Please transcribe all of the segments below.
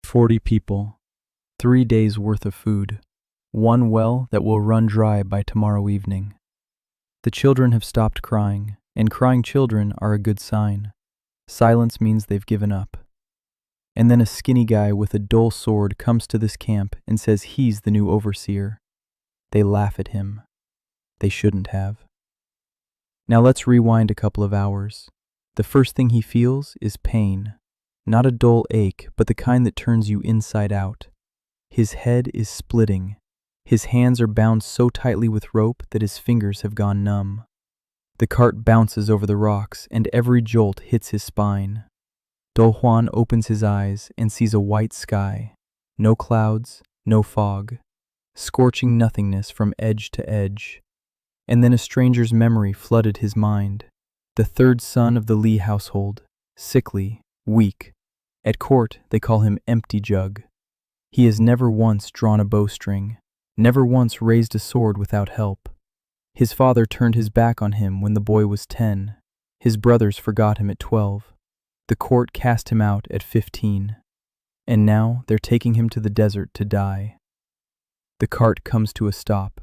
40 people, 3 days' worth of food, one well that will run dry by tomorrow evening. The children have stopped crying, and crying children are a good sign. Silence means they've given up. And then a skinny guy with a dull sword comes to this camp and says he's the new overseer. They laugh at him. They shouldn't have. Now let's rewind a couple of hours. The first thing he feels is pain. Not a dull ache, but the kind that turns you inside out. His head is splitting. His hands are bound so tightly with rope that his fingers have gone numb. The cart bounces over the rocks, and every jolt hits his spine. Do Juan opens his eyes and sees a white sky. No clouds, no fog. Scorching nothingness from edge to edge. And then a stranger's memory flooded his mind. The third son of the Lee household, sickly, weak. At court, they call him Empty Jug. He has never once drawn a bowstring, never once raised a sword without help. His father turned his back on him when the boy was 10. His brothers forgot him at 12. The court cast him out at 15. And now they're taking him to the desert to die. The cart comes to a stop.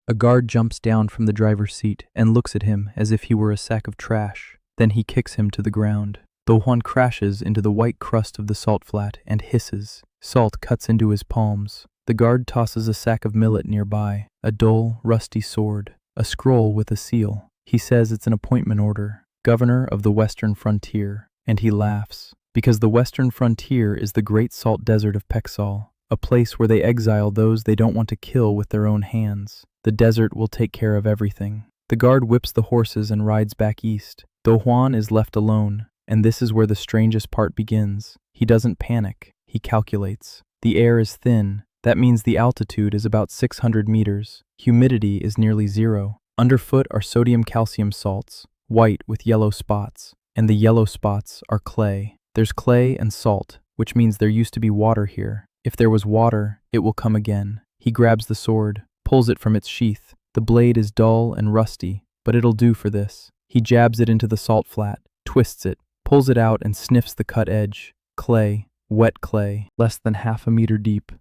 A guard jumps down from the driver's seat and looks at him as if he were a sack of trash. Then he kicks him to the ground. Do Juan crashes into the white crust of the salt flat and hisses. Salt cuts into his palms. The guard tosses a sack of millet nearby, a dull, rusty sword, a scroll with a seal. He says it's an appointment order, governor of the western frontier, and he laughs, because the western frontier is the great salt desert of Pexal, a place where they exile those they don't want to kill with their own hands. The desert will take care of everything. The guard whips the horses and rides back east. Do Juan is left alone, and this is where the strangest part begins. He doesn't panic. He calculates. The air is thin. That means the altitude is about 600 meters. Humidity is nearly zero. Underfoot are sodium-calcium salts, white with yellow spots. And the yellow spots are clay. There's clay and salt, which means there used to be water here. If there was water, it will come again. He grabs the sword, pulls it from its sheath. The blade is dull and rusty, but it'll do for this. He jabs it into the salt flat, twists it, pulls it out and sniffs the cut edge. Clay, wet clay, less than half a meter deep.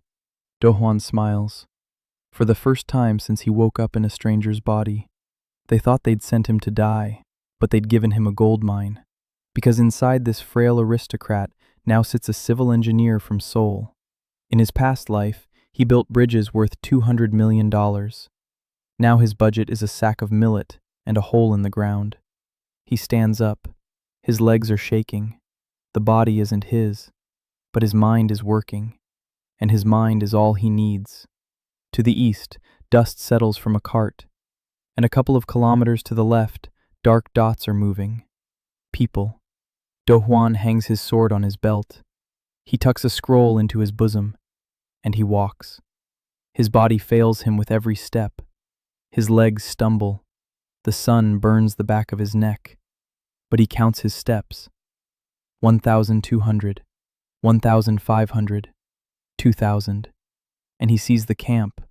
Do Juan smiles. For the first time since he woke up in a stranger's body, they thought they'd sent him to die, but they'd given him a gold mine. Because inside this frail aristocrat now sits a civil engineer from Seoul. In his past life, he built bridges worth $200 million. Now his budget is a sack of millet and a hole in the ground. He stands up. His legs are shaking. The body isn't his, but his mind is working, and his mind is all he needs. To the east, dust settles from a cart, and a couple of kilometers to the left, dark dots are moving. People. Do Juan hangs his sword on his belt. He tucks a scroll into his bosom, and he walks. His body fails him with every step. His legs stumble. The sun burns the back of his neck, but he counts his steps. 1,200, 1,500, 2,000, and he sees the camp,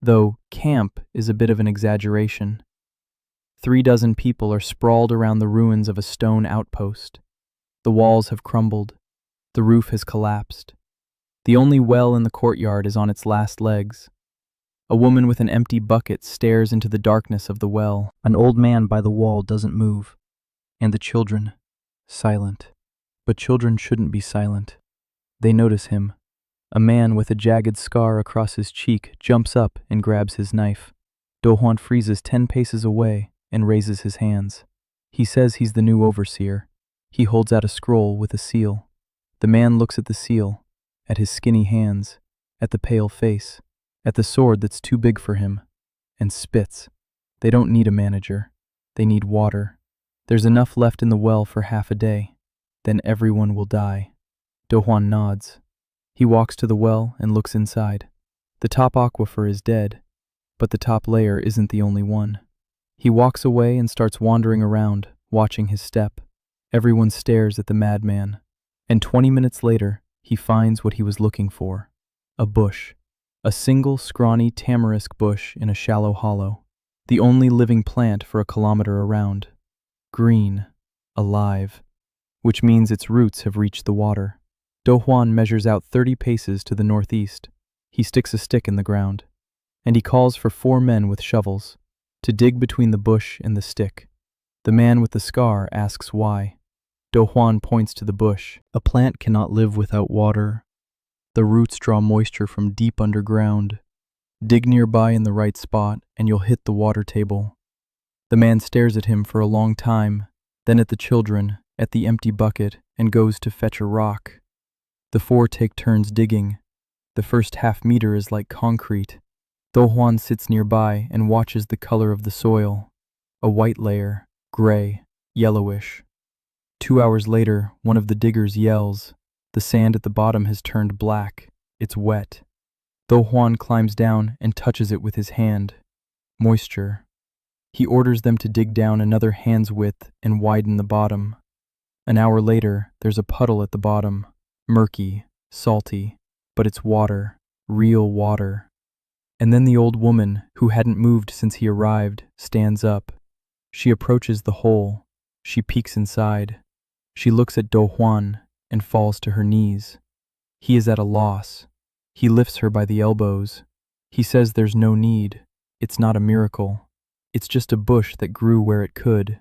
though camp is a bit of an exaggeration. 36 people are sprawled around the ruins of a stone outpost. The walls have crumbled. The roof has collapsed. The only well in the courtyard is on its last legs. A woman with an empty bucket stares into the darkness of the well. An old man by the wall doesn't move. And the children, silent. But children shouldn't be silent. They notice him. A man with a jagged scar across his cheek jumps up and grabs his knife. Do Juan freezes 10 paces away and raises his hands. He says he's the new overseer. He holds out a scroll with a seal. The man looks at the seal, at his skinny hands, at the pale face, at the sword that's too big for him, and spits. They don't need a manager. They need water. There's enough left in the well for half a day. Then everyone will die. Do Juan nods. He walks to the well and looks inside. The top aquifer is dead, but the top layer isn't the only one. He walks away and starts wandering around, watching his step. Everyone stares at the madman, and 20 minutes later, he finds what he was looking for. A bush. A single scrawny tamarisk bush in a shallow hollow. The only living plant for a kilometer around. Green. Alive. Which means its roots have reached the water. Do Juan measures out 30 paces to the northeast. He sticks a stick in the ground, and he calls for 4 men with shovels to dig between the bush and the stick. The man with the scar asks why. Do Juan points to the bush. A plant cannot live without water. The roots draw moisture from deep underground. Dig nearby in the right spot, and you'll hit the water table. The man stares at him for a long time, then at the children, at the empty bucket, and goes to fetch a rock. The 4 take turns digging. The first half-meter is like concrete. Do Juan sits nearby and watches the color of the soil. A white layer, gray, yellowish. 2 hours later, one of the diggers yells. The sand at the bottom has turned black. It's wet. Do Juan climbs down and touches it with his hand. Moisture. He orders them to dig down another hand's width and widen the bottom. An hour later, there's a puddle at the bottom. Murky, salty, but it's water, real water. And then the old woman, who hadn't moved since he arrived, stands up. She approaches the hole. She peeks inside. She looks at Do Juan and falls to her knees. He is at a loss. He lifts her by the elbows. He says there's no need. It's not a miracle. It's just a bush that grew where it could.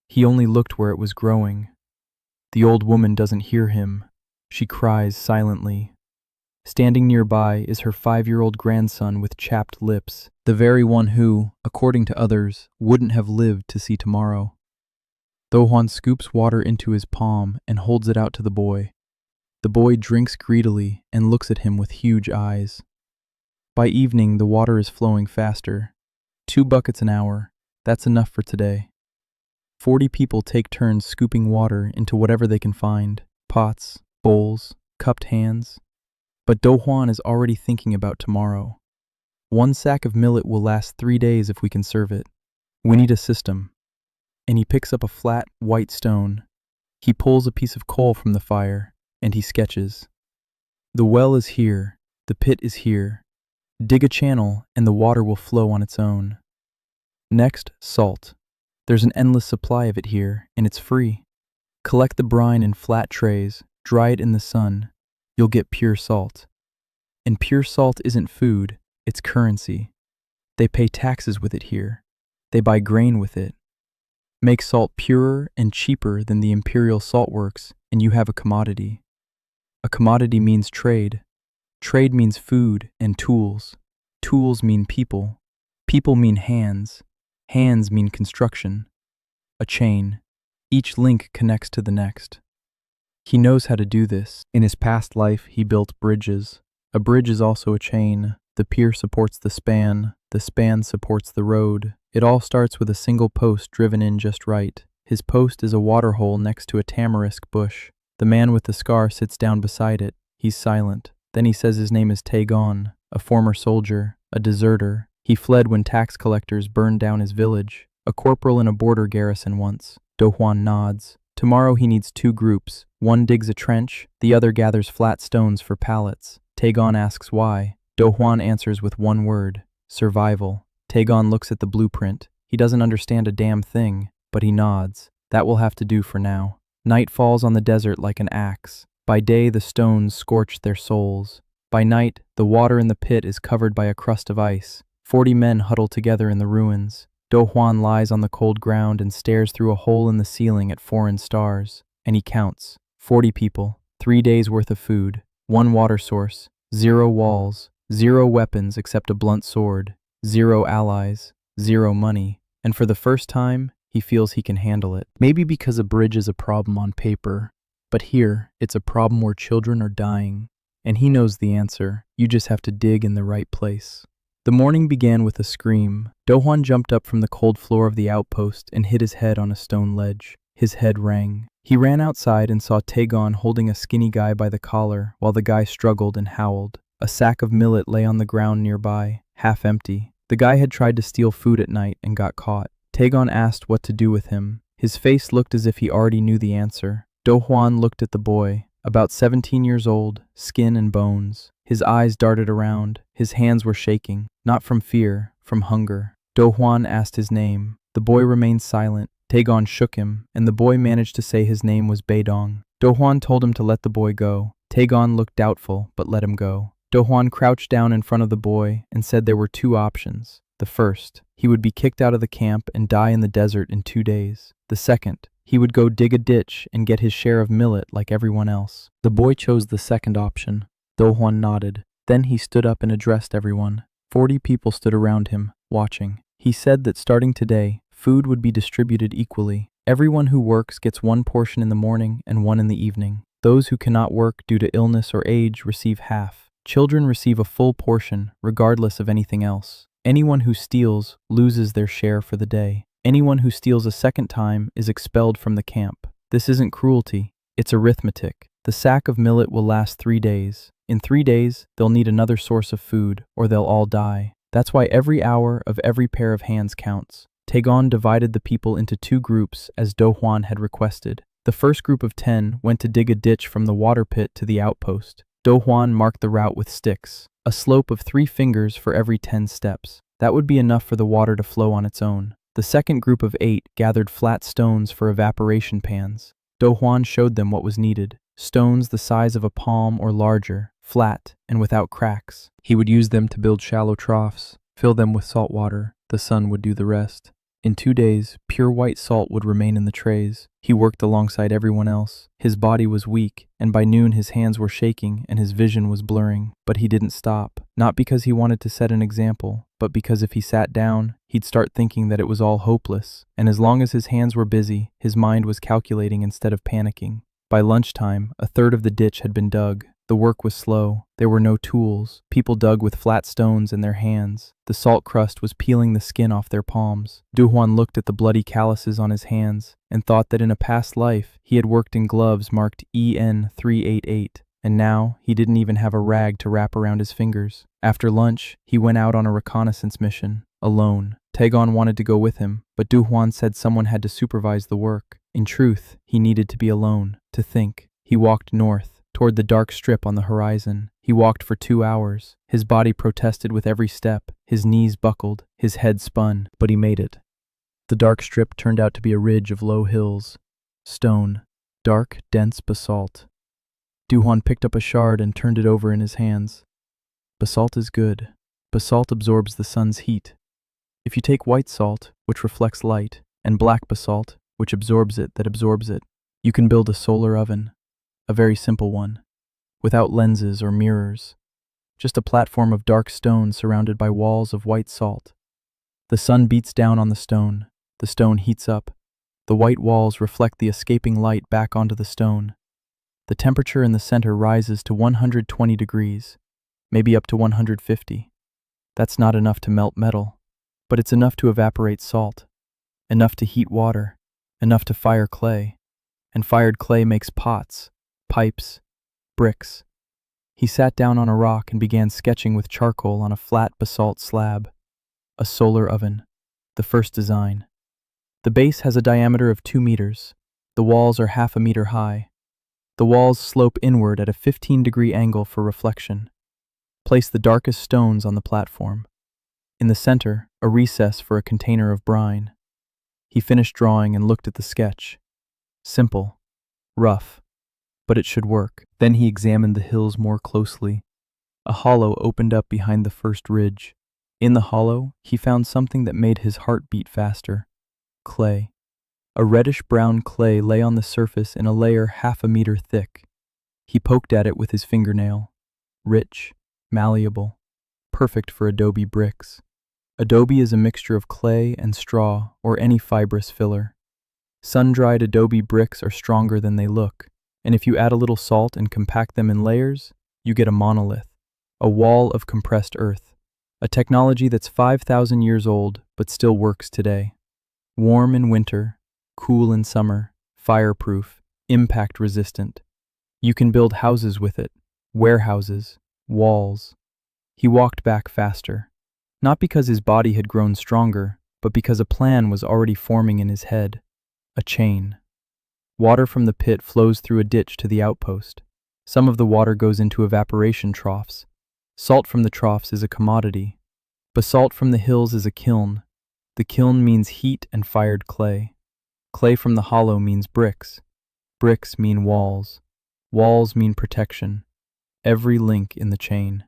He only looked where it was growing. The old woman doesn't hear him. She cries silently. Standing nearby is her 5-year-old grandson with chapped lips, the very one who, according to others, wouldn't have lived to see tomorrow. Do Juan scoops water into his palm and holds it out to the boy. The boy drinks greedily and looks at him with huge eyes. By evening, the water is flowing faster. 2 buckets an hour. That's enough for today. 40 people take turns scooping water into whatever they can find. Pots, bowls, cupped hands. But Do Juan is already thinking about tomorrow. 1 sack of millet will last 3 days if we can serve it. We need a system. And he picks up a flat, white stone. He pulls a piece of coal from the fire, and he sketches. The well is here. The pit is here. Dig a channel, and the water will flow on its own. Next, salt. There's an endless supply of it here, and it's free. Collect the brine in flat trays, dry it in the sun. You'll get pure salt. And pure salt isn't food, it's currency. They pay taxes with it here. They buy grain with it. Make salt purer and cheaper than the imperial salt works, and you have a commodity. A commodity means trade. Trade means food and tools. Tools mean people. People mean hands. Hands mean construction. A chain. Each link connects to the next. He knows how to do this. In his past life, he built bridges. A bridge is also a chain. The pier supports the span. The span supports the road. It all starts with a single post driven in just right. His post is a water hole next to a tamarisk bush. The man with the scar sits down beside it. He's silent. Then he says his name is Tagon, a former soldier, a deserter. He fled when tax collectors burned down his village. A corporal in a border garrison once. Do Juan nods. Tomorrow he needs 2 groups. One digs a trench, the other gathers flat stones for pallets. Tagon asks why. Do Juan answers with 1 word: survival. Tagon looks at the blueprint. He doesn't understand a damn thing, but he nods. That will have to do for now. Night falls on the desert like an axe. By day, the stones scorch their souls. By night, the water in the pit is covered by a crust of ice. 40 men huddle together in the ruins. Do Juan lies on the cold ground and stares through a hole in the ceiling at foreign stars. And he counts. 40 people, 3 days' worth of food, 1 water source, 0 walls, 0 weapons except a blunt sword, 0 allies, 0 money. And for the first time, he feels he can handle it. Maybe because a bridge is a problem on paper, but here, it's a problem where children are dying. And he knows the answer. You just have to dig in the right place. The morning began with a scream. Do Juan jumped up from the cold floor of the outpost and hit his head on a stone ledge. His head rang. He ran outside and saw Tagon holding a skinny guy by the collar while the guy struggled and howled. A sack of millet lay on the ground nearby, half empty. The guy had tried to steal food at night and got caught. Tagon asked what to do with him. His face looked as if he already knew the answer. Do Juan looked at the boy, about 17 years old, skin and bones. His eyes darted around. His hands were shaking, not from fear, from hunger. Do Juan asked his name. The boy remained silent. Tagon shook him, and the boy managed to say his name was Beidong. Do Juan told him to let the boy go. Taegon looked doubtful, but let him go. Do-hwan crouched down in front of the boy and said there were two options. The first, he would be kicked out of the camp and die in the desert in 2 days. The second, he would go dig a ditch and get his share of millet like everyone else. The boy chose the second option. Do-hwan nodded. Then he stood up and addressed everyone. 40 people stood around him, watching. He said that starting today, food would be distributed equally. Everyone who works gets 1 portion in the morning and 1 in the evening. Those who cannot work due to illness or age receive half. Children receive a full portion, regardless of anything else. Anyone who steals loses their share for the day. Anyone who steals a second time is expelled from the camp. This isn't cruelty, it's arithmetic. The sack of millet will last 3 days. In 3 days, they'll need another source of food, or they'll all die. That's why every hour of every pair of hands counts. Taegon divided the people into 2 groups as Do-hwan had requested. The first group of 10 went to dig a ditch from the water pit to the outpost. Do-hwan marked the route with sticks, a slope of 3 fingers for every 10 steps. That would be enough for the water to flow on its own. The second group of 8 gathered flat stones for evaporation pans. Do-hwan showed them what was needed. Stones the size of a palm or larger, flat and without cracks. He would use them to build shallow troughs, fill them with salt water. The sun would do the rest. In 2 days, pure white salt would remain in the trays. He worked alongside everyone else. His body was weak, and by noon his hands were shaking and his vision was blurring. But he didn't stop. Not because he wanted to set an example, but because if he sat down, he'd start thinking that it was all hopeless. And as long as his hands were busy, his mind was calculating instead of panicking. By lunchtime, a third of the ditch had been dug. The work was slow. There were no tools. People dug with flat stones in their hands. The salt crust was peeling the skin off their palms. Do-hwan looked at the bloody calluses on his hands and thought that in a past life he had worked in gloves marked EN 388, and now he didn't even have a rag to wrap around his fingers. After lunch, he went out on a reconnaissance mission, alone. Taegon wanted to go with him, but Do-hwan said someone had to supervise the work. In truth, he needed to be alone, to think. He walked north, toward the dark strip on the horizon. He walked for 2 hours. His body protested with every step. His knees buckled. His head spun. But he made it. The dark strip turned out to be a ridge of low hills. Stone. Dark, dense basalt. Do-hwan picked up a shard and turned it over in his hands. Basalt is good. Basalt absorbs the sun's heat. If you take white salt, which reflects light, and black basalt, which absorbs it, you can build a solar oven. A very simple one, without lenses or mirrors, just a platform of dark stone surrounded by walls of white salt. The sun beats down on the stone heats up, the white walls reflect the escaping light back onto the stone. The temperature in the center rises to 120 degrees, maybe up to 150. That's not enough to melt metal, but it's enough to evaporate salt, enough to heat water, enough to fire clay, and fired clay makes pots, pipes, bricks. He sat down on a rock and began sketching with charcoal on a flat basalt slab. A solar oven, the first design. The base has a diameter of 2 meters. The walls are half a meter high. The walls slope inward at a 15-degree angle for reflection. Place the darkest stones on the platform. In the center, a recess for a container of brine. He finished drawing and looked at the sketch. Simple, rough, but it should work. Then he examined the hills more closely. A hollow opened up behind the first ridge. In the hollow, he found something that made his heart beat faster. Clay. A reddish-brown clay lay on the surface in a layer half a meter thick. He poked at it with his fingernail. Rich, malleable, perfect for adobe bricks. Adobe is a mixture of clay and straw or any fibrous filler. Sun-dried adobe bricks are stronger than they look, and if you add a little salt and compact them in layers, you get a monolith, a wall of compressed earth, a technology that's 5,000 years old but still works today. Warm in winter, cool in summer, fireproof, impact-resistant. You can build houses with it, warehouses, walls. He walked back faster, not because his body had grown stronger, but because a plan was already forming in his head. A chain. Water from the pit flows through a ditch to the outpost. Some of the water goes into evaporation troughs. Salt from the troughs is a commodity. Basalt from the hills is a kiln. The kiln means heat and fired clay. Clay from the hollow means bricks. Bricks mean walls. Walls mean protection, every link in the chain.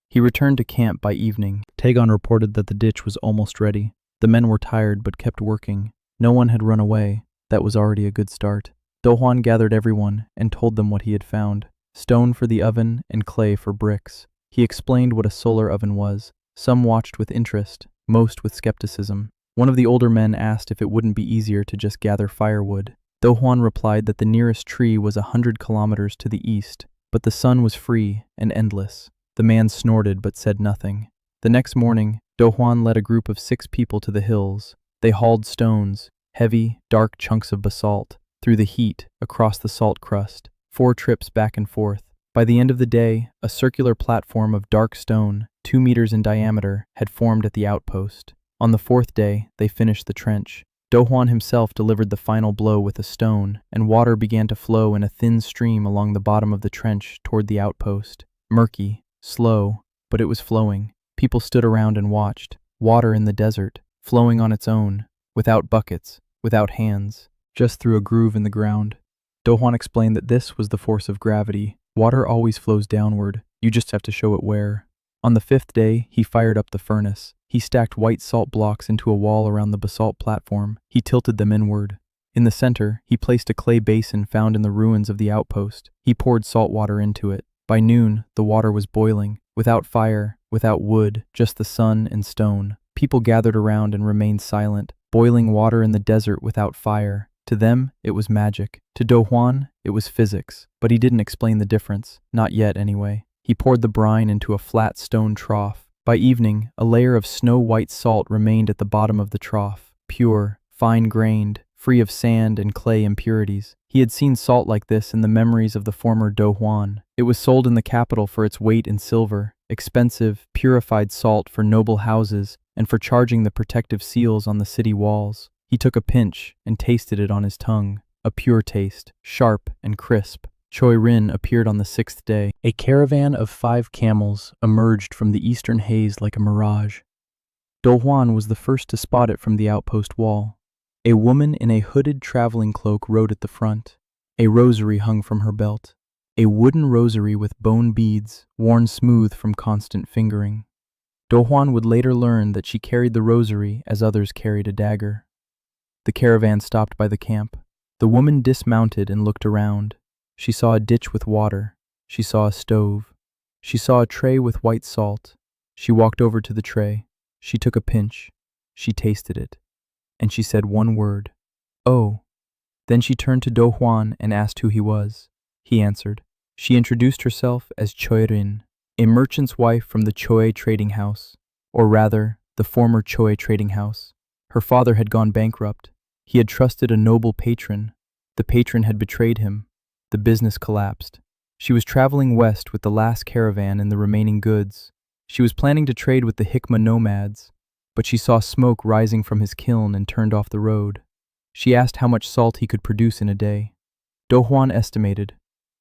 He returned to camp by evening. Tagon reported that the ditch was almost ready. The men were tired but kept working. No one had run away. That was already a good start. Dohwan gathered everyone and told them what he had found. Stone for the oven and clay for bricks. He explained what a solar oven was. Some watched with interest, most with skepticism. One of the older men asked if it wouldn't be easier to just gather firewood. Dohwan replied that the nearest tree was 100 kilometers to the east, but the sun was free and endless. The man snorted but said nothing. The next morning, Dohwan led a group of 6 people to the hills. They hauled stones, heavy, dark chunks of basalt, through the heat, across the salt crust, 4 trips back and forth. By the end of the day, a circular platform of dark stone, 2 meters in diameter, had formed at the outpost. On the 4th day, they finished the trench. Dohwan himself delivered the final blow with a stone, and water began to flow in a thin stream along the bottom of the trench toward the outpost. Murky, slow, but it was flowing. People stood around and watched. Water in the desert, flowing on its own, without buckets, without hands, just through a groove in the ground. Dohwan explained that this was the force of gravity. Water always flows downward, you just have to show it where. On the 5th day, he fired up the furnace. He stacked white salt blocks into a wall around the basalt platform. He tilted them inward. In the center, he placed a clay basin found in the ruins of the outpost. He poured salt water into it. By noon, the water was boiling. Without fire, without wood, just the sun and stone. People gathered around and remained silent. Boiling water in the desert without fire. To them, it was magic. To Dohwan, it was physics. But he didn't explain the difference. Not yet, anyway. He poured the brine into a flat stone trough. By evening, a layer of snow-white salt remained at the bottom of the trough, pure, fine-grained, free of sand and clay impurities. He had seen salt like this in the memories of the former Dohwan. It was sold in the capital for its weight in silver, expensive, purified salt for noble houses and for charging the protective seals on the city walls. He took a pinch and tasted it on his tongue, a pure taste, sharp and crisp. Choi Rin appeared on the 6th day. A caravan of 5 camels emerged from the eastern haze like a mirage. Dohwan was the first to spot it from the outpost wall. A woman in a hooded traveling cloak rode at the front. A rosary hung from her belt. A wooden rosary with bone beads, worn smooth from constant fingering. Dohwan would later learn that she carried the rosary as others carried a dagger. The caravan stopped by the camp. The woman dismounted and looked around. She saw a ditch with water. She saw a stove. She saw a tray with white salt. She walked over to the tray. She took a pinch. She tasted it. And she said one word. "Oh." Then she turned to Dohwan and asked who he was. He answered. She introduced herself as Choi Rin, a merchant's wife from the Choi trading house, or rather, the former Choi trading house. Her father had gone bankrupt. He had trusted a noble patron. The patron had betrayed him. The business collapsed. She was traveling west with the last caravan and the remaining goods. She was planning to trade with the Hikma nomads, but she saw smoke rising from his kiln and turned off the road. She asked how much salt he could produce in a day. Dohwan estimated,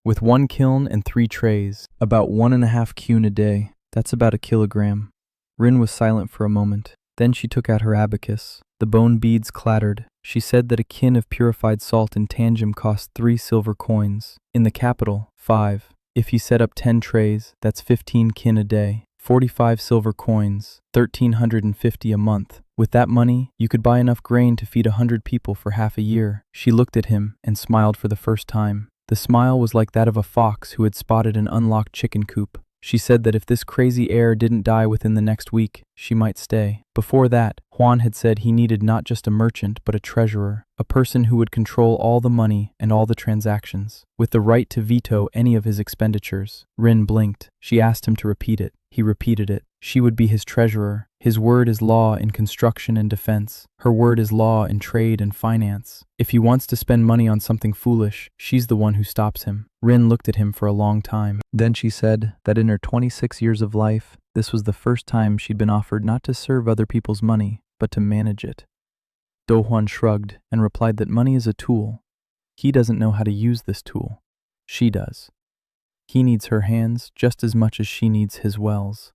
with 1 kiln and 3 trays, about 1.5 kun a day. That's about a kilogram. Rin was silent for a moment. Then she took out her abacus. The bone beads clattered. She said that a kin of purified salt in Tanjim cost 3 silver coins. In the capital, 5. If you set up 10 trays, that's 15 kin a day. 45 silver coins, 1,350 a month. With that money, you could buy enough grain to feed 100 people for half a year. She looked at him and smiled for the first time. The smile was like that of a fox who had spotted an unlocked chicken coop. She said that if this crazy heir didn't die within the next week, she might stay. Before that, Juan had said he needed not just a merchant, but a treasurer, a person who would control all the money and all the transactions, with the right to veto any of his expenditures. Rin blinked. She asked him to repeat it. He repeated it. She would be his treasurer. His word is law in construction and defense. Her word is law in trade and finance. If he wants to spend money on something foolish, she's the one who stops him. Rin looked at him for a long time. Then she said that in her 26 years of life, this was the first time she'd been offered not to serve other people's money, but to manage it. Dohwan shrugged and replied that money is a tool. He doesn't know how to use this tool. She does. He needs her hands just as much as she needs his wells.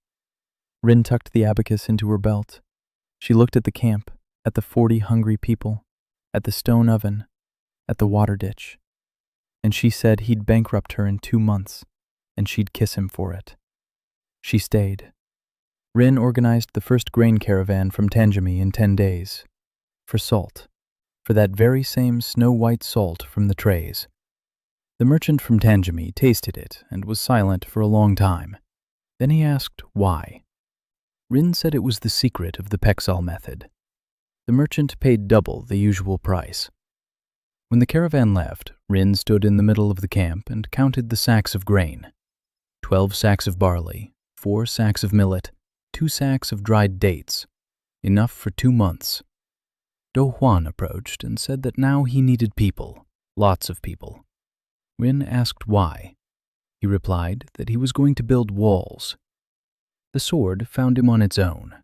Rin tucked the abacus into her belt. She looked at the camp, at the 40 hungry people, at the stone oven, at the water ditch. and she said he'd bankrupt her in 2 months, and she'd kiss him for it. She stayed. Rin organized the first grain caravan from Tanjami in 10 days. For salt. For that very same snow-white salt from the trays. The merchant from Tanjami tasted it and was silent for a long time. Then he asked why. Rin said it was the secret of the Pexal method. The merchant paid double the usual price. When the caravan left, Rin stood in the middle of the camp and counted the sacks of grain. 12 sacks of barley, 4 sacks of millet, 2 sacks of dried dates, enough for 2 months. Do Huan approached and said that now he needed people, lots of people. Rin asked why. He replied that he was going to build walls. The sword found him on its own.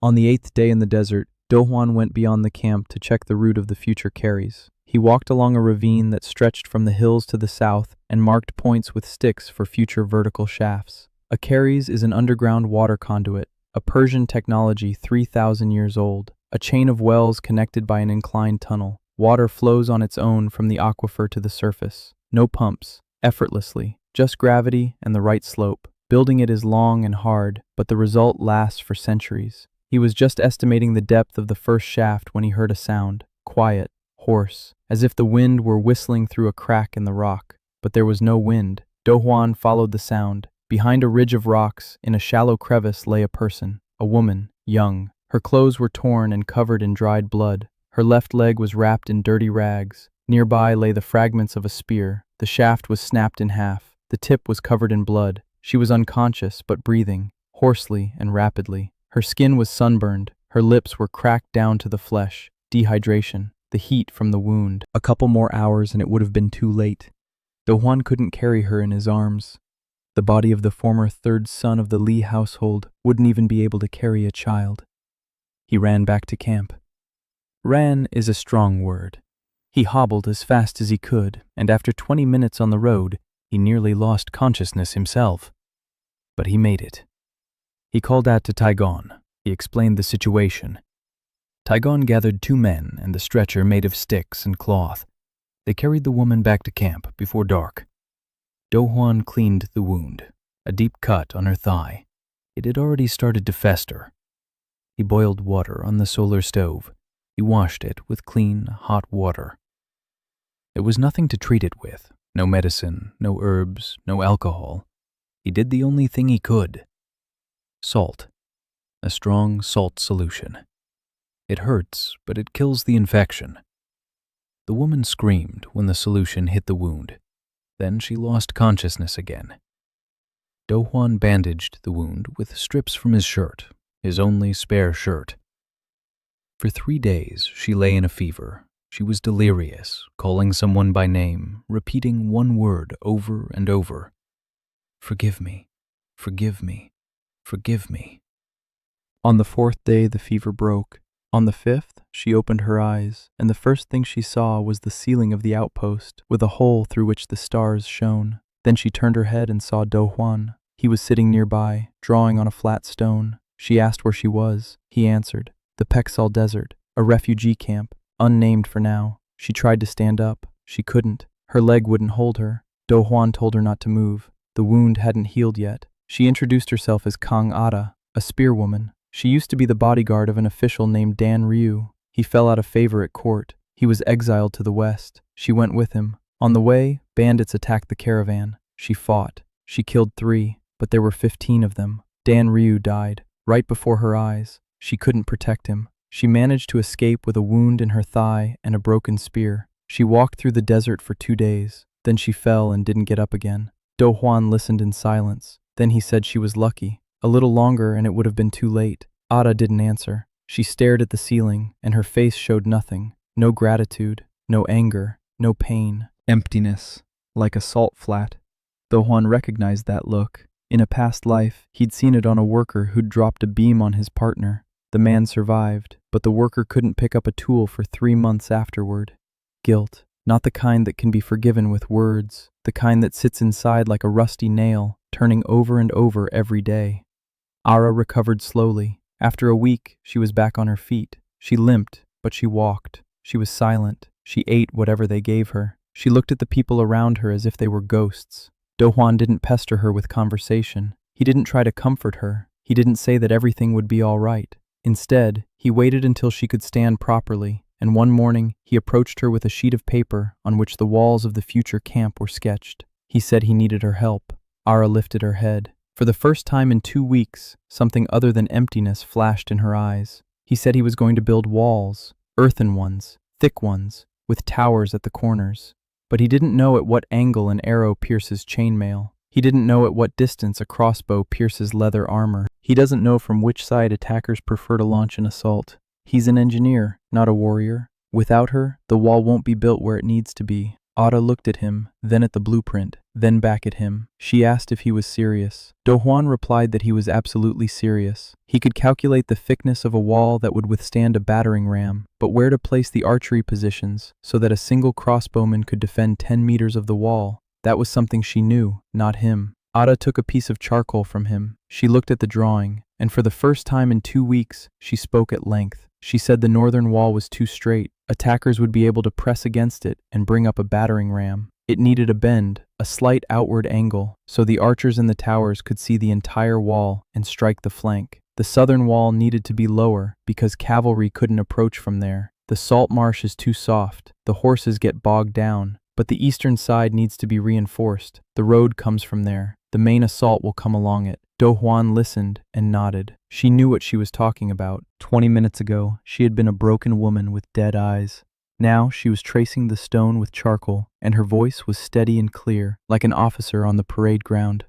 On the 8th day in the desert, Do Huan went beyond the camp to check the route of the future carries. He walked along a ravine that stretched from the hills to the south and marked points with sticks for future vertical shafts. A carries is an underground water conduit, a Persian technology 3,000 years old, a chain of wells connected by an inclined tunnel. Water flows on its own from the aquifer to the surface. No pumps, effortlessly, just gravity and the right slope. Building it is long and hard, but the result lasts for centuries. He was just estimating the depth of the first shaft when he heard a sound, quiet, hoarse, as if the wind were whistling through a crack in the rock. But there was no wind. Do Huan followed the sound. Behind a ridge of rocks, in a shallow crevice, lay a person, a woman, young. Her clothes were torn and covered in dried blood. Her left leg was wrapped in dirty rags. Nearby lay the fragments of a spear. The shaft was snapped in half. The tip was covered in blood. She was unconscious, but breathing, hoarsely and rapidly. Her skin was sunburned. Her lips were cracked down to the flesh. Dehydration, the heat from the wound. A couple more hours and it would have been too late. Do Huan couldn't carry her in his arms. The body of the former third son of the Li household wouldn't even be able to carry a child. He ran back to camp. Ran is a strong word. He hobbled as fast as he could, and after 20 minutes on the road, he nearly lost consciousness himself. But he made it. He called out to Taigon. He explained the situation. Taigon gathered 2 men and the stretcher made of sticks and cloth. They carried the woman back to camp before dark. Do Huan cleaned the wound, a deep cut on her thigh. It had already started to fester. He boiled water on the solar stove. He washed it with clean, hot water. There was nothing to treat it with, no medicine, no herbs, no alcohol. He did the only thing he could. Salt. A strong salt solution. It hurts, but it kills the infection. The woman screamed when the solution hit the wound. Then she lost consciousness again. Do Huan bandaged the wound with strips from his shirt, his only spare shirt. For 3 days she lay in a fever. She was delirious, calling someone by name, repeating one word over and over. Forgive me, forgive me, forgive me. On the 4th day the fever broke. On the 5th, she opened her eyes, and the first thing she saw was the ceiling of the outpost, with a hole through which the stars shone. Then she turned her head and saw Do Huan. He was sitting nearby, drawing on a flat stone. She asked where she was. He answered, the Pexal Desert, a refugee camp, unnamed for now. She tried to stand up. She couldn't. Her leg wouldn't hold her. Do Huan told her not to move. The wound hadn't healed yet. She introduced herself as Kang Ada, a spearwoman. She used to be the bodyguard of an official named Dan Ryu. He fell out of favor at court. He was exiled to the west. She went with him. On the way, bandits attacked the caravan. She fought. She killed 3, but there were 15 of them. Dan Ryu died, right before her eyes. She couldn't protect him. She managed to escape with a wound in her thigh and a broken spear. She walked through the desert for 2 days. Then she fell and didn't get up again. Do Huan listened in silence. Then he said she was lucky. A little longer and it would have been too late. Ada didn't answer. She stared at the ceiling, and her face showed nothing. No gratitude, no anger, no pain. Emptiness, like a salt flat. Do Huan recognized that look. In a past life, he'd seen it on a worker who'd dropped a beam on his partner. The man survived, but the worker couldn't pick up a tool for 3 months afterward. Guilt, not the kind that can be forgiven with words, the kind that sits inside like a rusty nail, turning over and over every day. Ara recovered slowly. After a week, she was back on her feet. She limped, but she walked. She was silent. She ate whatever they gave her. She looked at the people around her as if they were ghosts. Do Hwan didn't pester her with conversation. He didn't try to comfort her. He didn't say that everything would be all right. Instead, he waited until she could stand properly, and one morning he approached her with a sheet of paper on which the walls of the future camp were sketched. He said he needed her help. Ara lifted her head. For the first time in 2 weeks, something other than emptiness flashed in her eyes. He said he was going to build walls, earthen ones, thick ones, with towers at the corners. But he didn't know at what angle an arrow pierces chainmail. He didn't know at what distance a crossbow pierces leather armor. He doesn't know from which side attackers prefer to launch an assault. He's an engineer, not a warrior. Without her, the wall won't be built where it needs to be. Ada looked at him, then at the blueprint, then back at him. She asked if he was serious. Do Hwan replied that he was absolutely serious. He could calculate the thickness of a wall that would withstand a battering ram, but where to place the archery positions so that a single crossbowman could defend 10 meters of the wall, that was something she knew, not him. Ada took a piece of charcoal from him. She looked at the drawing, and for the first time in 2 weeks, she spoke at length. She said the northern wall was too straight. Attackers would be able to press against it and bring up a battering ram. It needed a bend, a slight outward angle, so the archers in the towers could see the entire wall and strike the flank. The southern wall needed to be lower because cavalry couldn't approach from there. The salt marsh is too soft. The horses get bogged down. But the eastern side needs to be reinforced. The road comes from there. The main assault will come along it. Do Hwan listened and nodded. She knew what she was talking about. 20 minutes ago, she had been a broken woman with dead eyes. Now she was tracing the stone with charcoal, and her voice was steady and clear, like an officer on the parade ground.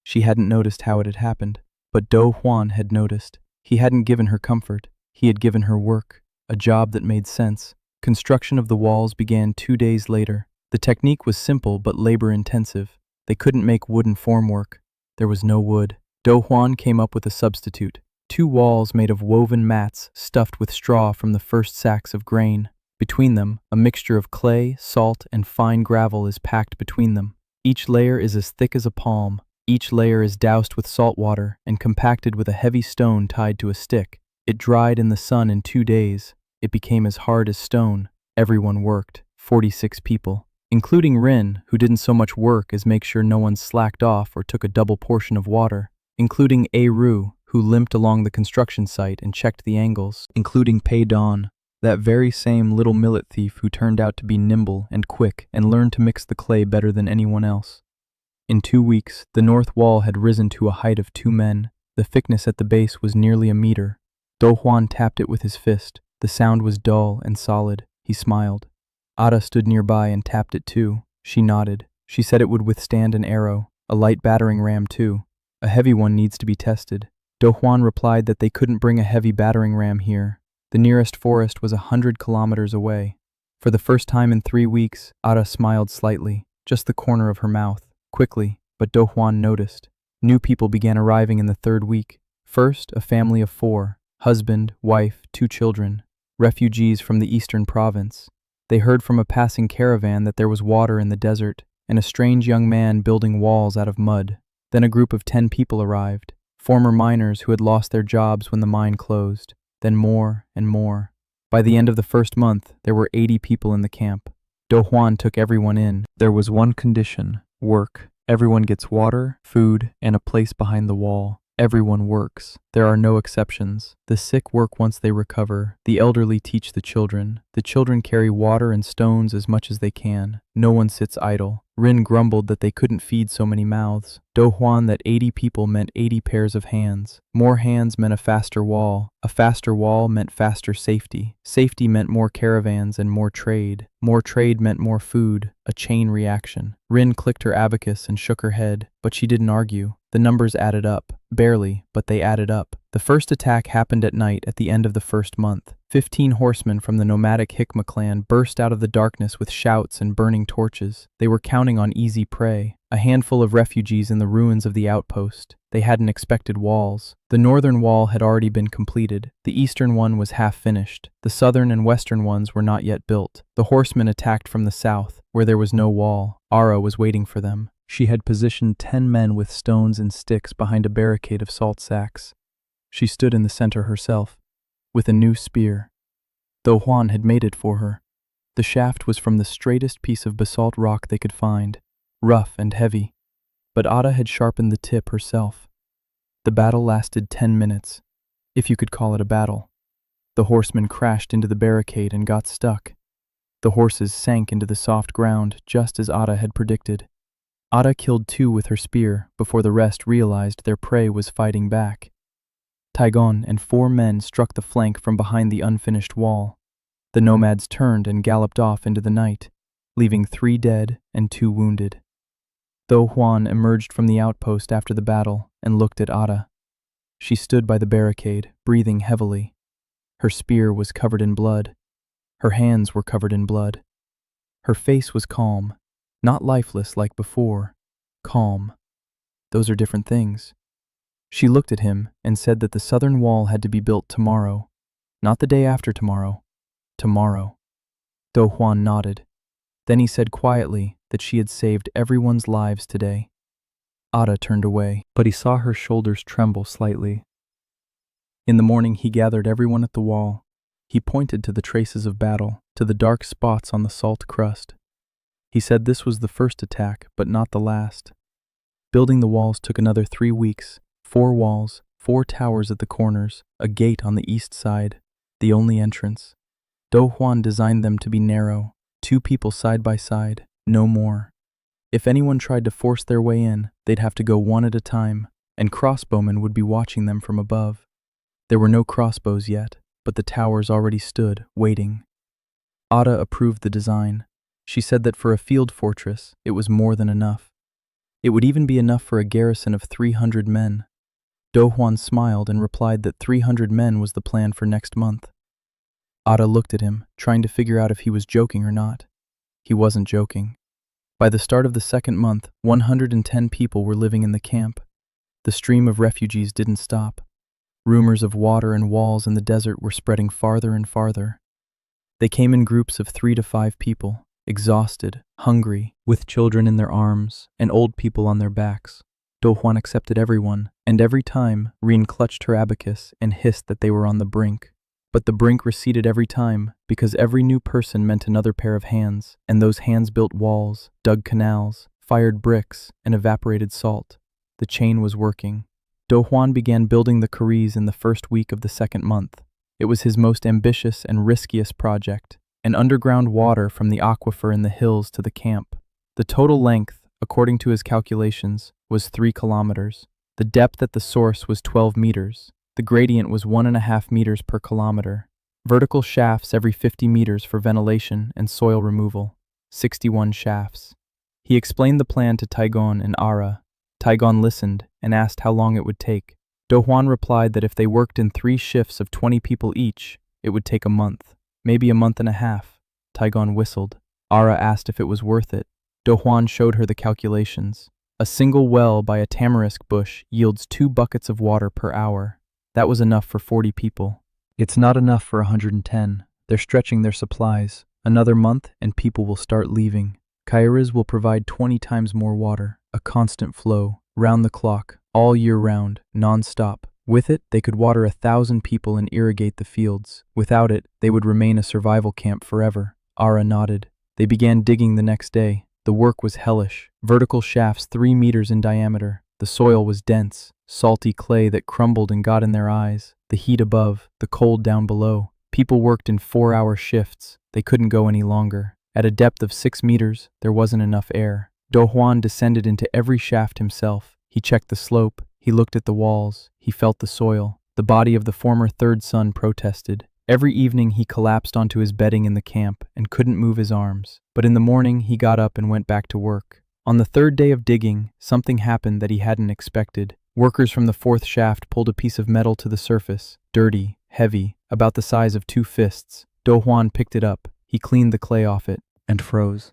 She hadn't noticed how it had happened, but Do Hwan had noticed. He hadn't given her comfort. He had given her work, a job that made sense. Construction of the walls began 2 days later. The technique was simple but labor-intensive. They couldn't make wooden formwork. There was no wood. Do Hwan came up with a substitute. 2 walls made of woven mats stuffed with straw from the first sacks of grain. Between them, a mixture of clay, salt, and fine gravel is packed between them. Each layer is as thick as a palm. Each layer is doused with salt water and compacted with a heavy stone tied to a stick. It dried in the sun in 2 days. It became as hard as stone. Everyone worked, 46 people. Including Rin, who didn't so much work as make sure no one slacked off or took a double portion of water. Including Ru, who limped along the construction site and checked the angles. Including Pei Don, that very same little millet thief who turned out to be nimble and quick and learned to mix the clay better than anyone else. In 2 weeks, the north wall had risen to a height of 2 men. The thickness at the base was nearly a meter. Do Hwan tapped it with his fist. The sound was dull and solid. He smiled. Ada stood nearby and tapped it too. She nodded. She said it would withstand an arrow, a light battering ram too. A heavy one needs to be tested. Do Hwan replied that they couldn't bring a heavy battering ram here. The nearest forest was 100 kilometers away. For the first time in 3 weeks, Ada smiled slightly, just the corner of her mouth. Quickly, but Do Hwan noticed. New people began arriving in the 3rd week. First, a family of 4, husband, wife, 2 children, refugees from the eastern province. They heard from a passing caravan that there was water in the desert, and a strange young man building walls out of mud. Then a group of 10 people arrived, former miners who had lost their jobs when the mine closed. Then more and more. By the end of the 1st month, there were 80 people in the camp. Do Hwan took everyone in. There was one condition: work. Everyone gets water, food, and a place behind the wall. Everyone works. There are no exceptions. The sick work once they recover. The elderly teach the children. The children carry water and stones as much as they can. No one sits idle. Rin grumbled that they couldn't feed so many mouths. Do Hwan that 80 people meant 80 pairs of hands. More hands meant a faster wall. A faster wall meant faster safety. Safety meant more caravans and more trade. More trade meant more food. A chain reaction. Rin clicked her abacus and shook her head, but she didn't argue. The numbers added up. Barely, but they added up. The first attack happened at night at the end of the 1st month. 15 horsemen from the nomadic Hikma clan burst out of the darkness with shouts and burning torches. They were counting on easy prey. A handful of refugees in the ruins of the outpost. They hadn't expected walls. The northern wall had already been completed. The eastern one was half finished. The southern and western ones were not yet built. The horsemen attacked from the south, where there was no wall. Ara was waiting for them. She had positioned 10 men with stones and sticks behind a barricade of salt sacks. She stood in the center herself, with a new spear. Do Hwan had made it for her. The shaft was from the straightest piece of basalt rock they could find, rough and heavy, but Ada had sharpened the tip herself. The battle lasted 10 minutes, if you could call it a battle. The horsemen crashed into the barricade and got stuck. The horses sank into the soft ground just as Ada had predicted. Ada killed 2 with her spear before the rest realized their prey was fighting back. Taigon and 4 men struck the flank from behind the unfinished wall. The nomads turned and galloped off into the night, leaving 3 dead and 2 wounded. Do Huan emerged from the outpost after the battle and looked at Ada. She stood by the barricade, breathing heavily. Her spear was covered in blood. Her hands were covered in blood. Her face was calm, not lifeless like before. Calm. Those are different things. She looked at him and said that the southern wall had to be built tomorrow, not the day after tomorrow. Tomorrow. Do Huan nodded. Then he said quietly that she had saved everyone's lives today. Ada turned away, but he saw her shoulders tremble slightly. In the morning he gathered everyone at the wall. He pointed to the traces of battle, to the dark spots on the salt crust. He said this was the first attack, but not the last. Building the walls took another 3 weeks. 4 walls, 4 towers at the corners, a gate on the east side, the only entrance. Do Huan designed them to be narrow, 2 people side by side, no more. If anyone tried to force their way in, they'd have to go one at a time, and crossbowmen would be watching them from above. There were no crossbows yet, but the towers already stood, waiting. Ada approved the design. She said that for a field fortress, it was more than enough. It would even be enough for a garrison of 300 men. Do Huan smiled and replied that 300 men was the plan for next month. Ada looked at him, trying to figure out if he was joking or not. He wasn't joking. By the start of the 2nd month, 110 people were living in the camp. The stream of refugees didn't stop. Rumors of water and walls in the desert were spreading farther and farther. They came in groups of 3 to 5 people, exhausted, hungry, with children in their arms and old people on their backs. Do Huan accepted everyone, and every time, Rien clutched her abacus and hissed that they were on the brink. But the brink receded every time, because every new person meant another pair of hands, and those hands built walls, dug canals, fired bricks, and evaporated salt. The chain was working. Do Huan began building the carries in the 1st week of the 2nd month. It was his most ambitious and riskiest project, an underground water from the aquifer in the hills to the camp. The total length, according to his calculations, was 3 kilometers. The depth at the source was 12 meters. The gradient was 1.5 meters per kilometer. Vertical shafts every 50 meters for ventilation and soil removal. 61 shafts. He explained the plan to Taigon and Ara. Taigon listened and asked how long it would take. Do Huan replied that if they worked in 3 shifts of 20 people each, it would take a month, maybe a month and a half. Taigon whistled. Ara asked if it was worth it. Do Huan showed her the calculations. A single well by a tamarisk bush yields 2 buckets of water per hour. That was enough for 40 people. It's not enough for 110. They're stretching their supplies. Another month and people will start leaving. Kairas will provide 20 times more water, a constant flow, round the clock, all year round, non-stop. With it, they could water 1,000 people and irrigate the fields. Without it, they would remain a survival camp forever. Ara nodded. They began digging the next day. The work was hellish. Vertical shafts 3 meters in diameter. The soil was dense, salty clay that crumbled and got in their eyes. The heat above, the cold down below. People worked in 4-hour shifts. They couldn't go any longer. At a depth of 6 meters, there wasn't enough air. Do Huan descended into every shaft himself. He checked the slope. He looked at the walls. He felt the soil. The body of the former 3rd son protested. Every evening he collapsed onto his bedding in the camp and couldn't move his arms. But in the morning he got up and went back to work. On the 3rd day of digging, something happened that he hadn't expected. Workers from the 4th shaft pulled a piece of metal to the surface, dirty, heavy, about the size of 2 fists. Do Huan picked it up. He cleaned the clay off it and froze.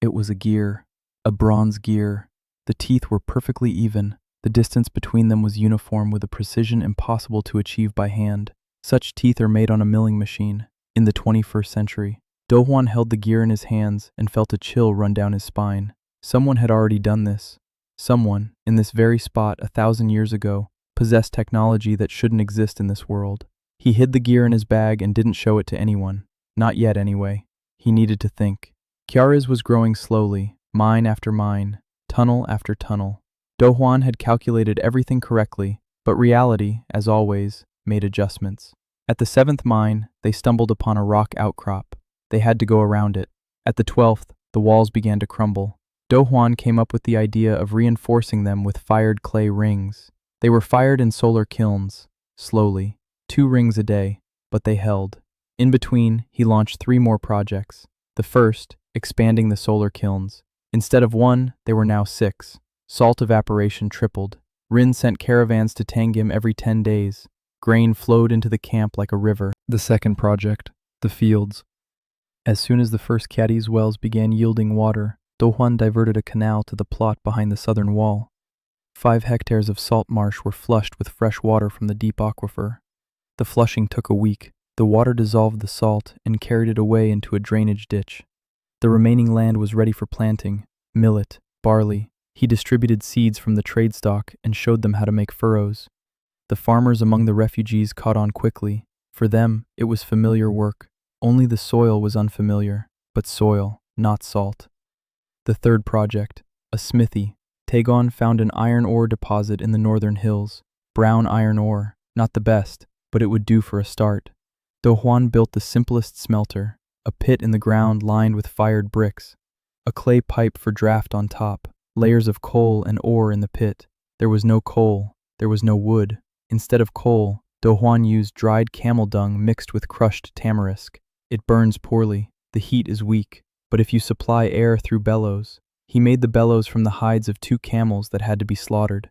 It was a gear, a bronze gear. The teeth were perfectly even. The distance between them was uniform with a precision impossible to achieve by hand. Such teeth are made on a milling machine in the 21st century. Do Huan held the gear in his hands and felt a chill run down his spine. Someone had already done this. Someone, in this very spot 1,000 years ago, possessed technology that shouldn't exist in this world. He hid the gear in his bag and didn't show it to anyone. Not yet, anyway. He needed to think. Chiara's was growing slowly, mine after mine, tunnel after tunnel. Dohwan had calculated everything correctly, but reality, as always, made adjustments. At the 7th mine, they stumbled upon a rock outcrop. They had to go around it. At the 12th, the walls began to crumble. Dohwan came up with the idea of reinforcing them with fired clay rings. They were fired in solar kilns, slowly, 2 rings a day, but they held. In between, he launched 3 more projects. The first, expanding the solar kilns. Instead of 1, there were now 6. Salt evaporation tripled. Rin sent caravans to Tangim every 10 days. Grain flowed into the camp like a river. The second project, the fields. As soon as the first Cadiz wells began yielding water, Dohwan diverted a canal to the plot behind the southern wall. 5 hectares of salt marsh were flushed with fresh water from the deep aquifer. The flushing took a week. The water dissolved the salt and carried it away into a drainage ditch. The remaining land was ready for planting, millet, barley. He distributed seeds from the trade stock and showed them how to make furrows. The farmers among the refugees caught on quickly. For them, it was familiar work. Only the soil was unfamiliar, but soil, not salt. The third project, a smithy. Tagon found an iron ore deposit in the northern hills. Brown iron ore, not the best, but it would do for a start. Dohwan built the simplest smelter, a pit in the ground lined with fired bricks, a clay pipe for draft on top, layers of coal and ore in the pit. There was no coal, there was no wood. Instead of coal, Dohwan used dried camel dung mixed with crushed tamarisk. It burns poorly, the heat is weak, but if you supply air through bellows. He made the bellows from the hides of 2 camels that had to be slaughtered.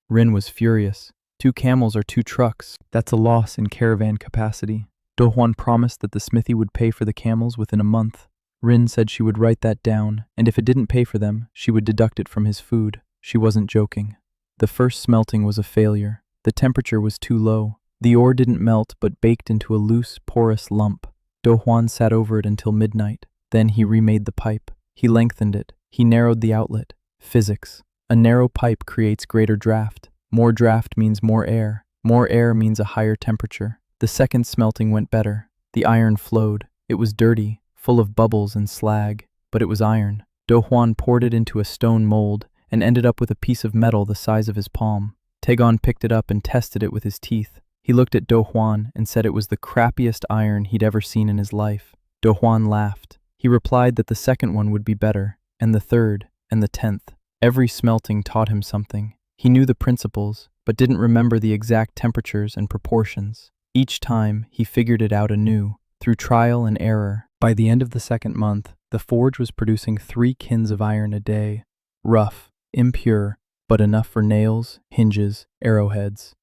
Rin was furious. 2 camels are 2 trucks. That's a loss in caravan capacity. Dohwan promised that the smithy would pay for the camels within a month. Rin said she would write that down, and if it didn't pay for them, she would deduct it from his food. She wasn't joking. The first smelting was a failure. The temperature was too low. The ore didn't melt but baked into a loose, porous lump. Dohwan sat over it until midnight. Then he remade the pipe. He lengthened it. He narrowed the outlet. Physics. A narrow pipe creates greater draft. More draft means more air. More air means a higher temperature. The second smelting went better. The iron flowed. It was dirty, full of bubbles and slag, but it was iron. Dohwan poured it into a stone mold and ended up with a piece of metal the size of his palm. Tagon picked it up and tested it with his teeth. He looked at Dohwan and said it was the crappiest iron he'd ever seen in his life. Dohwan laughed. He replied that the second one would be better, and the third, and the 10th. Every smelting taught him something. He knew the principles, but didn't remember the exact temperatures and proportions. Each time, he figured it out anew, through trial and error. By the end of the 2nd month, the forge was producing 3 kins of iron a day. Rough, impure, but enough for nails, hinges, arrowheads.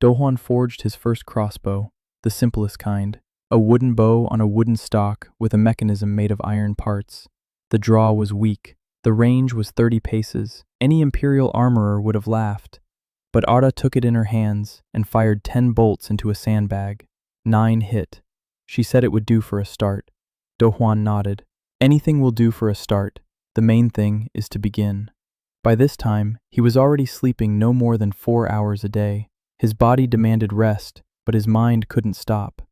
Dohwan forged his first crossbow, the simplest kind, a wooden bow on a wooden stock with a mechanism made of iron parts. The draw was weak. The range was 30 paces. Any imperial armorer would have laughed. But Ara took it in her hands and fired 10 bolts into a sandbag. 9 hit. She said it would do for a start. Dohwan nodded. Anything will do for a start. The main thing is to begin. By this time, he was already sleeping no more than 4 hours a day. His body demanded rest, but his mind couldn't stop.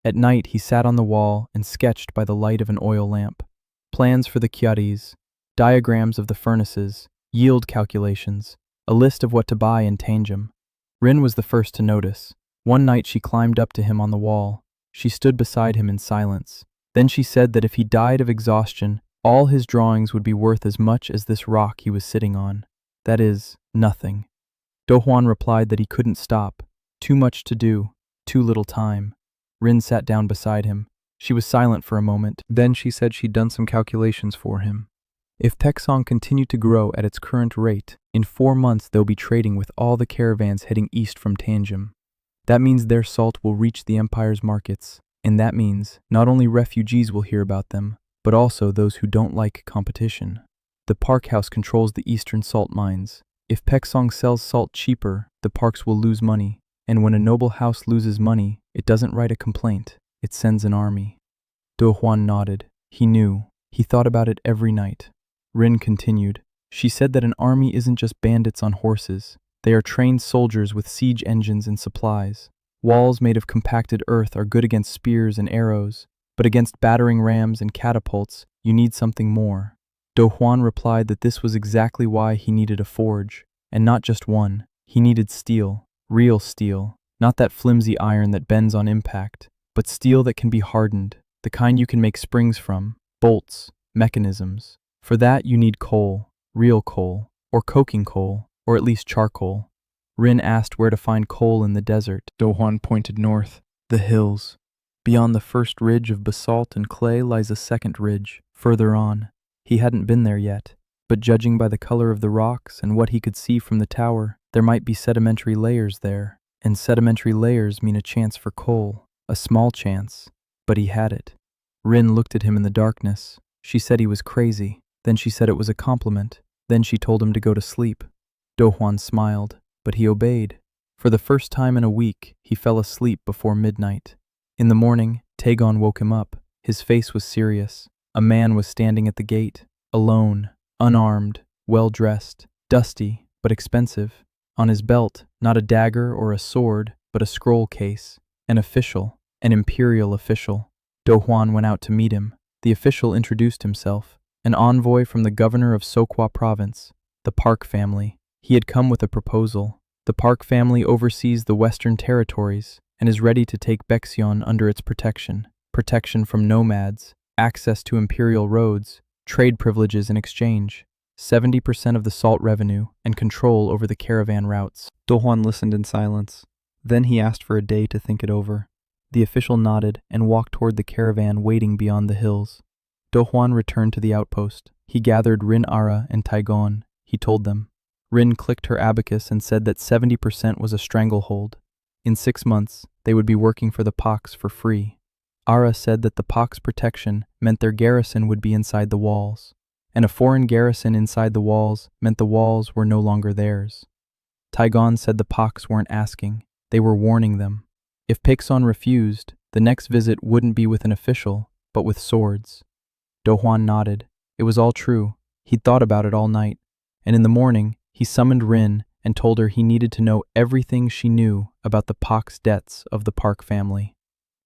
At night, he sat on the wall and sketched by the light of an oil lamp. Plans for the Cadiz, diagrams of the furnaces, yield calculations, a list of what to buy in Tangim. Rin was the first to notice. One night she climbed up to him on the wall. She stood beside him in silence. Then she said that if he died of exhaustion, all his drawings would be worth as much as this rock he was sitting on. That is, nothing. Dohwan replied that he couldn't stop. Too much to do, too little time. Rin sat down beside him. She was silent for a moment. Then she said she'd done some calculations for him. If Peksong continued to grow at its current rate, in 4 months they'll be trading with all the caravans heading east from Tangim. That means their salt will reach the Empire's markets, and that means not only refugees will hear about them, but also those who don't like competition. The Park House controls the eastern salt mines. If Peksong sells salt cheaper, the parks will lose money, and when a noble house loses money, it doesn't write a complaint, it sends an army. Dohwan nodded. He knew. He thought about it every night. Rin continued. She said that an army isn't just bandits on horses. They are trained soldiers with siege engines and supplies. Walls made of compacted earth are good against spears and arrows, But against battering rams and catapults, you need something more. Do Juan replied that this was exactly why he needed a forge, and not just one. He needed steel, real steel, not that flimsy iron that bends on impact, but steel that can be hardened, the kind you can make springs from, bolts, mechanisms. For that you need coal, real coal, or coking coal, or at least charcoal. Rin asked where to find coal in the desert. Do Juan pointed north. The hills. Beyond the first ridge of basalt and clay lies a second ridge, further on. He hadn't been there yet, but judging by the color of the rocks and what he could see from the tower, there might be sedimentary layers there, and sedimentary layers mean a chance for coal, a small chance, but he had it. Rin looked at him in the darkness. She said he was crazy, then she said it was a compliment, then she told him to go to sleep. Do Juan smiled, but he obeyed. For the first time in a week, he fell asleep before midnight. In the morning, Tagon woke him up. His face was serious. A man was standing at the gate, alone, unarmed, well-dressed, dusty, but expensive. On his belt, not a dagger or a sword, but a scroll case. An official, an imperial official. Do Juan went out to meet him. The official introduced himself, an envoy from the governor of Soqua province, the Park family. He had come with a proposal. The Park family oversees the Western Territories and is ready to take Baeksion under its protection. Protection from nomads, access to imperial roads, trade privileges in exchange, 70% of the salt revenue, and control over the caravan routes. Do Juan listened in silence. Then he asked for a day to think it over. The official nodded and walked toward the caravan waiting beyond the hills. Do Juan returned to the outpost. He gathered Rin Ara and Tagon. He told them. Rin clicked her abacus and said that 70% was a stranglehold. In 6 months, they would be working for the Pax for free. Ara said that the Pax protection meant their garrison would be inside the walls, and a foreign garrison inside the walls meant the walls were no longer theirs. Tagon said the Pax weren't asking, they were warning them. If Paekson refused, the next visit wouldn't be with an official, but with swords. Do Juan nodded. It was all true. He'd thought about it all night, and in the morning, he summoned Rin and told her he needed to know everything she knew about the Pax debts of the Park family.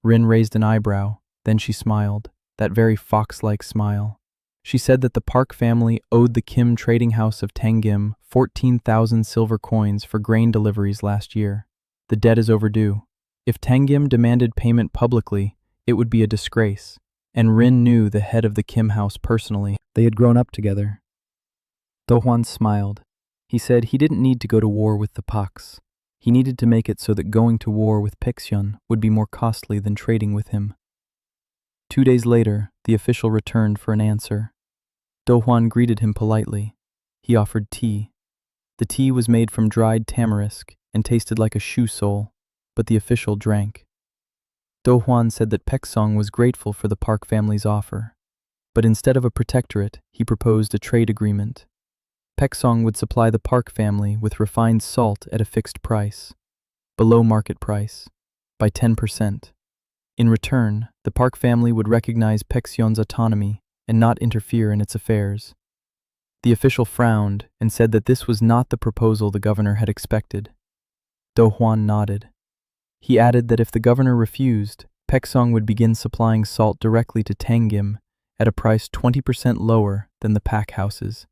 Rin raised an eyebrow, then she smiled, that very fox-like smile. She said that the Park family owed the Kim trading house of Tangim 14,000 silver coins for grain deliveries last year. The debt is overdue. If Tangim demanded payment publicly, it would be a disgrace, and Rin knew the head of the Kim house personally. They had grown up together. Do Juan smiled. He said he didn't need to go to war with the Pax. He needed to make it so that going to war with Baeksion would be more costly than trading with him. 2 days later, the official returned for an answer. Do Juan greeted him politely. He offered tea. The tea was made from dried tamarisk and tasted like a shoe sole, but the official drank. Do Juan said that Baekson was grateful for the Park family's offer, but instead of a protectorate, he proposed a trade agreement. Baekson would supply the Park family with refined salt at a fixed price, below market price, by 10%. In return, the Park family would recognize Baeksion's autonomy and not interfere in its affairs. The official frowned and said that this was not the proposal the governor had expected. Do Juan nodded. He added that if the governor refused, Baekson would begin supplying salt directly to Tangim at a price 20% lower than the pack houses.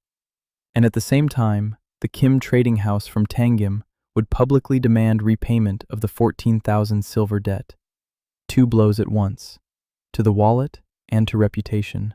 And at the same time, the Kim trading house from Tangim would publicly demand repayment of the 14,000 silver debt. 2 blows at once, to the wallet and to reputation.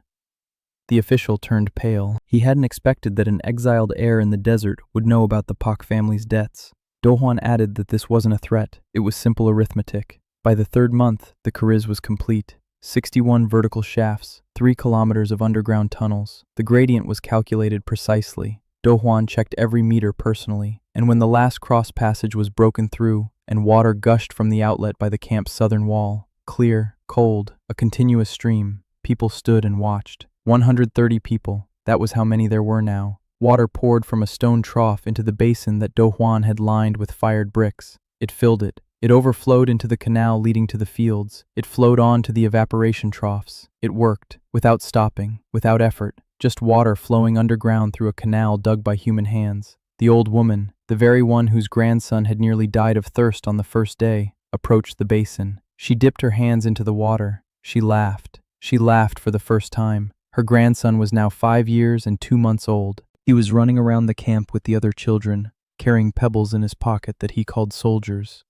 The official turned pale. He hadn't expected that an exiled heir in the desert would know about the Pak family's debts. Do Juan added that this wasn't a threat, it was simple arithmetic. By the 3rd month, the carriz was complete. 61 vertical shafts, 3 kilometers of underground tunnels. The gradient was calculated precisely. Do Juan checked every meter personally, and when the last cross passage was broken through and water gushed from the outlet by the camp's southern wall, clear, cold, a continuous stream, people stood and watched. 130 people, that was how many there were now. Water poured from a stone trough into the basin that Do Juan had lined with fired bricks. It filled it. It overflowed into the canal leading to the fields. It flowed on to the evaporation troughs. It worked, without stopping, without effort, just water flowing underground through a canal dug by human hands. The old woman, the very one whose grandson had nearly died of thirst on the first day, approached the basin. She dipped her hands into the water. She laughed. She laughed for the first time. Her grandson was now 5 years and 2 months old. He was running around the camp with the other children, carrying pebbles in his pocket that he called soldiers.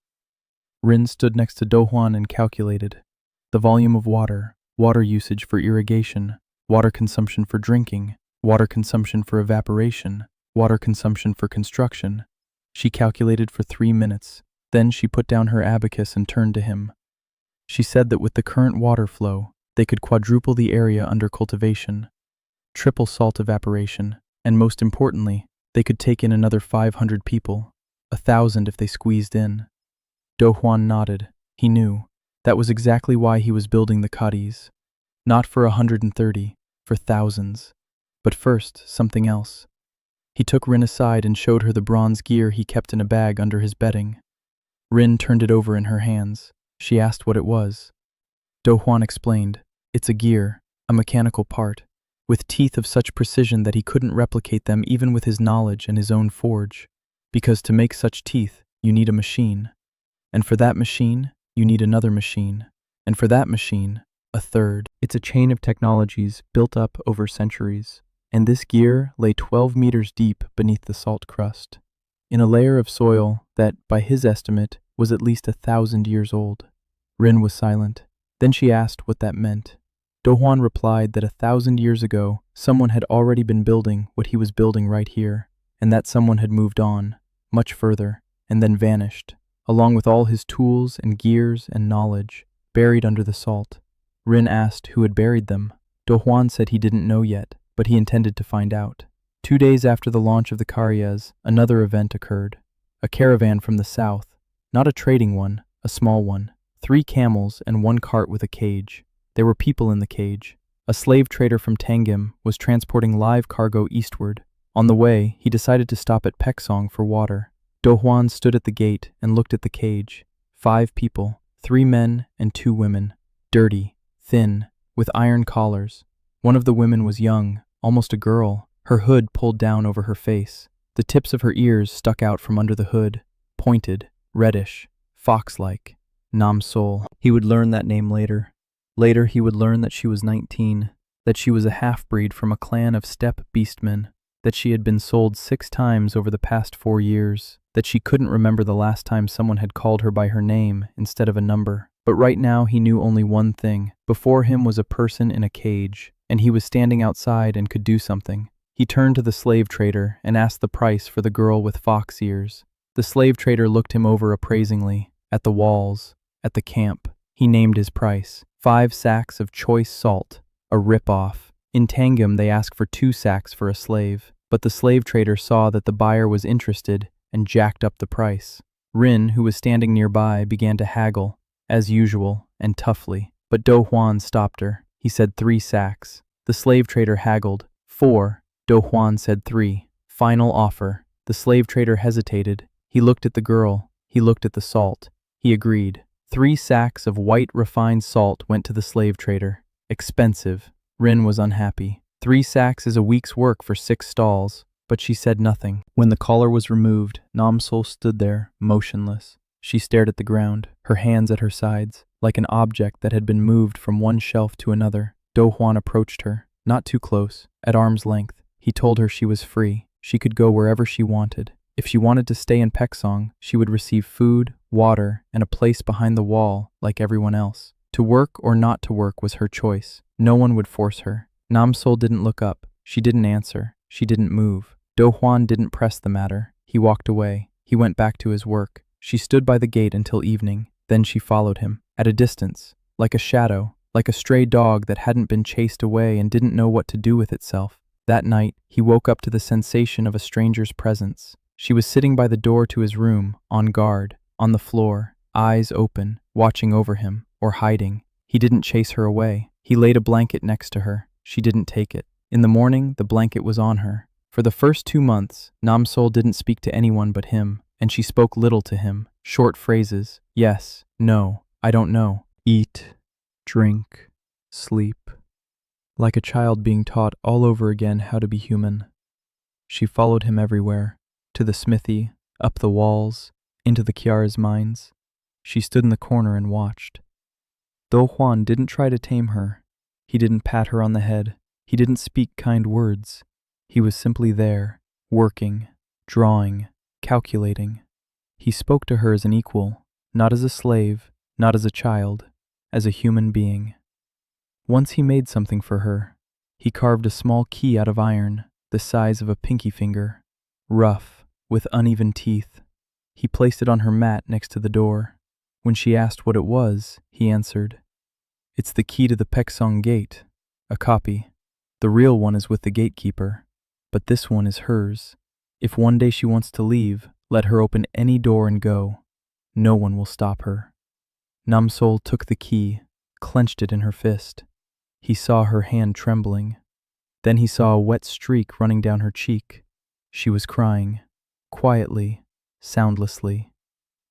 Rin stood next to Do-hwan and calculated the volume of water, water usage for irrigation, water consumption for drinking, water consumption for evaporation, water consumption for construction. She calculated for 3 minutes. Then she put down her abacus and turned to him. She said that with the current water flow, they could quadruple the area under cultivation, triple salt evaporation, and most importantly, they could take in another 500 people, 1,000 if they squeezed in. Do-hwan nodded. He knew. That was exactly why he was building the cotties. Not for 130, for thousands. But first, something else. He took Rin aside and showed her the bronze gear he kept in a bag under his bedding. Rin turned it over in her hands. She asked what it was. Do-hwan explained. It's a gear, a mechanical part, with teeth of such precision that he couldn't replicate them even with his knowledge and his own forge. Because to make such teeth, you need a machine. And for that machine, you need another machine. And for that machine, a third. It's a chain of technologies built up over centuries. And this gear lay 12 meters deep beneath the salt crust, in a layer of soil that, by his estimate, was at least 1,000 years old. Rin was silent. Then she asked what that meant. Do-hwan replied that 1,000 years ago, someone had already been building what he was building right here, and that someone had moved on, much further, and then vanished, along with all his tools and gears and knowledge, buried under the salt. Rin asked who had buried them. Do-hwan said he didn't know yet, but he intended to find out. 2 days after the launch of the Karyas, another event occurred. A caravan from the south, not a trading one, a small one, 3 camels and 1 cart with a cage. There were people in the cage. A slave trader from Tangim was transporting live cargo eastward. On the way, he decided to stop at Paeksong for water. Do-hwan stood at the gate and looked at the cage. 5 people, 3 men and 2 women, dirty, thin, with iron collars. One of the women was young, almost a girl, her hood pulled down over her face. The tips of her ears stuck out from under the hood, pointed, reddish, fox-like. Nam-sol. He would learn that name later. Later he would learn that she was 19, that she was a half-breed from a clan of steppe beastmen, that she had been sold 6 times over the past 4 years, that she couldn't remember the last time someone had called her by her name instead of a number. But right now he knew only one thing. Before him was a person in a cage, and he was standing outside and could do something. He turned to the slave trader and asked the price for the girl with fox ears. The slave trader looked him over appraisingly, at the walls, at the camp. He named his price. 5 sacks of choice salt, a rip-off. In Tangim they ask for 2 sacks for a slave, but the slave trader saw that the buyer was interested and jacked up the price. Rin, who was standing nearby, began to haggle, as usual, and toughly. But Do-hwan stopped her. He said 3 sacks. The slave trader haggled. 4. Do-hwan said 3. Final offer. The slave trader hesitated. He looked at the girl. He looked at the salt. He agreed. 3 sacks of white refined salt went to the slave trader. Expensive. Rin was unhappy. 3 sacks is a week's work for 6 stalls. But she said nothing. When the collar was removed, Nam-sol stood there, motionless. She stared at the ground, her hands at her sides, like an object that had been moved from one shelf to another. Do-hwan approached her, not too close, at arm's length. He told her she was free. She could go wherever she wanted. If she wanted to stay in Paeksong, she would receive food, water, and a place behind the wall, like everyone else. To work or not to work was her choice. No one would force her. Nam-sol didn't look up. She didn't answer. She didn't move. Do-hwan didn't press the matter. He walked away. He went back to his work. She stood by the gate until evening. Then she followed him, at a distance, like a shadow, like a stray dog that hadn't been chased away and didn't know what to do with itself. That night, he woke up to the sensation of a stranger's presence. She was sitting by the door to his room, on guard, on the floor, eyes open, watching over him, or hiding. He didn't chase her away. He laid a blanket next to her. She didn't take it. In the morning, the blanket was on her. For the first 2 months, Nam-sol didn't speak to anyone but him, and she spoke little to him. Short phrases. Yes, no, I don't know. Eat, drink, sleep. Like a child being taught all over again how to be human. She followed him everywhere, to the smithy, up the walls, into the Kiara's mines. She stood in the corner and watched. Do Juan didn't try to tame her. He didn't pat her on the head. He didn't speak kind words. He was simply there, working, drawing, calculating. He spoke to her as an equal, not as a slave, not as a child, as a human being. Once he made something for her. He carved a small key out of iron, the size of a pinky finger, rough, with uneven teeth. He placed it on her mat next to the door. When she asked what it was, he answered, "It's the key to the Peksong gate, a copy. The real one is with the gatekeeper, but this one is hers. If one day she wants to leave, let her open any door and go. No one will stop her." Namsol took the key, clenched it in her fist. He saw her hand trembling. Then he saw a wet streak running down her cheek. She was crying, quietly, soundlessly,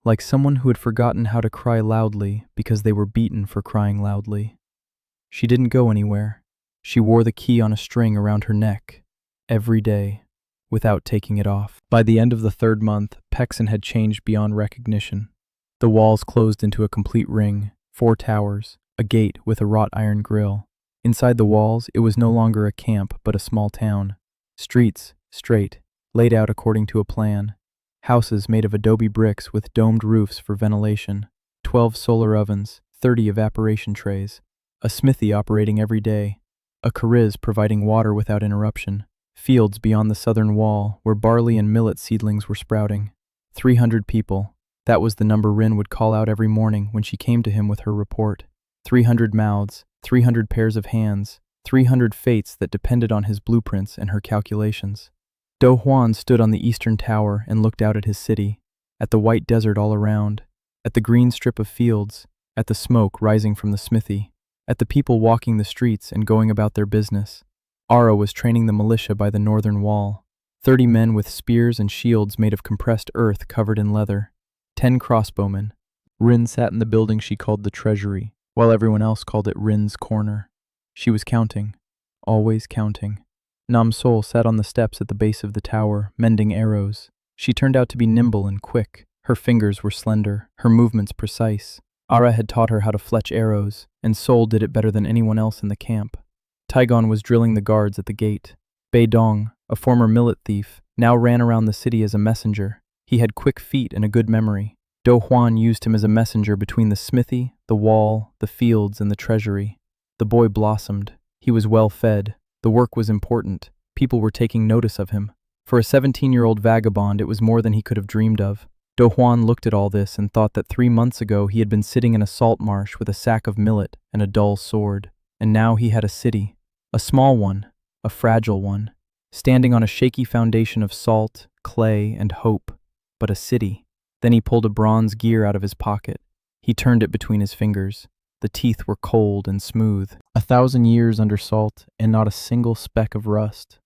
like someone who had forgotten how to cry loudly because they were beaten for crying loudly. She didn't go anywhere. She wore the key on a string around her neck, every day, without taking it off. By the end of the 3rd month, Pekson had changed beyond recognition. The walls closed into a complete ring, 4 towers, a gate with a wrought iron grill. Inside the walls, it was no longer a camp, but a small town. Streets, straight, laid out according to a plan. Houses made of adobe bricks with domed roofs for ventilation. 12 solar ovens, 30 evaporation trays. A smithy operating every day. A carriz providing water without interruption. Fields beyond the southern wall where barley and millet seedlings were sprouting. 300 people. That was the number Rin would call out every morning when she came to him with her report. 300 mouths, 300 pairs of hands, 300 fates that depended on his blueprints and her calculations. Do Juan stood on the eastern tower and looked out at his city, at the white desert all around, at the green strip of fields, at the smoke rising from the smithy, at the people walking the streets and going about their business. Ara was training the militia by the northern wall. 30 men with spears and shields made of compressed earth covered in leather. 10 crossbowmen. Rin sat in the building she called the treasury, while everyone else called it Rin's corner. She was counting, always counting. Namsol sat on the steps at the base of the tower, mending arrows. She turned out to be nimble and quick. Her fingers were slender, her movements precise. Ara had taught her how to fletch arrows, and Sol did it better than anyone else in the camp. Taigon was drilling the guards at the gate. Bei Dong, a former millet thief, now ran around the city as a messenger. He had quick feet and a good memory. Do Juan used him as a messenger between the smithy, the wall, the fields, and the treasury. The boy blossomed. He was well fed. The work was important. People were taking notice of him. For a 17-year-old vagabond, it was more than he could have dreamed of. Do Juan looked at all this and thought that 3 months ago he had been sitting in a salt marsh with a sack of millet and a dull sword. And now he had a city. A small one, a fragile one, standing on a shaky foundation of salt, clay, and hope. But a city. Then he pulled a bronze gear out of his pocket. He turned it between his fingers. The teeth were cold and smooth. 1,000 years under salt, and not a single speck of rust.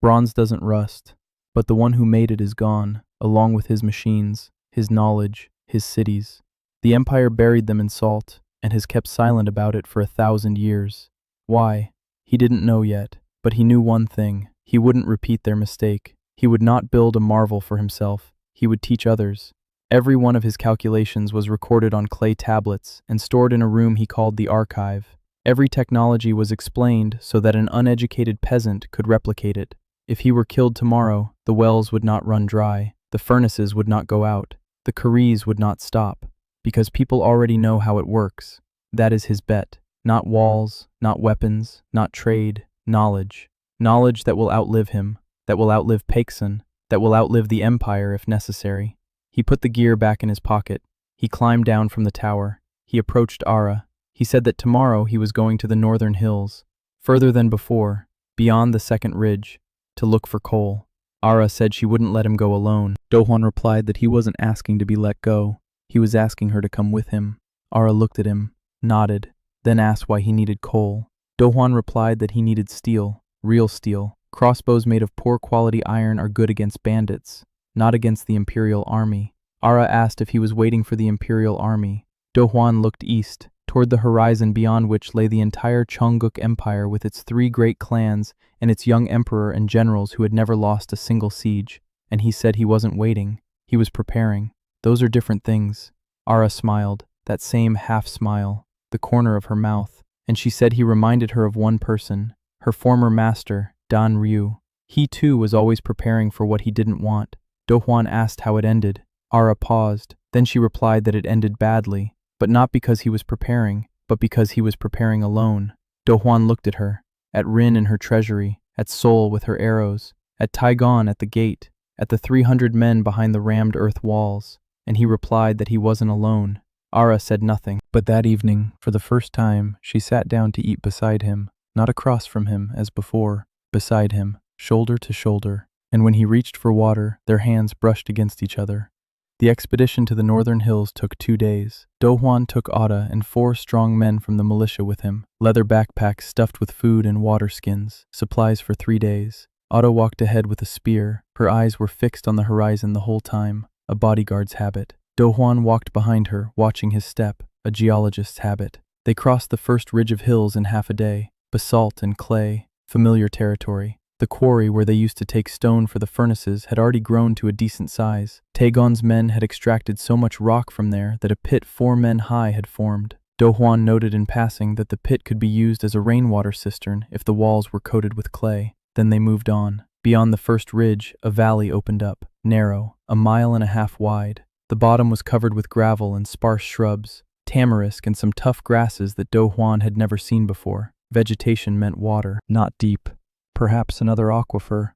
Bronze doesn't rust, but the one who made it is gone, along with his machines, his knowledge, his cities. The Empire buried them in salt, and has kept silent about it for 1,000 years. Why? He didn't know yet, but he knew one thing. He wouldn't repeat their mistake. He would not build a marvel for himself. He would teach others. Every one of his calculations was recorded on clay tablets and stored in a room he called the archive. Every technology was explained so that an uneducated peasant could replicate it. If he were killed tomorrow, the wells would not run dry, the furnaces would not go out, the carriz would not stop, because people already know how it works. That is his bet. Not walls, not weapons, not trade, knowledge. Knowledge that will outlive him, that will outlive Pekson, that will outlive the Empire if necessary. He put the gear back in his pocket. He climbed down from the tower. He approached Ara. He said that tomorrow he was going to the northern hills, further than before, beyond the second ridge, to look for coal. Ara said she wouldn't let him go alone. Do Juan replied that he wasn't asking to be let go. He was asking her to come with him. Ara looked at him, nodded, then asked why he needed coal. Do Juan replied that he needed steel, real steel. Crossbows made of poor quality iron are good against bandits, not against the Imperial Army. Ara asked if he was waiting for the Imperial Army. Do Juan looked east, toward the horizon beyond which lay the entire Chongguk Empire with its 3 great clans and its young emperor and generals who had never lost a single siege. And he said he wasn't waiting, he was preparing. Those are different things. Ara smiled, that same half-smile. the corner of her mouth, and she said he reminded her of one person, her former master, Dan Ryu. He too was always preparing for what he didn't want. Do Hwan asked how it ended. Ara paused, then she replied that it ended badly, but not because he was preparing, but because he was preparing alone. Do Hwan looked at her, at Rin in her treasury, at Sol with her arrows, at Taigon at the gate, at the 300 men behind the rammed earth walls, and he replied that he wasn't alone. Ara said nothing, but that evening, for the first time, she sat down to eat beside him, not across from him as before, beside him, shoulder to shoulder, and when he reached for water, their hands brushed against each other. The expedition to the northern hills took 2 days. Do Hwan took Ada and 4 strong men from the militia with him, leather backpacks stuffed with food and water skins, supplies for 3 days. Ada walked ahead with a spear. Her eyes were fixed on the horizon the whole time, a bodyguard's habit. Do Hwan walked behind her, watching his step, a geologist's habit. They crossed the first ridge of hills in half a day, basalt and clay, familiar territory. The quarry where they used to take stone for the furnaces had already grown to a decent size. Taegon's men had extracted so much rock from there that a pit 4 men high had formed. Do Hwan noted in passing that the pit could be used as a rainwater cistern if the walls were coated with clay. Then they moved on. Beyond the first ridge, a valley opened up, narrow, 1.5 miles wide. The bottom was covered with gravel and sparse shrubs, tamarisk and some tough grasses that Do Hwan had never seen before. Vegetation meant water, not deep. Perhaps another aquifer.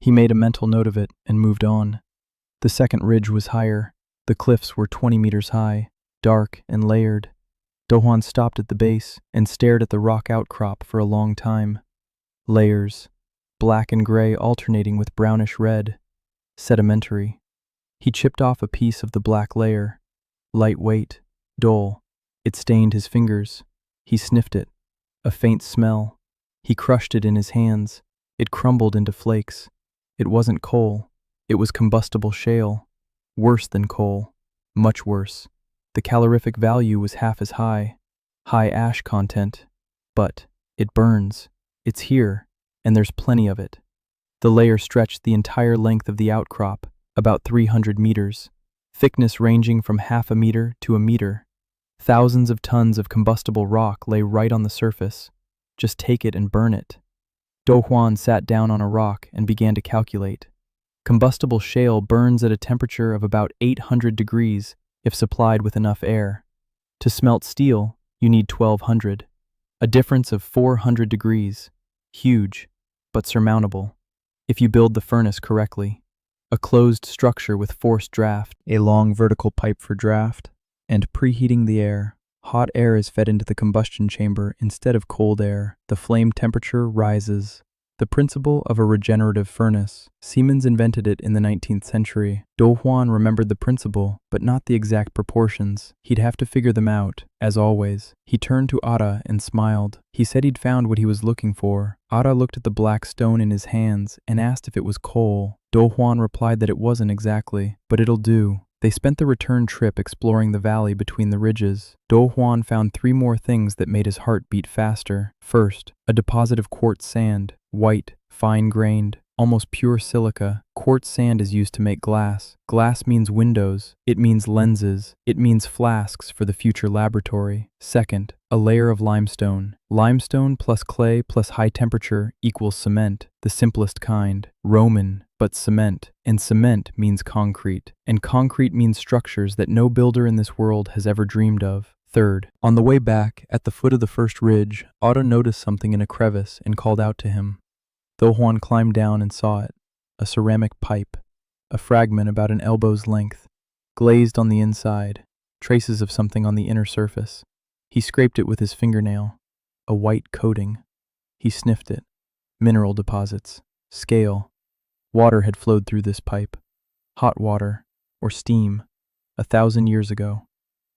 He made a mental note of it and moved on. The second ridge was higher. The cliffs were 20 meters high, dark and layered. Do Hwan stopped at the base and stared at the rock outcrop for a long time. Layers, black and gray alternating with brownish red, sedimentary. He chipped off a piece of the black layer, lightweight, dull. It stained his fingers. He sniffed it, a faint smell. He crushed it in his hands. It crumbled into flakes. It wasn't coal. It was combustible shale. Worse than coal. Much worse. The calorific value was half as high. High ash content. But it burns. It's here, and there's plenty of it. The layer stretched the entire length of the outcrop, about 300 meters, thickness ranging from 0.5 meter to 1 meter. Thousands of tons of combustible rock lay right on the surface. Just take it and burn it. Do Hwan sat down on a rock and began to calculate. Combustible shale burns at a temperature of about 800 degrees if supplied with enough air. To smelt steel, you need 1200. A difference of 400 degrees. Huge, but surmountable. If you build the furnace correctly. A closed structure with forced draft, a long vertical pipe for draft, and preheating the air. Hot air is fed into the combustion chamber instead of cold air. The flame temperature rises. The principle of a regenerative furnace. Siemens invented it in the 19th century. Do Hwan remembered the principle, but not the exact proportions. He'd have to figure them out, as always. He turned to Ada and smiled. He said he'd found what he was looking for. Ada looked at the black stone in his hands and asked if it was coal. Do Hwan replied that it wasn't exactly, but it'll do. They spent the return trip exploring the valley between the ridges. Do Hwan found 3 more things that made his heart beat faster. First, a deposit of quartz sand, white, fine-grained, almost pure silica. Quartz sand is used to make glass. Glass means windows. It means lenses. It means flasks for the future laboratory. Second, a layer of limestone. Limestone plus clay plus high temperature equals cement, the simplest kind. Roman, but cement. And cement means concrete. And concrete means structures that no builder in this world has ever dreamed of. Third, on the way back, at the foot of the first ridge, Otto noticed something in a crevice and called out to him. Do Hwan climbed down and saw it. A ceramic pipe. A fragment about an elbow's length. Glazed on the inside. Traces of something on the inner surface. He scraped it with his fingernail. A white coating. He sniffed it. Mineral deposits. Scale. Water had flowed through this pipe. Hot water. Or steam. 1,000 years ago.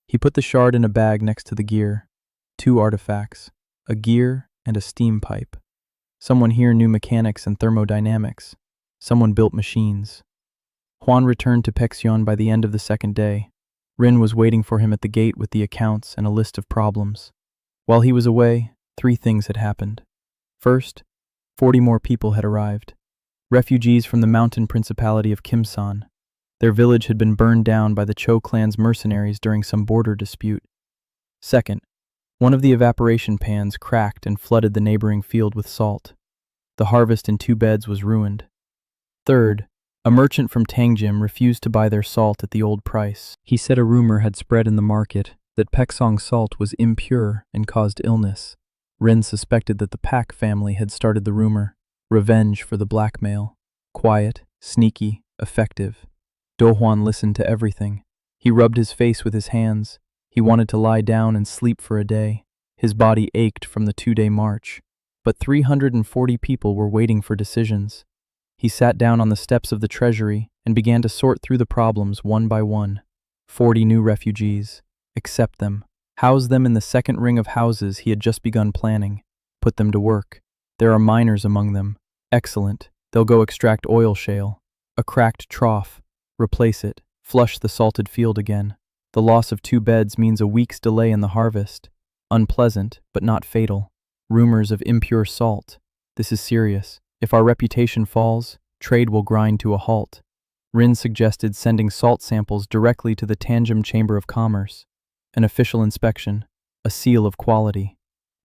He put the shard in a bag next to the gear. 2 artifacts. A gear and a steam pipe. Someone here knew mechanics and thermodynamics. Someone built machines. Hwan returned to Pexion by the end of the second day. Rin was waiting for him at the gate with the accounts and a list of problems. While he was away, 3 things had happened. First, 40 more people had arrived. Refugees from the mountain principality of Kimsan. Their village had been burned down by the Cho clan's mercenaries during some border dispute. Second, One of the evaporation pans cracked and flooded the neighboring field with salt. The harvest in 2 beds was ruined. Third, a merchant from Tangjim refused to buy their salt at the old price. He said a rumor had spread in the market that Paeksong salt was impure and caused illness. Rin suspected that the Pak family had started the rumor. Revenge for the blackmail. Quiet, sneaky, effective. Do Hwan listened to everything. He rubbed his face with his hands. He wanted to lie down and sleep for a day. His body ached from the 2-day march. But 340 people were waiting for decisions. He sat down on the steps of the treasury and began to sort through the problems one by one. 40 new refugees. Accept them. House them in the second ring of houses he had just begun planning. Put them to work. There are miners among them. Excellent. They'll go extract oil shale. A cracked trough. Replace it. Flush the salted field again. The loss of 2 beds means a week's delay in the harvest. Unpleasant, but not fatal. Rumors of impure salt. This is serious. If our reputation falls, trade will grind to a halt. Rin suggested sending salt samples directly to the Tangjim Chamber of Commerce. An official inspection. A seal of quality.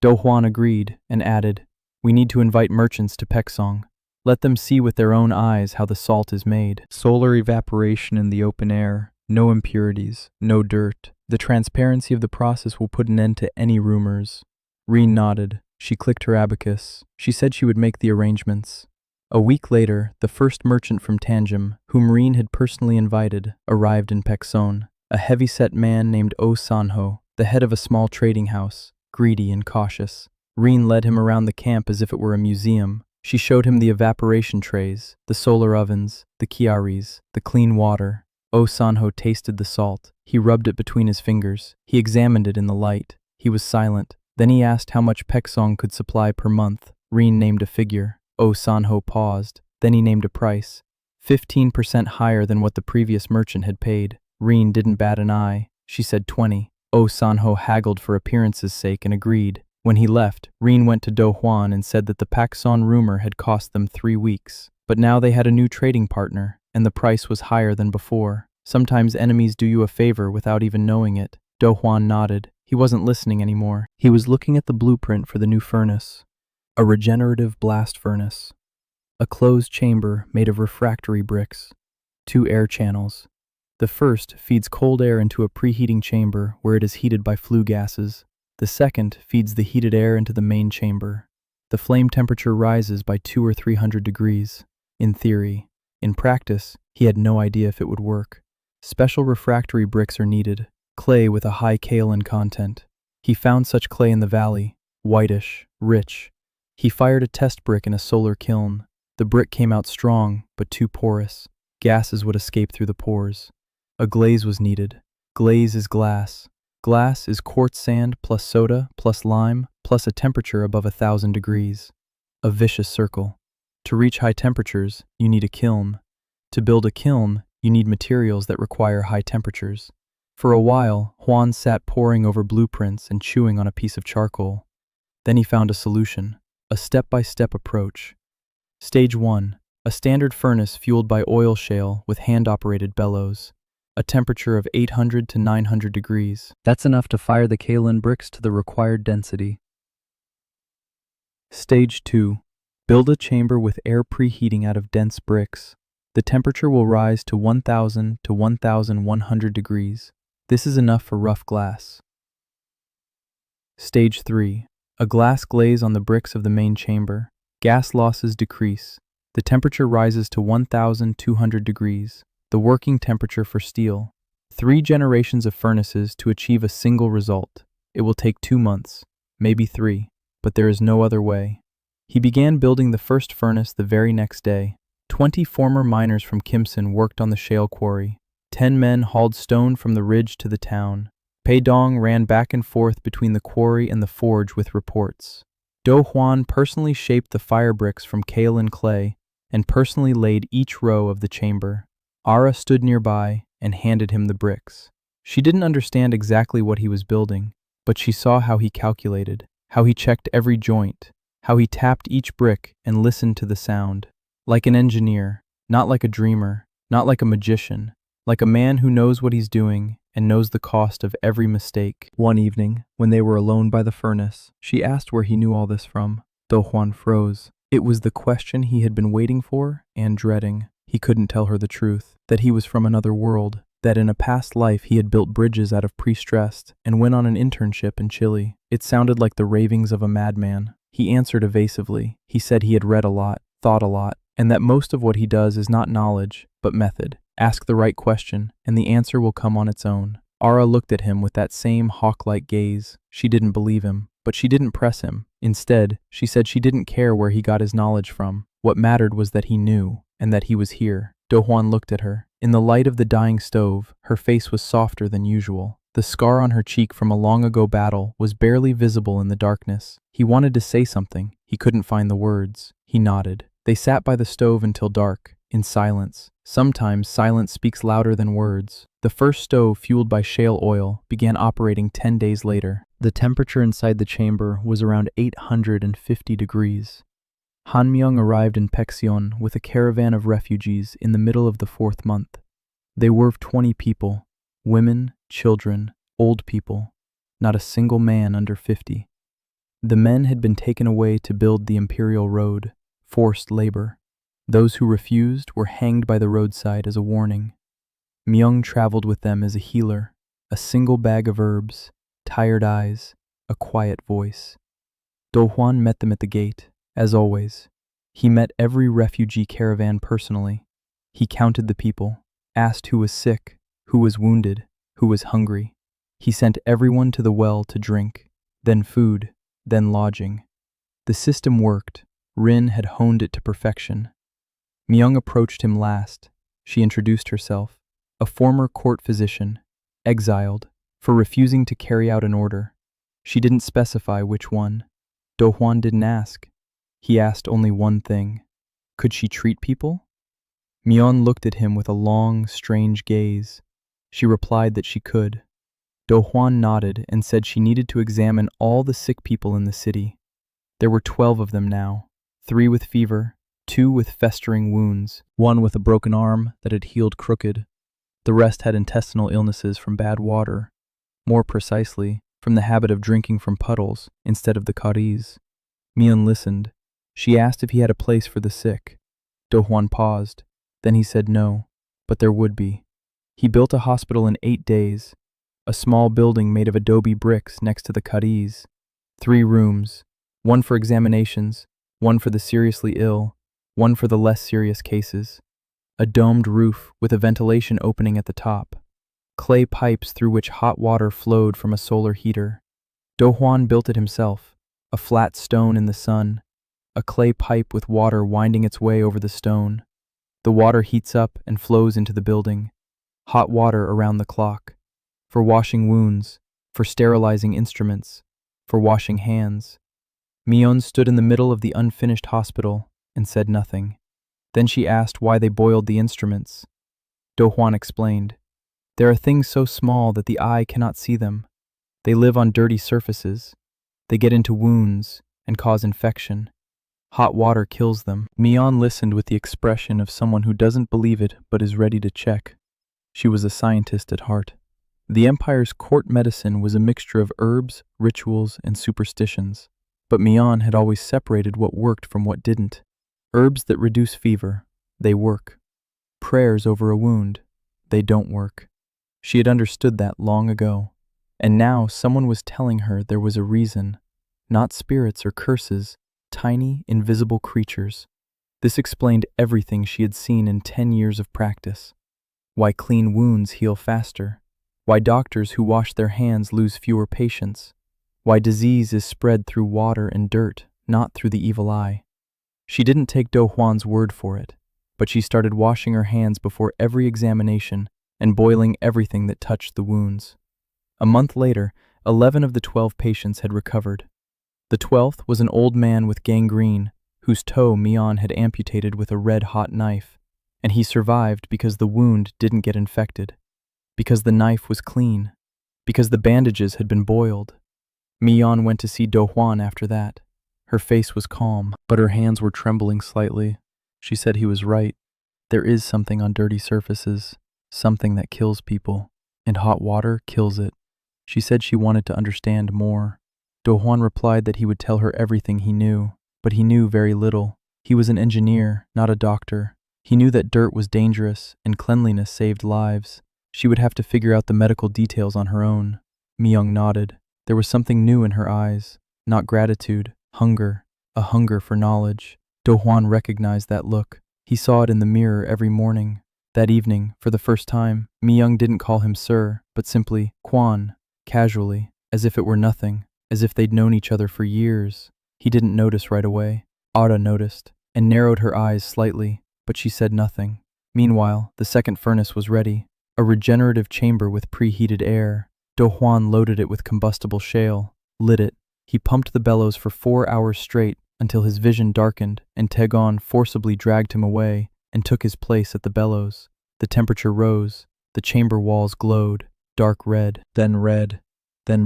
Do Hwan agreed and added, "We need to invite merchants to Paeksong. Let them see with their own eyes how the salt is made. Solar evaporation in the open air. No impurities, no dirt. The transparency of the process will put an end to any rumors." Rin nodded. She clicked her abacus. She said she would make the arrangements. A week later, the first merchant from Tangjim, whom Rin had personally invited, arrived in Paeksong. A heavy-set man named Oh Sanho, the head of a small trading house, greedy and cautious. Rin led him around the camp as if it were a museum. She showed him the evaporation trays, the solar ovens, the kiaris, the clean water. Oh Sanho tasted the salt. He rubbed it between his fingers. He examined it in the light. He was silent. Then he asked how much Paeksong could supply per month. Rin named a figure. Oh Sanho paused. Then he named a price. 15% higher than what the previous merchant had paid. Rin didn't bat an eye. She said 20. Oh Sanho haggled for appearance's sake and agreed. When he left, Rin went to Do Hwan and said that the Paeksong rumor had cost them 3 weeks. But now they had a new trading partner, and the price was higher than before. Sometimes enemies do you a favor without even knowing it. Do Hwan nodded. He wasn't listening anymore. He was looking at the blueprint for the new furnace. A regenerative blast furnace. A closed chamber made of refractory bricks. 2 air channels. The first feeds cold air into a preheating chamber where it is heated by flue gases. The second feeds the heated air into the main chamber. The flame temperature rises by 200 or 300 degrees. In theory. In practice, he had no idea if it would work. Special refractory bricks are needed. Clay with a high kaolin content. He found such clay in the valley, whitish, rich. He fired a test brick in a solar kiln. The brick came out strong, but too porous. Gases would escape through the pores. A glaze was needed. Glaze is glass. Glass is quartz sand plus soda plus lime plus a temperature above 1,000 degrees. A vicious circle. To reach high temperatures, you need a kiln. To build a kiln, you need materials that require high temperatures. For a while, Hwan sat poring over blueprints and chewing on a piece of charcoal. Then he found a solution, a step-by-step approach. Stage 1, a standard furnace fueled by oil shale with hand-operated bellows. A temperature of 800 to 900 degrees. That's enough to fire the kaolin bricks to the required density. Stage 2, build a chamber with air preheating out of dense bricks. The temperature will rise to 1,000 to 1,100 degrees. This is enough for rough glass. Stage 3. A glass glaze on the bricks of the main chamber. Gas losses decrease. The temperature rises to 1,200 degrees. The working temperature for steel. 3 generations of furnaces to achieve a single result. It will take 2 months, maybe 3, but there is no other way. He began building the first furnace the very next day. 20 former miners from Kimson worked on the shale quarry. 10 men hauled stone from the ridge to the town. Pei Dong ran back and forth between the quarry and the forge with reports. Do Hwan personally shaped the fire bricks from kaolin clay and personally laid each row of the chamber. Ara stood nearby and handed him the bricks. She didn't understand exactly what he was building, but she saw how he calculated, how he checked every joint, how he tapped each brick and listened to the sound. Like an engineer, not like a dreamer, not like a magician, like a man who knows what he's doing and knows the cost of every mistake. One evening, when they were alone by the furnace, she asked where he knew all this from. Do Juan froze. It was the question he had been waiting for and dreading. He couldn't tell her the truth, that he was from another world, that in a past life he had built bridges out of pre-stressed and went on an internship in Chile. It sounded like the ravings of a madman. He answered evasively. He said he had read a lot, thought a lot, and that most of what he does is not knowledge, but method. Ask the right question, and the answer will come on its own. Ara looked at him with that same hawk-like gaze. She didn't believe him, but she didn't press him. Instead, she said she didn't care where he got his knowledge from. What mattered was that he knew, and that he was here. Do Juan looked at her. In the light of the dying stove, her face was softer than usual. The scar on her cheek from a long-ago battle was barely visible in the darkness. He wanted to say something. He couldn't find the words. He nodded. They sat by the stove until dark, in silence. Sometimes silence speaks louder than words. The first stove, fueled by shale oil, began operating 10 days later. The temperature inside the chamber was around 850 degrees. Han Myung arrived in Paeksion with a caravan of refugees in the middle of the 4th month. They were 20 people, women, children, old people, not a single man under 50. The men had been taken away to build the imperial road, forced labor. Those who refused were hanged by the roadside as a warning. Myung traveled with them as a healer, a single bag of herbs, tired eyes, a quiet voice. Do Juan met them at the gate, as always. He met every refugee caravan personally. He counted the people, asked who was sick, who was wounded, who was hungry. He sent everyone to the well to drink, then food, then lodging. The system worked. Rin had honed it to perfection. Myung approached him last. She introduced herself, a former court physician, exiled, for refusing to carry out an order. She didn't specify which one. Do Juan didn't ask. He asked only one thing. Could she treat people? Myung looked at him with a long, strange gaze. She replied that she could. Do Juan nodded and said she needed to examine all the sick people in the city. There were 12 of them now, 3 with fever, 2 with festering wounds, 1 with a broken arm that had healed crooked. The rest had intestinal illnesses from bad water, more precisely, from the habit of drinking from puddles instead of the carves. Myung listened. She asked if he had a place for the sick. Do Juan paused. Then he said no, but there would be. He built a hospital in 8 days, a small building made of adobe bricks next to the carves. 3 rooms, 1 for examinations, 1 for the seriously ill, 1 for the less serious cases. A domed roof with a ventilation opening at the top. Clay pipes through which hot water flowed from a solar heater. Do Juan built it himself, a flat stone in the sun, a clay pipe with water winding its way over the stone. The water heats up and flows into the building, hot water around the clock, for washing wounds, for sterilizing instruments, for washing hands. Myung stood in the middle of the unfinished hospital and said nothing. Then she asked why they boiled the instruments. Do Juan explained. There are things so small that the eye cannot see them. They live on dirty surfaces. They get into wounds and cause infection. Hot water kills them. Myung listened with the expression of someone who doesn't believe it but is ready to check. She was a scientist at heart. The empire's court medicine was a mixture of herbs, rituals, and superstitions. But Myung had always separated what worked from what didn't. Herbs that reduce fever, they work. Prayers over a wound, they don't work. She had understood that long ago. And now someone was telling her there was a reason. Not spirits or curses, tiny, invisible creatures. This explained everything she had seen in 10 years of practice. Why clean wounds heal faster. Why doctors who wash their hands lose fewer patients. Why disease is spread through water and dirt, not through the evil eye. She didn't take Do Juan's word for it, but she started washing her hands before every examination and boiling everything that touched the wounds. A month later, 11 of the 12 patients had recovered. The 12th was an old man with gangrene, whose toe Myung had amputated with a red-hot knife, and he survived because the wound didn't get infected, because the knife was clean, because the bandages had been boiled. Myung went to see Do Juan after that. Her face was calm, but her hands were trembling slightly. She said he was right. There is something on dirty surfaces, something that kills people. and hot water kills it. She said she wanted to understand more. Do Juan replied that he would tell her everything he knew, but he knew very little. He was an engineer, not a doctor. He knew that dirt was dangerous and cleanliness saved lives. She would have to figure out the medical details on her own. Mi-young nodded. There was something new in her eyes, not gratitude, hunger, a hunger for knowledge. Do Juan recognized that look. He saw it in the mirror every morning. That evening, for the first time, Mi-young didn't call him sir, but simply Quan, casually, as if it were nothing, as if they'd known each other for years. He didn't notice right away. Ara noticed, and narrowed her eyes slightly, but she said nothing. Meanwhile, the second furnace was ready, a regenerative chamber with preheated air. Do Juan loaded it with combustible shale, lit it. He pumped the bellows for 4 hours straight until his vision darkened and Tegon forcibly dragged him away and took his place at the bellows. The temperature rose, the chamber walls glowed, dark red, then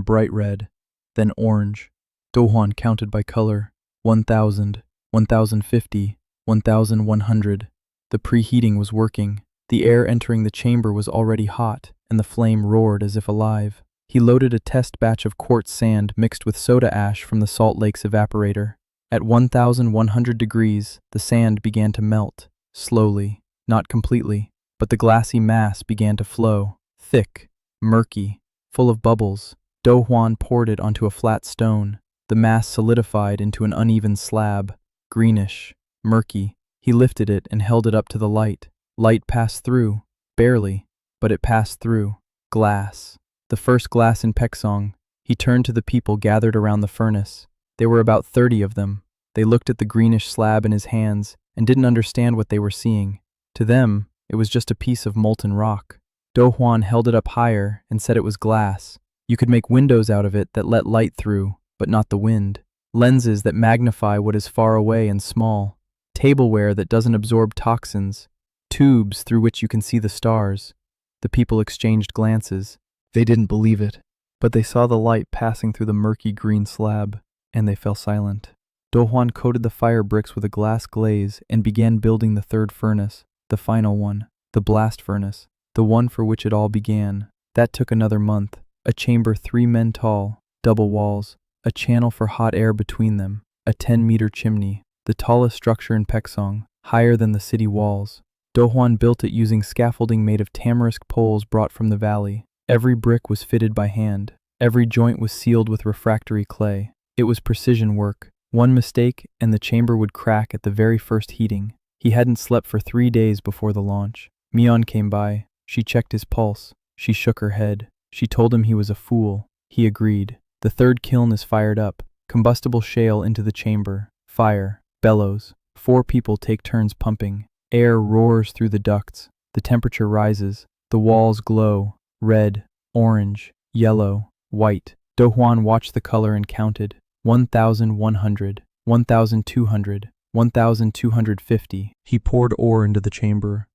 bright red, then orange. Do Juan counted by color, 1,000, 1,050, 1,100. The preheating was working. The air entering the chamber was already hot, and the flame roared as if alive. He loaded a test batch of quartz sand mixed with soda ash from the Salt Lake's evaporator. At 1,100 degrees, the sand began to melt, slowly, not completely, but the glassy mass began to flow, thick, murky, full of bubbles. Do Juan poured it onto a flat stone. The mass solidified into an uneven slab, greenish, murky. He lifted it and held it up to the light. Light passed through, barely, but it passed through. Glass. The first glass in Peksong. He turned to the people gathered around the furnace. There were about 30 of them. They looked at the greenish slab in his hands and didn't understand what they were seeing. To them, it was just a piece of molten rock. Do Juan held it up higher and said it was glass. You could make windows out of it that let light through, but not the wind. Lenses that magnify what is far away and small. Tableware that doesn't absorb toxins. Tubes through which you can see the stars. The people exchanged glances. They didn't believe it, but they saw the light passing through the murky green slab, and they fell silent. Do Juan coated the fire bricks with a glass glaze and began building the third furnace, the final one, the blast furnace, the one for which it all began. That took another month. A chamber 3 men tall, double walls, a channel for hot air between them, a 10-meter chimney, the tallest structure in Peksong, higher than the city walls. Do Juan built it using scaffolding made of tamarisk poles brought from the valley. Every brick was fitted by hand. Every joint was sealed with refractory clay. It was precision work. One mistake and the chamber would crack at the very first heating. He hadn't slept for 3 days before the launch. Mi-young came by. She checked his pulse. She shook her head. She told him he was a fool. He agreed. The third kiln is fired up. Combustible shale into the chamber. Fire. Bellows. 4 people take turns pumping. Air roars through the ducts. The temperature rises. The walls glow. Red, orange, yellow, white. Do Juan watched the color and counted. 1,100, 1,200, 1,250. He poured ore into the chamber.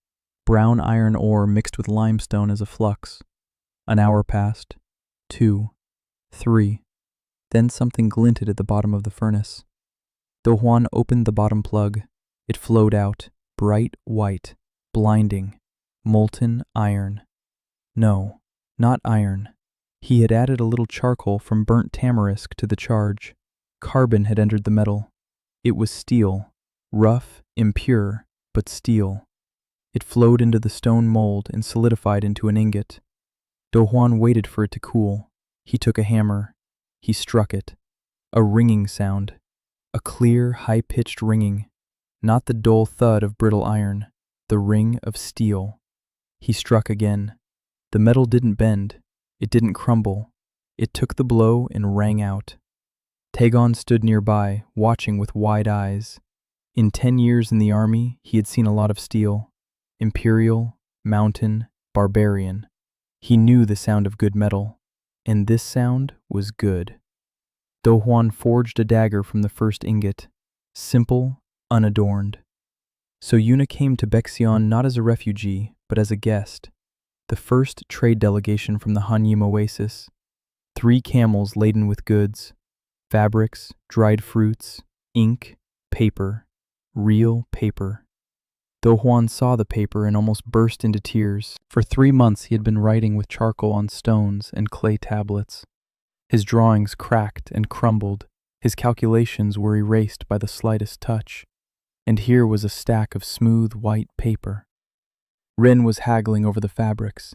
Brown iron ore mixed with limestone as a flux. An hour passed. 2, 3. Then something glinted at the bottom of the furnace. Do Juan opened the bottom plug. It flowed out, bright white, blinding, molten iron. No, not iron. He had added a little charcoal from burnt tamarisk to the charge. Carbon had entered the metal. It was steel, rough, impure, but steel. It flowed into the stone mold and solidified into an ingot. Do Juan waited for it to cool. He took a hammer. He struck it. A ringing sound. A clear, high-pitched ringing. Not the dull thud of brittle iron. The ring of steel. He struck again. The metal didn't bend. It didn't crumble. It took the blow and rang out. Tegon stood nearby, watching with wide eyes. In 10 years in the army, he had seen a lot of steel. Imperial, mountain, barbarian. He knew the sound of good metal, and this sound was good. Do Juan forged a dagger from the first ingot, simple, unadorned. So Yuna came to Baekseon not as a refugee, but as a guest. The first trade delegation from the Hanyim Oasis. 3 camels laden with goods, fabrics, dried fruits, ink, paper, real paper. Do Juan saw the paper and almost burst into tears. For 3 months he had been writing with charcoal on stones and clay tablets. His drawings cracked and crumbled, his calculations were erased by the slightest touch, and here was a stack of smooth white paper. Rin was haggling over the fabrics.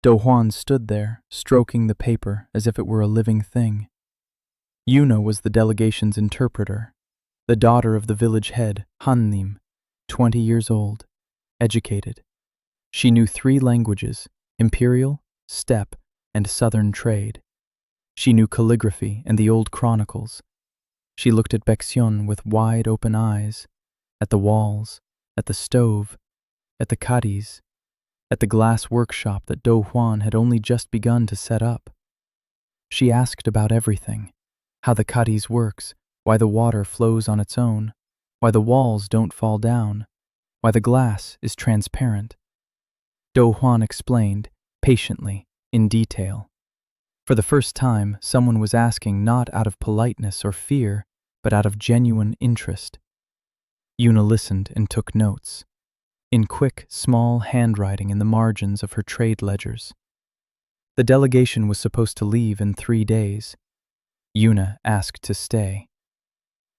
Do Juan stood there, stroking the paper as if it were a living thing. Yuna was the delegation's interpreter, the daughter of the village head, Hannim, 20 years old, educated. She knew 3 languages, imperial, steppe, and southern trade. She knew calligraphy and the old chronicles. She looked at Baeksion with wide open eyes, at the walls, at the stove, at the caddies, at the glass workshop that Do Juan had only just begun to set up. She asked about everything, how the caddies works, why the water flows on its own, why the walls don't fall down, why the glass is transparent. Do Juan explained, patiently, in detail. For the first time, someone was asking not out of politeness or fear, but out of genuine interest. Yuna listened and took notes, in quick, small handwriting in the margins of her trade ledgers. The delegation was supposed to leave in 3 days. Yuna asked to stay.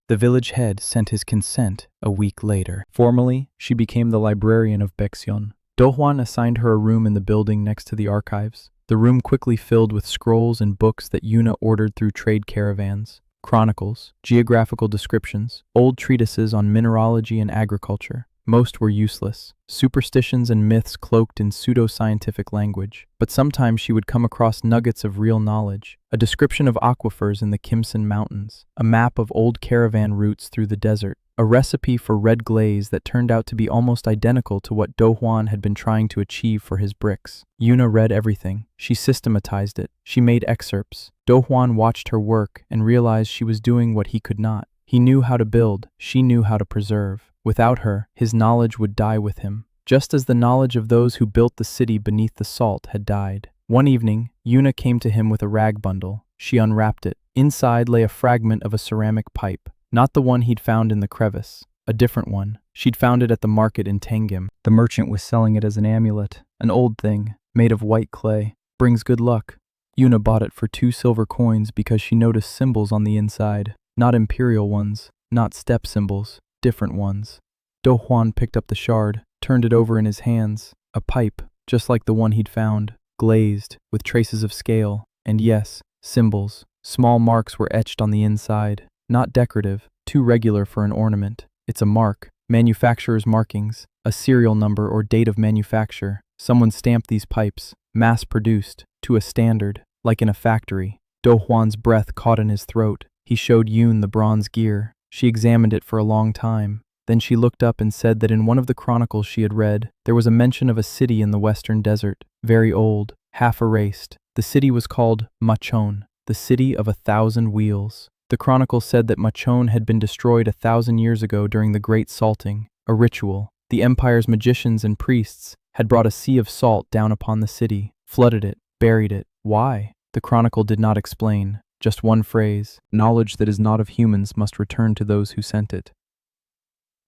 The village head sent his consent a week later. Formally, she became the librarian of Baeksion. Do Juan assigned her a room in the building next to the archives. The room quickly filled with scrolls and books that Yuna ordered through trade caravans, chronicles, geographical descriptions, old treatises on mineralogy and agriculture. Most were useless, superstitions and myths cloaked in pseudo-scientific language. But sometimes she would come across nuggets of real knowledge, a description of aquifers in the Kimsan Mountains, a map of old caravan routes through the desert, a recipe for red glaze that turned out to be almost identical to what Do Juan had been trying to achieve for his bricks. Yuna read everything. She systematized it. She made excerpts. Do Juan watched her work and realized she was doing what he could not. He knew how to build. She knew how to preserve. Without her, his knowledge would die with him, just as the knowledge of those who built the city beneath the salt had died. One evening, Yuna came to him with a rag bundle. She unwrapped it. Inside lay a fragment of a ceramic pipe, not the one he'd found in the crevice, a different one. She'd found it at the market in Tangim. The merchant was selling it as an amulet, an old thing, made of white clay. Brings good luck. Yuna bought it for 2 silver coins because she noticed symbols on the inside, not imperial ones, not steppe symbols. Different ones. Do Juan picked up the shard, turned it over in his hands. A pipe, just like the one he'd found, glazed, with traces of scale, and yes, symbols. Small marks were etched on the inside, not decorative, too regular for an ornament. It's a mark, manufacturer's markings, a serial number or date of manufacture. Someone stamped these pipes, mass-produced, to a standard, like in a factory. Do Juan's breath caught in his throat. He showed Yoon the bronze gear. She examined it for a long time. Then she looked up and said that in one of the chronicles she had read, there was a mention of a city in the western desert, very old, half erased. The city was called Machon, the city of 1,000 wheels. The chronicle said that Machon had been destroyed 1,000 years ago during the Great Salting, a ritual. The empire's magicians and priests had brought a sea of salt down upon the city, flooded it, buried it. Why? The chronicle did not explain. Just one phrase, knowledge that is not of humans must return to those who sent it.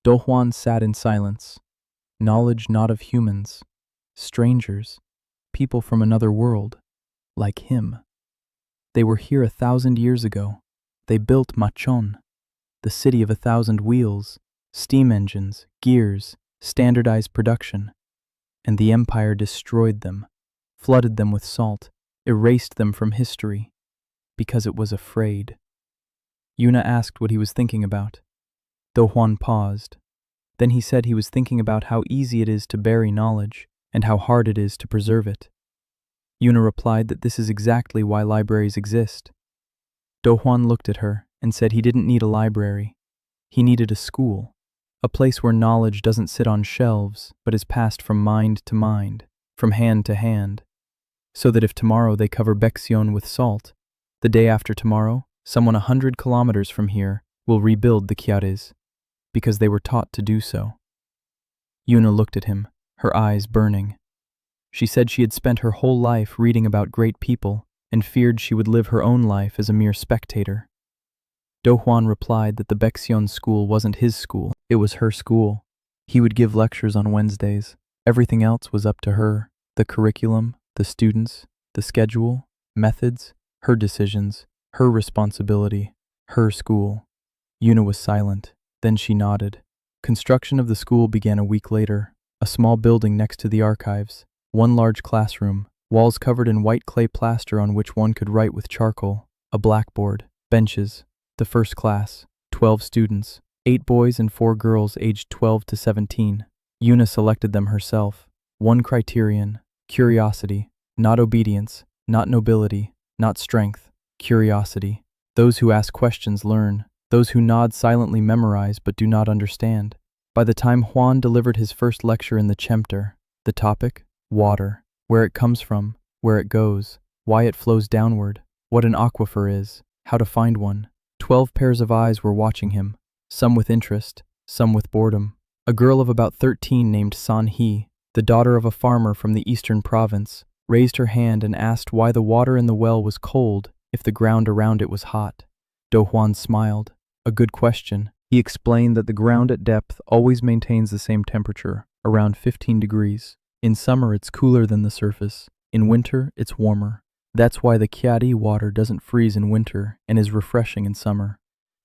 Do Juan sat in silence. Knowledge not of humans. Strangers. People from another world. Like him. They were here 1,000 years ago. They built Machon, the city of 1,000 wheels, steam engines, gears, standardized production. And the empire destroyed them, flooded them with salt, erased them from history. Because it was afraid. Yuna asked what he was thinking about. Do Juan paused. Then he said he was thinking about how easy it is to bury knowledge, and how hard it is to preserve it. Yuna replied that this is exactly why libraries exist. Do Juan looked at her and said he didn't need a library. He needed a school, a place where knowledge doesn't sit on shelves, but is passed from mind to mind, from hand to hand, so that if tomorrow they cover Baeksion with salt, the day after tomorrow, someone 100 kilometers from here will rebuild the Kyares, because they were taught to do so. Yuna looked at him, her eyes burning. She said she had spent her whole life reading about great people and feared she would live her own life as a mere spectator. Do Juan replied that the Baeksion school wasn't his school, it was her school. He would give lectures on Wednesdays. Everything else was up to her. The curriculum, the students, the schedule, methods, her decisions, her responsibility, her school. Una was silent. Then she nodded. Construction of the school began a week later. A small building next to the archives. One large classroom. Walls covered in white clay plaster on which one could write with charcoal. A blackboard. Benches. The first class. 12 students. 8 boys and 4 girls aged 12 to 17. Una selected them herself. One criterion. Curiosity. Not obedience. Not nobility. Not strength. Curiosity. Those who ask questions learn. Those who nod silently memorize but do not understand. By the time Juan delivered his first lecture in the Chempter, the topic? Water. Where it comes from, where it goes, why it flows downward, what an aquifer is, how to find one. 12 pairs of eyes were watching him, some with interest, some with boredom. A girl of about 13 named San He, the daughter of a farmer from the eastern province, raised her hand and asked why the water in the well was cold if the ground around it was hot. Do Juan smiled. A good question. He explained that the ground at depth always maintains the same temperature, around 15 degrees. In summer, it's cooler than the surface. In winter, it's warmer. That's why the Kiari water doesn't freeze in winter and is refreshing in summer.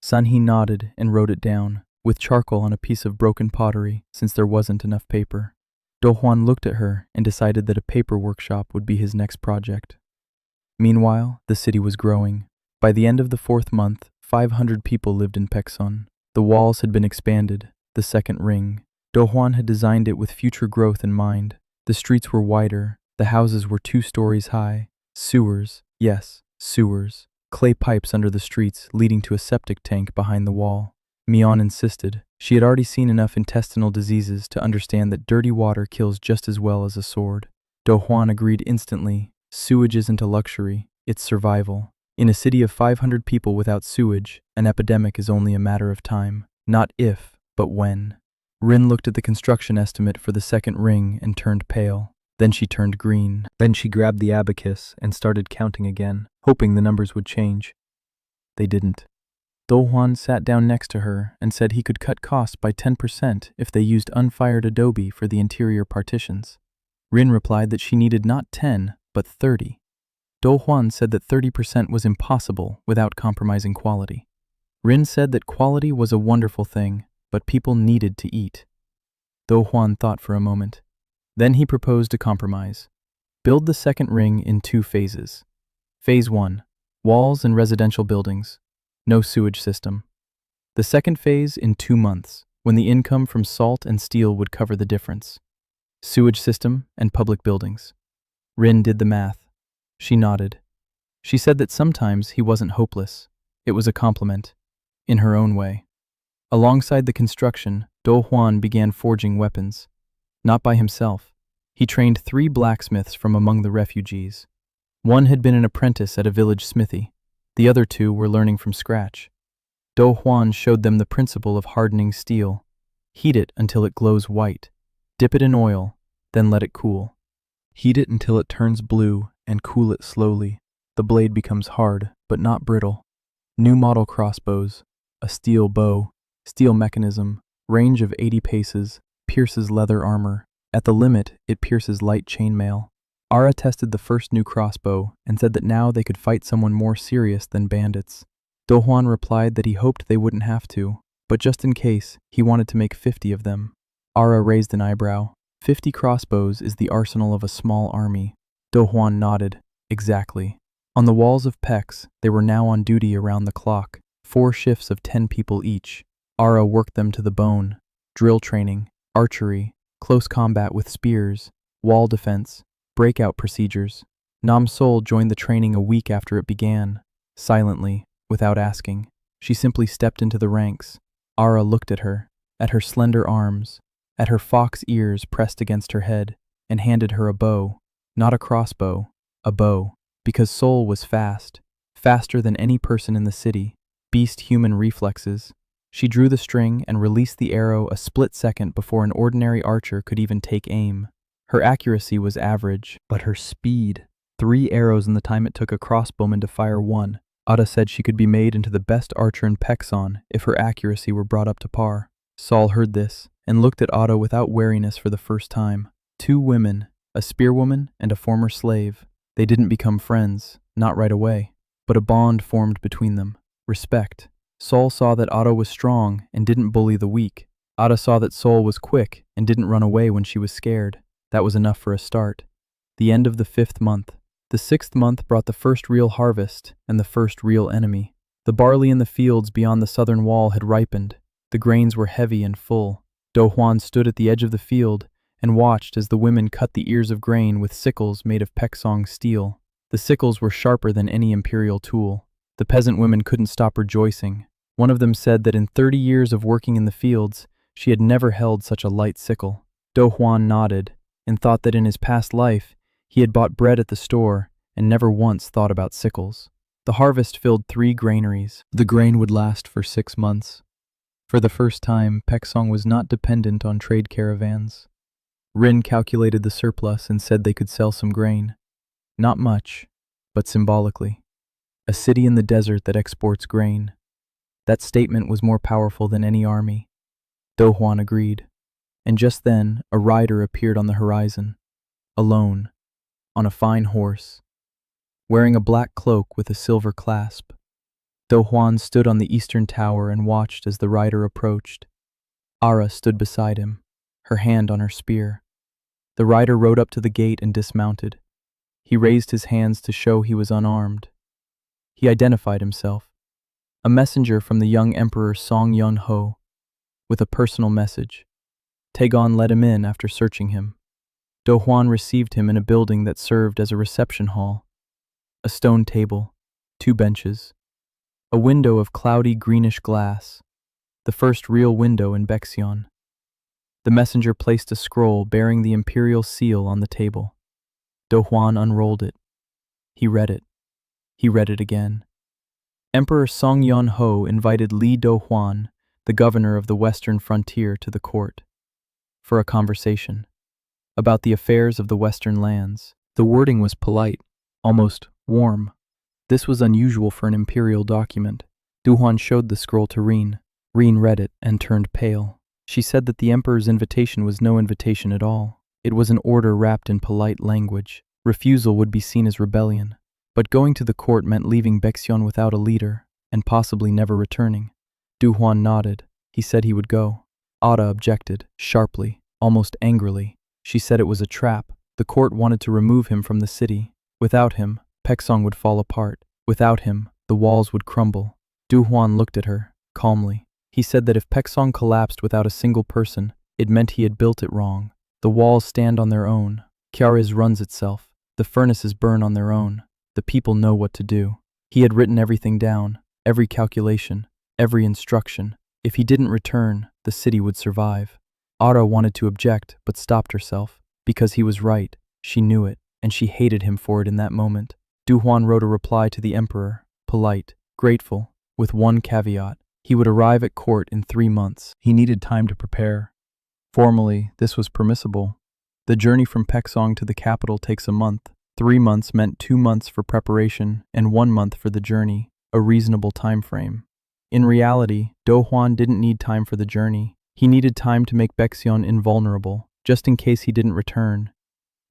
Sanhi nodded and wrote it down, with charcoal on a piece of broken pottery, since there wasn't enough paper. Do Juan looked at her and decided that a paper workshop would be his next project. Meanwhile, the city was growing. By the end of the 4th month, 500 people lived in Pekson. The walls had been expanded, the second ring. Do Juan had designed it with future growth in mind. The streets were wider, the houses were 2 stories high. Sewers, yes, sewers. Clay pipes under the streets leading to a septic tank behind the wall. Mion insisted. She had already seen enough intestinal diseases to understand that dirty water kills just as well as a sword. Do Juan agreed instantly. Sewage isn't a luxury, it's survival. In a city of 500 people without sewage, an epidemic is only a matter of time. Not if, but when. Rin looked at the construction estimate for the second ring and turned pale. Then she turned green. Then she grabbed the abacus and started counting again, hoping the numbers would change. They didn't. Do Juan sat down next to her and said he could cut costs by 10% if they used unfired adobe for the interior partitions. Rin replied that she needed not 10, but 30. Do Juan said that 30% was impossible without compromising quality. Rin said that quality was a wonderful thing, but people needed to eat. Do Juan thought for a moment. Then he proposed a compromise. Build the second ring in 2 phases. Phase 1, walls and residential buildings. No sewage system. The second phase in 2 months, when the income from salt and steel would cover the difference. Sewage system and public buildings. Rin did the math. She nodded. She said that sometimes he wasn't hopeless. It was a compliment, in her own way. Alongside the construction, Do Juan began forging weapons. Not by himself. He trained 3 blacksmiths from among the refugees. One had been an apprentice at a village smithy. The other 2 were learning from scratch. Do Juan showed them the principle of hardening steel. Heat it until it glows white. Dip it in oil, then let it cool. Heat it until it turns blue and cool it slowly. The blade becomes hard, but not brittle. New model crossbows, a steel bow, steel mechanism, range of 80 paces, pierces leather armor. At the limit, it pierces light chainmail. Ara tested the first new crossbow and said that now they could fight someone more serious than bandits. Do Juan replied that he hoped they wouldn't have to, but just in case, he wanted to make 50 of them. Ara raised an eyebrow. 50 crossbows is the arsenal of a small army. Do Juan nodded. Exactly. On the walls of Pex, they were now on duty around the clock, 4 shifts of 10 people each. Ara worked them to the bone. Drill training, archery, close combat with spears, wall defense, breakout procedures. Nam Sol joined the training a week after it began. Silently, without asking, she simply stepped into the ranks. Ara looked at her slender arms, at her fox ears pressed against her head, and handed her a bow. Not a crossbow, a bow, because Sol was fast, faster than any person in the city, beast human reflexes. She drew the string and released the arrow a split second before an ordinary archer could even take aim. Her accuracy was average, but her speed, 3 arrows in the time it took a crossbowman to fire 1. Ada said she could be made into the best archer in Pekson if her accuracy were brought up to par. Sol heard this and looked at Otto without wariness for the first time. Two women, a spearwoman and a former slave. They didn't become friends, not right away, but a bond formed between them. Respect. Sol saw that Otto was strong and didn't bully the weak. Otto saw that Sol was quick and didn't run away when she was scared. That was enough for a start. The end of the 5th month. The 6th month brought the first real harvest and the first real enemy. The barley in the fields beyond the southern wall had ripened. The grains were heavy and full. Do Juan stood at the edge of the field and watched as the women cut the ears of grain with sickles made of Peksong steel. The sickles were sharper than any imperial tool. The peasant women couldn't stop rejoicing. One of them said that in 30 years of working in the fields, she had never held such a light sickle. Do Juan nodded and thought that in his past life, he had bought bread at the store and never once thought about sickles. The harvest filled 3 granaries. The grain would last for 6 months. For the first time, Peksong was not dependent on trade caravans. Rin calculated the surplus and said they could sell some grain. Not much, but symbolically. A city in the desert that exports grain. That statement was more powerful than any army. Do Juan agreed. And just then, a rider appeared on the horizon. Alone, on a fine horse, wearing a black cloak with a silver clasp. Do Juan stood on the eastern tower and watched as the rider approached. Ara stood beside him, her hand on her spear. The rider rode up to the gate and dismounted. He raised his hands to show he was unarmed. He identified himself, a messenger from the young Emperor Song Yun Ho, with a personal message. Taegon let him in after searching him. Do Juan received him in a building that served as a reception hall. A stone table, 2 benches, a window of cloudy greenish glass, the first real window in Baeksion. The messenger placed a scroll bearing the imperial seal on the table. Do Juan unrolled it. He read it. He read it again. Emperor Song Yun Ho invited Li Do Juan, the governor of the western frontier, to the court for a conversation about the affairs of the western lands. The wording was polite, almost warm. This was unusual for an imperial document. Du Juan showed the scroll to Rin. Rin read it and turned pale. She said that the emperor's invitation was no invitation at all. It was an order wrapped in polite language. Refusal would be seen as rebellion. But going to the court meant leaving Baeksion without a leader, and possibly never returning. Du Juan nodded. He said he would go. Ada objected, sharply, almost angrily. She said it was a trap. The court wanted to remove him from the city. Without him, Peksong would fall apart. Without him, the walls would crumble. Du Juan looked at her, calmly. He said that if Peksong collapsed without a single person, it meant he had built it wrong. The walls stand on their own. Kyaris runs itself. The furnaces burn on their own. The people know what to do. He had written everything down, every calculation, every instruction. If he didn't return, the city would survive. Ara wanted to object, but stopped herself. Because he was right, she knew it, and she hated him for it in that moment. Du Juan wrote a reply to the emperor, polite, grateful, with one caveat. He would arrive at court in 3 months. He needed time to prepare. Formally, this was permissible. The journey from Peksong to the capital takes a month. 3 months meant 2 months for preparation and 1 month for the journey, a reasonable time frame. In reality, Do Juan didn't need time for the journey. He needed time to make Baeksion invulnerable, just in case he didn't return.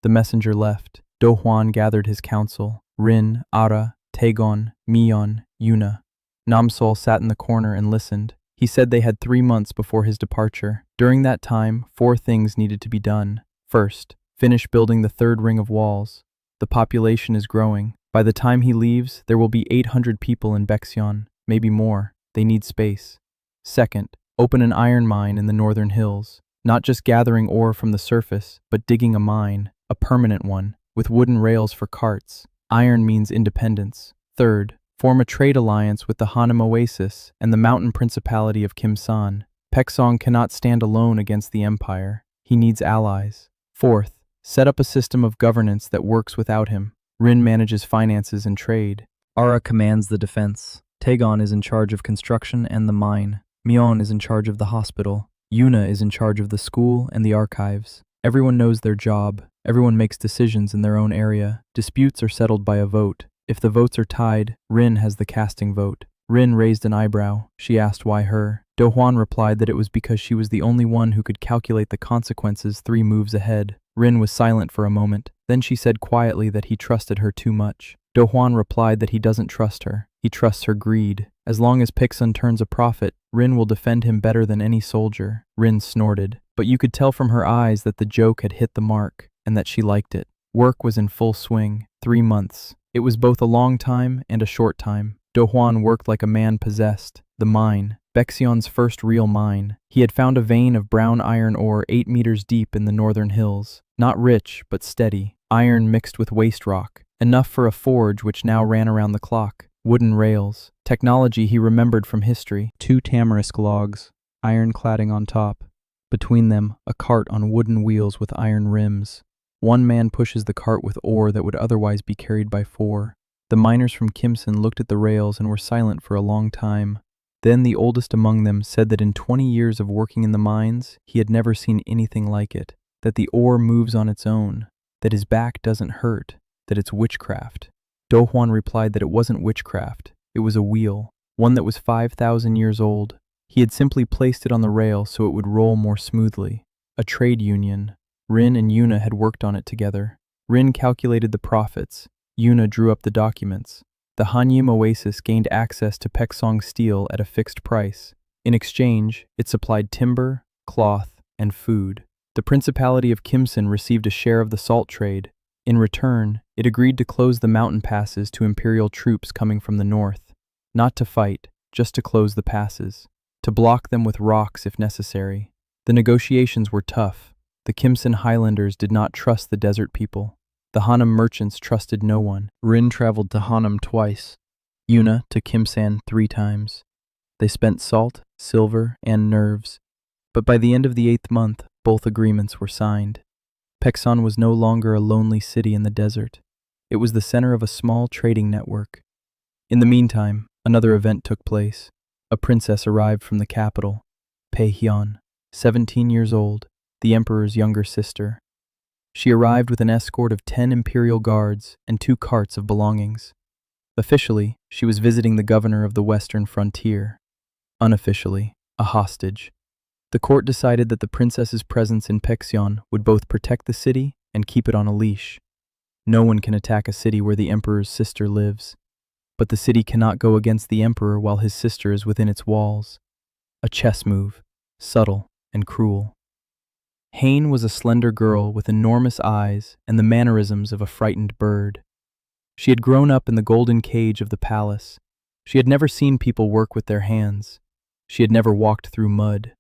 The messenger left. Do Juan gathered his council. Rin, Ara, Taegon, Mion, Yuna. Namsol sat in the corner and listened. He said they had 3 months before his departure. During that time, 4 things needed to be done. First, finish building the 3rd ring of walls. The population is growing. By the time he leaves, there will be 800 people in Baeksion, maybe more. They need space. Second, open an iron mine in the northern hills. Not just gathering ore from the surface, but digging a mine, a permanent one, with wooden rails for carts. Iron means independence. Third, form a trade alliance with the Hanam Oasis and the mountain principality of Kimsan. Peksong cannot stand alone against the empire. He needs allies. Fourth, set up a system of governance that works without him. Rin manages finances and trade. Ara commands the defense. Taegon is in charge of construction and the mine. Mion is in charge of the hospital. Yuna is in charge of the school and the archives. Everyone knows their job. Everyone makes decisions in their own area. Disputes are settled by a vote. If the votes are tied, Rin has the casting vote. Rin raised an eyebrow. She asked why her. Do Huan replied that it was because she was the only one who could calculate the consequences 3 moves ahead. Rin was silent for a moment. Then she said quietly that he trusted her too much. Do Huan replied that he doesn't trust her. He trusts her greed. As long as Pixun turns a profit, Rin will defend him better than any soldier. Rin snorted, but you could tell from her eyes that the joke had hit the mark, and that she liked it. Work was in full swing. 3 months. It was both a long time and a short time. Do Huan worked like a man possessed. The mine, Bexion's first real mine. He had found a vein of brown iron ore 8 meters deep in the northern hills. Not rich, but steady. Iron mixed with waste rock. Enough for a forge which now ran around the clock. Wooden rails. Technology he remembered from history. 2 tamarisk logs. Iron cladding on top. Between them, a cart on wooden wheels with iron rims. 1 man pushes the cart with ore that would otherwise be carried by 4. The miners from Kimson looked at the rails and were silent for a long time. Then the oldest among them said that in 20 years of working in the mines, he had never seen anything like it, that the ore moves on its own, that his back doesn't hurt, that it's witchcraft. Do Huan replied that it wasn't witchcraft, it was a wheel, one that was 5,000 years old. He had simply placed it on the rail so it would roll more smoothly. A trade union. Rin and Yuna had worked on it together. Rin calculated the profits. Yuna drew up the documents. The Hanyim Oasis gained access to Peksong steel at a fixed price. In exchange, it supplied timber, cloth, and food. The Principality of Kimson received a share of the salt trade. In return, it agreed to close the mountain passes to imperial troops coming from the north. Not to fight, just to close the passes. To block them with rocks if necessary. The negotiations were tough. The Kimson Highlanders did not trust the desert people. The Hanam merchants trusted no one. Rin traveled to Hanam twice. Yuna to Kimsan 3 times. They spent salt, silver, and nerves. But by the end of the 8th month, both agreements were signed. Pekson was no longer a lonely city in the desert. It was the center of a small trading network. In the meantime, another event took place. A princess arrived from the capital, Pei Hyun, 17 years old, the emperor's younger sister. She arrived with an escort of 10 imperial guards and 2 carts of belongings. Officially, she was visiting the governor of the western frontier. Unofficially, a hostage. The court decided that the princess's presence in Pexion would both protect the city and keep it on a leash. No one can attack a city where the emperor's sister lives. But the city cannot go against the emperor while his sister is within its walls. A chess move, subtle and cruel. Hain was a slender girl with enormous eyes and the mannerisms of a frightened bird. She had grown up in the golden cage of the palace. She had never seen people work with their hands. She had never walked through mud.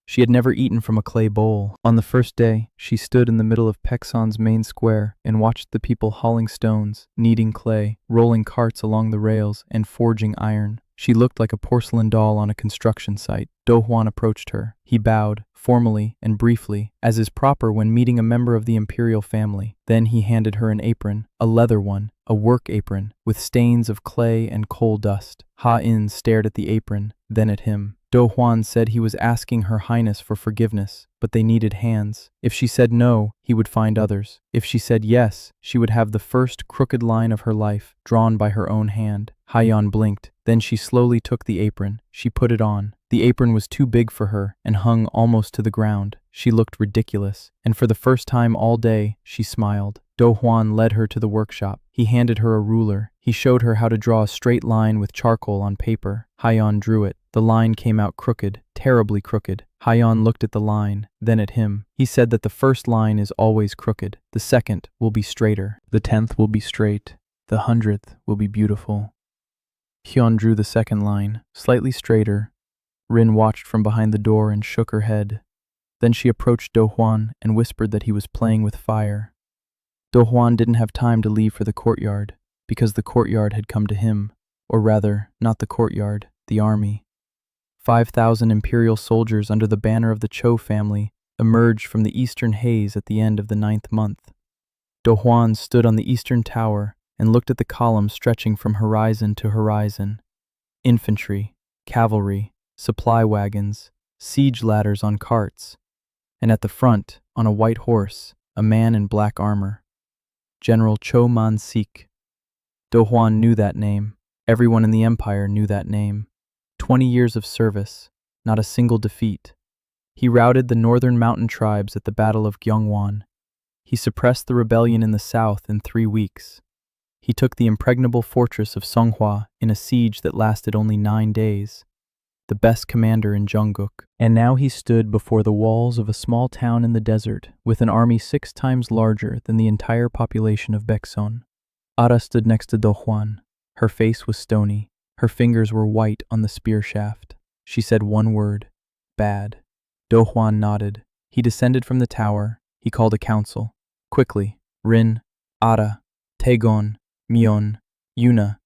She had never eaten from a clay bowl. On the first day, she stood in the middle of Pekson's main square and watched the people hauling stones, kneading clay, rolling carts along the rails, and forging iron. She looked like a porcelain doll on a construction site. Do Huan approached her. He bowed, formally and briefly, as is proper when meeting a member of the imperial family. Then he handed her an apron, a leather one, a work apron, with stains of clay and coal dust. Ha-In stared at the apron, then at him. Do Huan said he was asking Her Highness for forgiveness, but they needed hands. If she said no, he would find others. If she said yes, she would have the first crooked line of her life, drawn by her own hand. Haiyan blinked. Then she slowly took the apron. She put it on. The apron was too big for her and hung almost to the ground. She looked ridiculous, and for the first time all day, she smiled. Do Huan led her to the workshop. He handed her a ruler. He showed her how to draw a straight line with charcoal on paper. Haiyan drew it. The line came out crooked, terribly crooked. Haiyan looked at the line, then at him. He said that the first line is always crooked. The second will be straighter. The 10th will be straight. The 100th will be beautiful. Hyun drew the second line, slightly straighter. Rin watched from behind the door and shook her head. Then she approached Do Huan and whispered that he was playing with fire. Do Huan didn't have time to leave for the courtyard, because the courtyard had come to him. Or rather, not the courtyard, the army. 5,000 imperial soldiers under the banner of the Cho family emerged from the eastern haze at the end of the 9th month. Do Huan stood on the eastern tower and looked at the columns stretching from horizon to horizon. Infantry, cavalry, supply wagons, siege ladders on carts, and at the front, on a white horse, a man in black armor. General Cho Man-sik. Do Huan knew that name. Everyone in the empire knew that name. 20 years of service, not a single defeat. He routed the northern mountain tribes at the Battle of Gyeongwon. He suppressed the rebellion in the south in 3 weeks. He took the impregnable fortress of Songhua in a siege that lasted only 9 days. The best commander in Jungkook. And now he stood before the walls of a small town in the desert with an army 6 times larger than the entire population of Baeksan. Ada stood next to Do Hwan. Her face was stony. Her fingers were white on the spear shaft. She said one word, bad. Do Hwan nodded. He descended from the tower. He called a council. Quickly, Rin, Ada, Taegon, Myeon, Yuna,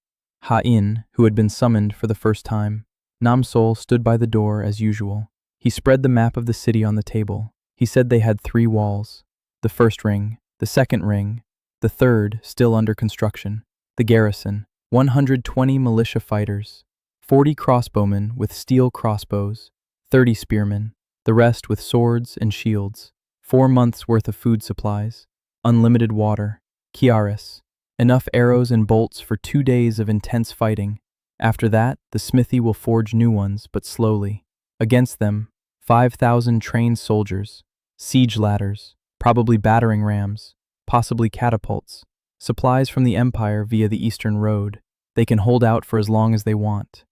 Ha-in, who had been summoned for the first time. Namsol stood by the door as usual. He spread the map of the city on the table. He said they had 3 walls. The first ring, the second ring, the third still under construction. The garrison, 120 militia fighters, 40 crossbowmen with steel crossbows, 30 spearmen, the rest with swords and shields, 4 months' worth of food supplies, unlimited water, kiaris, enough arrows and bolts for 2 days of intense fighting. After that, the smithy will forge new ones, but slowly. Against them, 5,000 trained soldiers, siege ladders, probably battering rams, possibly catapults, supplies from the Empire via the Eastern Road. They can hold out for as long as they want.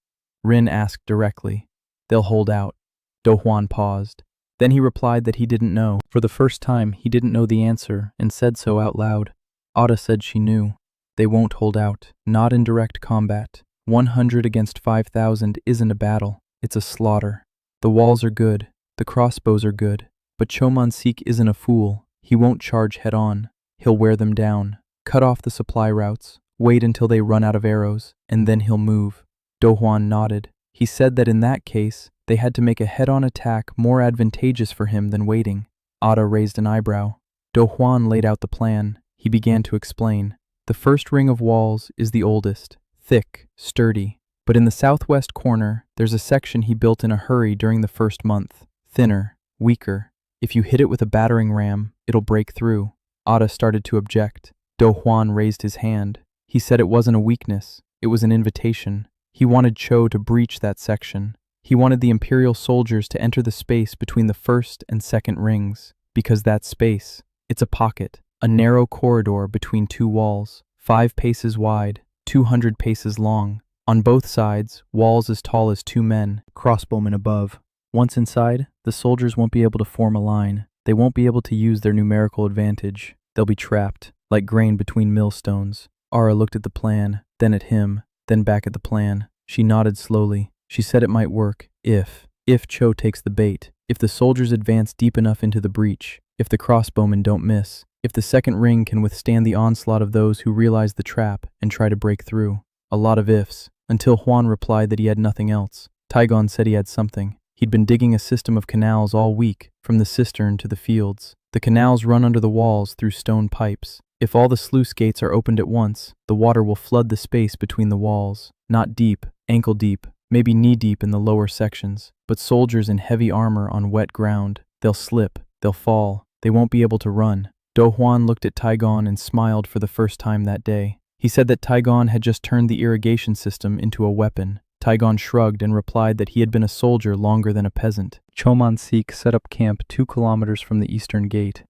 Rin asked directly. They'll hold out. Do Hwan paused. Then he replied that he didn't know. For the first time, he didn't know the answer and said so out loud. Ada said she knew. They won't hold out, not in direct combat. 100 against 5,000 isn't a battle, it's a slaughter. The walls are good, the crossbows are good, but Choman-sik isn't a fool. He won't charge head on. He'll wear them down, cut off the supply routes, wait until they run out of arrows, and then he'll move. Do Hwan nodded. He said that in that case, they had to make a head-on attack more advantageous for him than waiting. Ada raised an eyebrow. Do Hwan laid out the plan. He began to explain. The first ring of walls is the oldest, thick, sturdy, but in the southwest corner, there's a section he built in a hurry during the first month. Thinner, weaker. If you hit it with a battering ram, it'll break through. Ada started to object. Do Hwan raised his hand. He said it wasn't a weakness, it was an invitation. He wanted Cho to breach that section. He wanted the Imperial soldiers to enter the space between the first and second rings, because that space, it's a pocket, a narrow corridor between 2 walls, 5 paces wide, 200 paces long. On both sides, walls as tall as 2 men, crossbowmen above. Once inside, the soldiers won't be able to form a line. They won't be able to use their numerical advantage. They'll be trapped, like grain between millstones. Ara looked at the plan, then at him, then back at the plan. She nodded slowly. She said it might work if Cho takes the bait, if the soldiers advance deep enough into the breach, if the crossbowmen don't miss, if the second ring can withstand the onslaught of those who realize the trap and try to break through. A lot of ifs, until Hwan replied that he had nothing else. Taegon said he had something. He'd been digging a system of canals all week, from the cistern to the fields. The canals run under the walls through stone pipes. If all the sluice gates are opened at once, the water will flood the space between the walls. Not deep, ankle deep, maybe knee deep in the lower sections, but soldiers in heavy armor on wet ground. They'll slip, they'll fall, they won't be able to run. Do Hwan looked at Taegon and smiled for the first time that day. He said that Taegon had just turned the irrigation system into a weapon. Taegon shrugged and replied that he had been a soldier longer than a peasant. Choman-sik set up camp 2 kilometers from the eastern gate.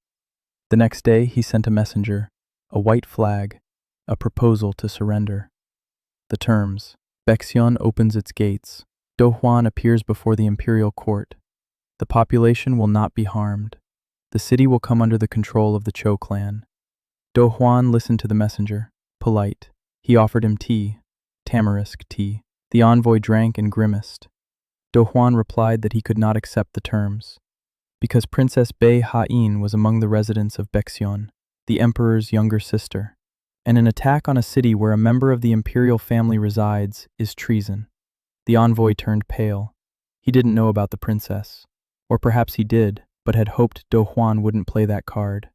The next day he sent a messenger, a white flag, a proposal to surrender. The terms: Baeksan opens its gates. Do Hwan appears before the imperial court. The population will not be harmed. The city will come under the control of the Cho clan. Do Hwan listened to the messenger, polite. He offered him tea, tamarisk tea. The envoy drank and grimaced. Do Hwan replied that he could not accept the terms, because Princess Bei Ha-in was among the residents of Baeksan, the emperor's younger sister, and an attack on a city where a member of the imperial family resides is treason. The envoy turned pale. He didn't know about the princess, or perhaps he did, but had hoped Do Hwan wouldn't play that card.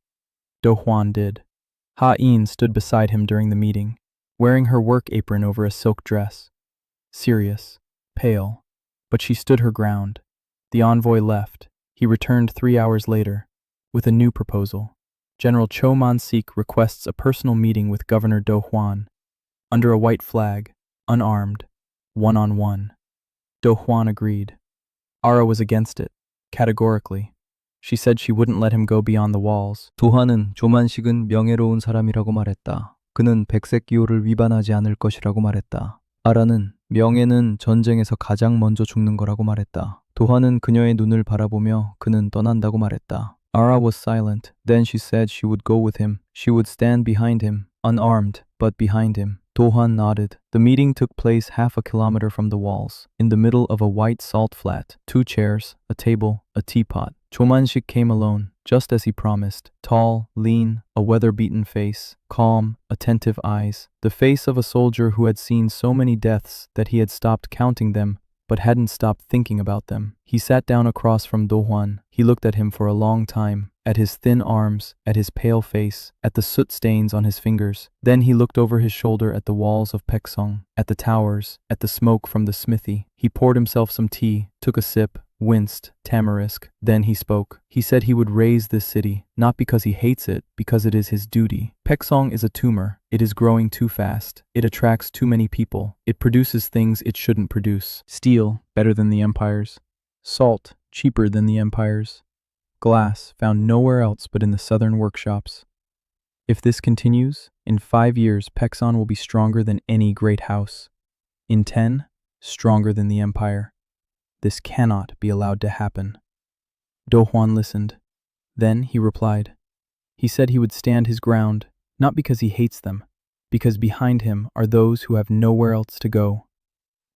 Do Hwan did. Ha-in stood beside him during the meeting, wearing her work apron over a silk dress. Serious, pale, but she stood her ground. The envoy left. He returned 3 hours later, with a new proposal. General Choman-sik requests a personal meeting with Governor Do Hwan, under a white flag, unarmed, one-on-one. Do Hwan agreed. Ara was against it, categorically. She said she wouldn't let him go beyond the walls. 도화는 조만식은 명예로운 사람이라고 말했다. 그는 백색 기호를 위반하지 않을 것이라고 말했다. 아라는 명예는 전쟁에서 가장 먼저 죽는 거라고 말했다. 도화는 그녀의 눈을 바라보며 그는 떠난다고 말했다. Ara was silent. Then she said she would go with him. She would stand behind him, unarmed, but behind him. Do-hwan nodded. The meeting took place half a kilometer from the walls, in the middle of a white salt flat. 2 chairs, a table, a teapot. Chomanshik came alone, just as he promised. Tall, lean, a weather-beaten face, calm, attentive eyes. The face of a soldier who had seen so many deaths that he had stopped counting them, but hadn't stopped thinking about them. He sat down across from Do-hwan. He looked at him for a long time, at his thin arms, at his pale face, at the soot stains on his fingers. Then he looked over his shoulder at the walls of Paeksong, at the towers, at the smoke from the smithy. He poured himself some tea, took a sip, winced, tamarisk. Then he spoke. He said he would raise this city, not because he hates it, because it is his duty. Paeksong is a tumor. It is growing too fast. It attracts too many people. It produces things it shouldn't produce. Steel, better than the empires. Salt, cheaper than the empires. Glass, found nowhere else but in the southern workshops. If this continues, in 5 years Paeksong will be stronger than any great house. In 10, stronger than the empire. This cannot be allowed to happen. Do-hwan listened. Then he replied. He said he would stand his ground, not because he hates them, because behind him are those who have nowhere else to go.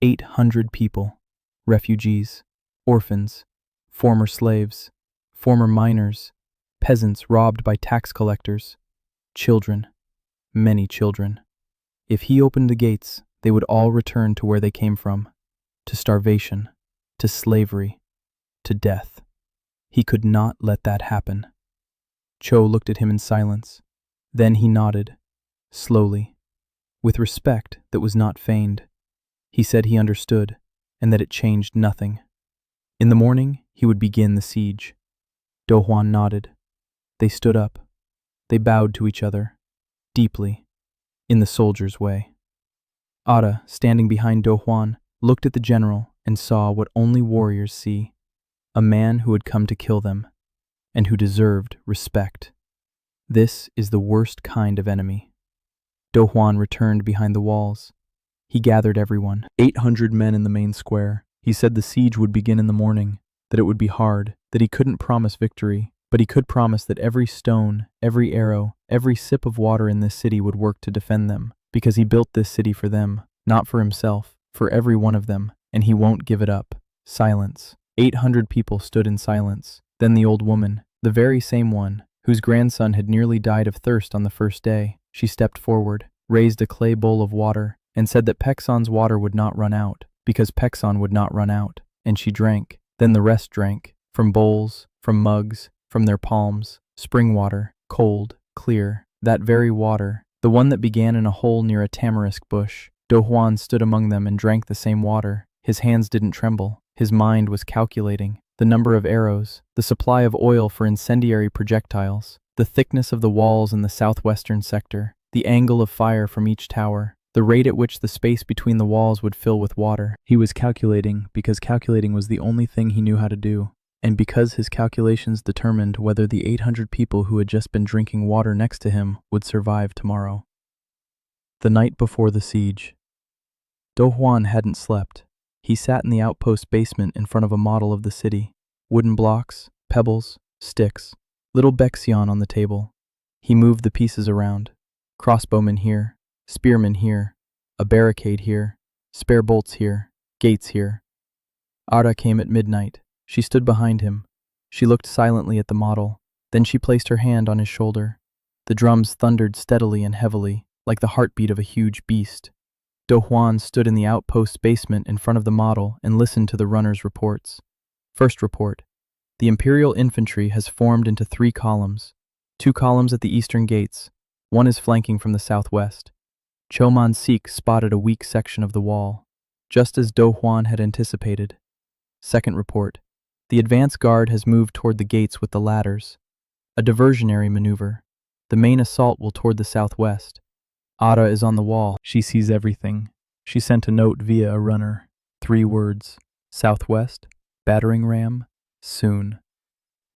800 people, refugees, orphans, former slaves, former miners, peasants robbed by tax collectors, children, many children. If he opened the gates, they would all return to where they came from, to starvation, to slavery, to death. He could not let that happen. Cho looked at him in silence. Then he nodded, slowly, with respect that was not feigned. He said he understood, and that it changed nothing. In the morning, he would begin the siege. Do-hwan nodded. They stood up. They bowed to each other, deeply, in the soldier's way. Ara, standing behind Do-hwan, looked at the general and saw what only warriors see, a man who had come to kill them, and who deserved respect. This is the worst kind of enemy. Do-hwan returned behind the walls. He gathered everyone, 800 men in the main square. He said the siege would begin in the morning, that it would be hard, that he couldn't promise victory, but he could promise that every stone, every arrow, every sip of water in this city would work to defend them, because he built this city for them, not for himself, for every one of them, and he won't give it up. Silence. 800 people stood in silence. Then the old woman, the very same one, whose grandson had nearly died of thirst on the first day, she stepped forward, raised a clay bowl of water, and said that Paeksong's water would not run out, because Paeksong would not run out, and she drank. Then the rest drank, from bowls, from mugs, from their palms, spring water, cold, clear, that very water, the one that began in a hole near a tamarisk bush. Do-hwan stood among them and drank the same water. His hands didn't tremble. His mind was calculating the number of arrows, the supply of oil for incendiary projectiles, the thickness of the walls in the southwestern sector, the angle of fire from each tower, the rate at which the space between the walls would fill with water. He was calculating because calculating was the only thing he knew how to do, and because his calculations determined whether the 800 people who had just been drinking water next to him would survive tomorrow. The night before the siege, Do-hwan hadn't slept. He sat in the outpost basement in front of a model of the city. Wooden blocks, pebbles, sticks, little Baekseon on the table. He moved the pieces around. Crossbowmen here, spearmen here, a barricade here, spare bolts here, gates here. Ara came at midnight. She stood behind him. She looked silently at the model. Then she placed her hand on his shoulder. The drums thundered steadily and heavily, like the heartbeat of a huge beast. Do-hwan stood in the outpost basement in front of the model and listened to the runners' reports. First report. The Imperial infantry has formed into 3 columns. 2 columns at the eastern gates. One is flanking from the southwest. Choman-sik spotted a weak section of the wall, just as Do-hwan had anticipated. Second report. The advance guard has moved toward the gates with the ladders. A diversionary maneuver. The main assault will toward the southwest. Ara is on the wall. She sees everything. She sent a note via a runner. 3 words. Southwest? Battering ram? Soon.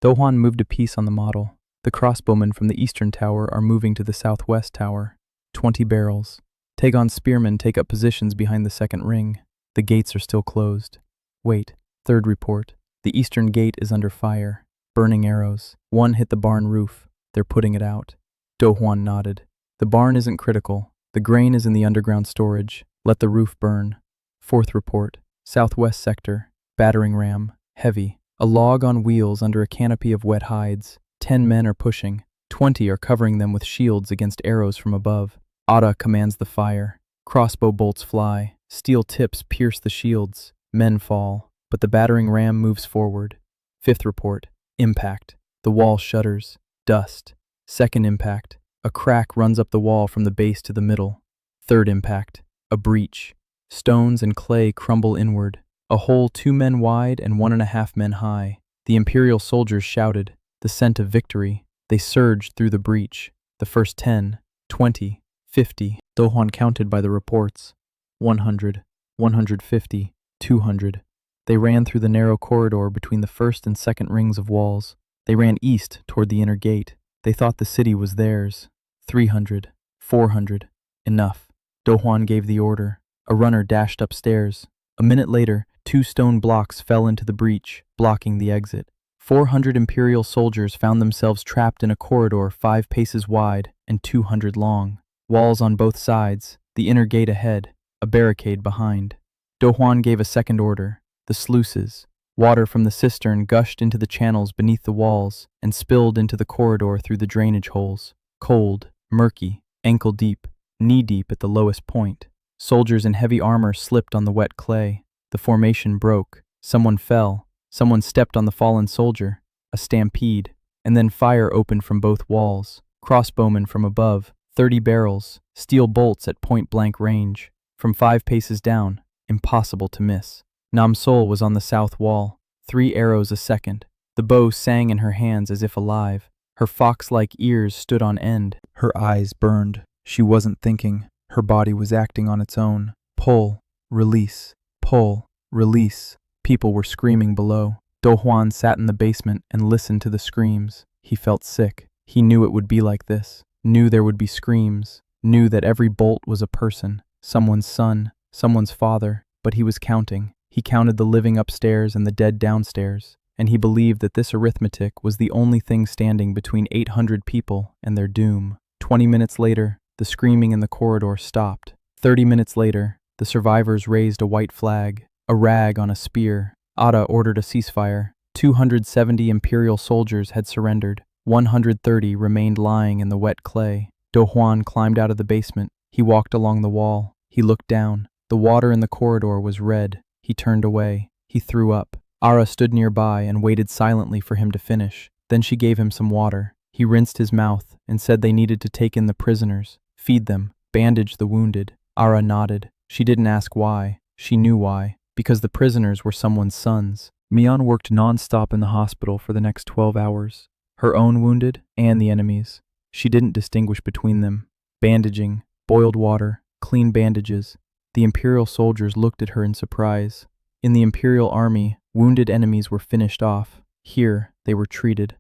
Dohwan moved a piece on the model. The crossbowmen from the eastern tower are moving to the southwest tower. 20 barrels. Tagon's spearmen take up positions behind the second ring. The gates are still closed. Wait. Third report. The eastern gate is under fire. Burning arrows. One hit the barn roof. They're putting it out. Dohwan nodded. The barn isn't critical. The grain is in the underground storage. Let the roof burn. Fourth report. Southwest sector. Battering ram. Heavy. A log on wheels under a canopy of wet hides. 10 men are pushing. 20 are covering them with shields against arrows from above. Ada commands the fire. Crossbow bolts fly. Steel tips pierce the shields. Men fall. But the battering ram moves forward. Fifth report. Impact. The wall shudders. Dust. Second impact. A crack runs up the wall from the base to the middle. Third impact. A breach. Stones and clay crumble inward. A hole 2 men wide and 1.5 men high. The Imperial soldiers shouted. The scent of victory. They surged through the breach. The first 10, 20, 50. Dohwan counted by the reports. 100, 150, 200. They ran through the narrow corridor between the first and second rings of walls. They ran east toward the inner gate. They thought the city was theirs. 300, 400. Enough. Dohwan gave the order. A runner dashed upstairs. A minute later, 2 stone blocks fell into the breach, blocking the exit. 400 Imperial soldiers found themselves trapped in a corridor 5 paces wide and 200 long. Walls on both sides, the inner gate ahead, a barricade behind. Dohwan gave a second order. The sluices. Water from the cistern gushed into the channels beneath the walls and spilled into the corridor through the drainage holes. Cold, murky, ankle-deep, knee-deep at the lowest point. Soldiers in heavy armor slipped on the wet clay. The formation broke. Someone fell. Someone stepped on the fallen soldier. A stampede. And then fire opened from both walls. Crossbowmen from above. 30 barrels. Steel bolts at point-blank range. From 5 paces down. Impossible to miss. Namsol was on the south wall. 3 arrows a second. The bow sang in her hands as if alive. Her fox-like ears stood on end. Her eyes burned. She wasn't thinking. Her body was acting on its own. Pull. Release. Pull. Release. People were screaming below. Dohwan sat in the basement and listened to the screams. He felt sick. He knew it would be like this. Knew there would be screams. Knew that every bolt was a person. Someone's son. Someone's father. But he was counting. He counted the living upstairs and the dead downstairs. And he believed that this arithmetic was the only thing standing between 800 people and their doom. 20 minutes later, the screaming in the corridor stopped. 30 minutes later, the survivors raised a white flag, a rag on a spear. Ada ordered a ceasefire. 270 Imperial soldiers had surrendered. 130 remained lying in the wet clay. Dohwan climbed out of the basement. He walked along the wall. He looked down. The water in the corridor was red. He turned away. He threw up. Ara stood nearby and waited silently for him to finish. Then she gave him some water. He rinsed his mouth and said they needed to take in the prisoners, feed them, bandage the wounded. Ara nodded. She didn't ask why. She knew why. Because the prisoners were someone's sons. Mian worked non-stop in the hospital for the next 12 hours. Her own wounded and the enemy's. She didn't distinguish between them. Bandaging, boiled water, clean bandages. The Imperial soldiers looked at her in surprise. In the Imperial army, wounded enemies were finished off. Here, they were treated.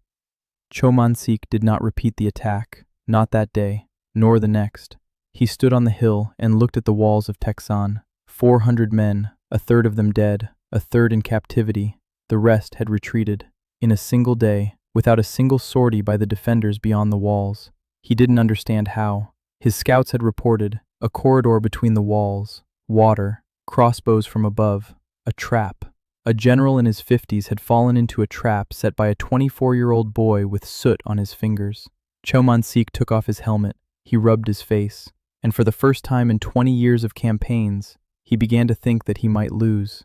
Chomansik did not repeat the attack, not that day, nor the next. He stood on the hill and looked at the walls of Texan. 400 men, a third of them dead, a third in captivity. The rest had retreated. In a single day, without a single sortie by the defenders beyond the walls. He didn't understand how. His scouts had reported a corridor between the walls, water, crossbows from above, a trap. A general in his 50s had fallen into a trap set by a 24-year-old boy with soot on his fingers. Chomansik took off his helmet. He rubbed his face. And for the first time in 20 years of campaigns, he began to think that he might lose.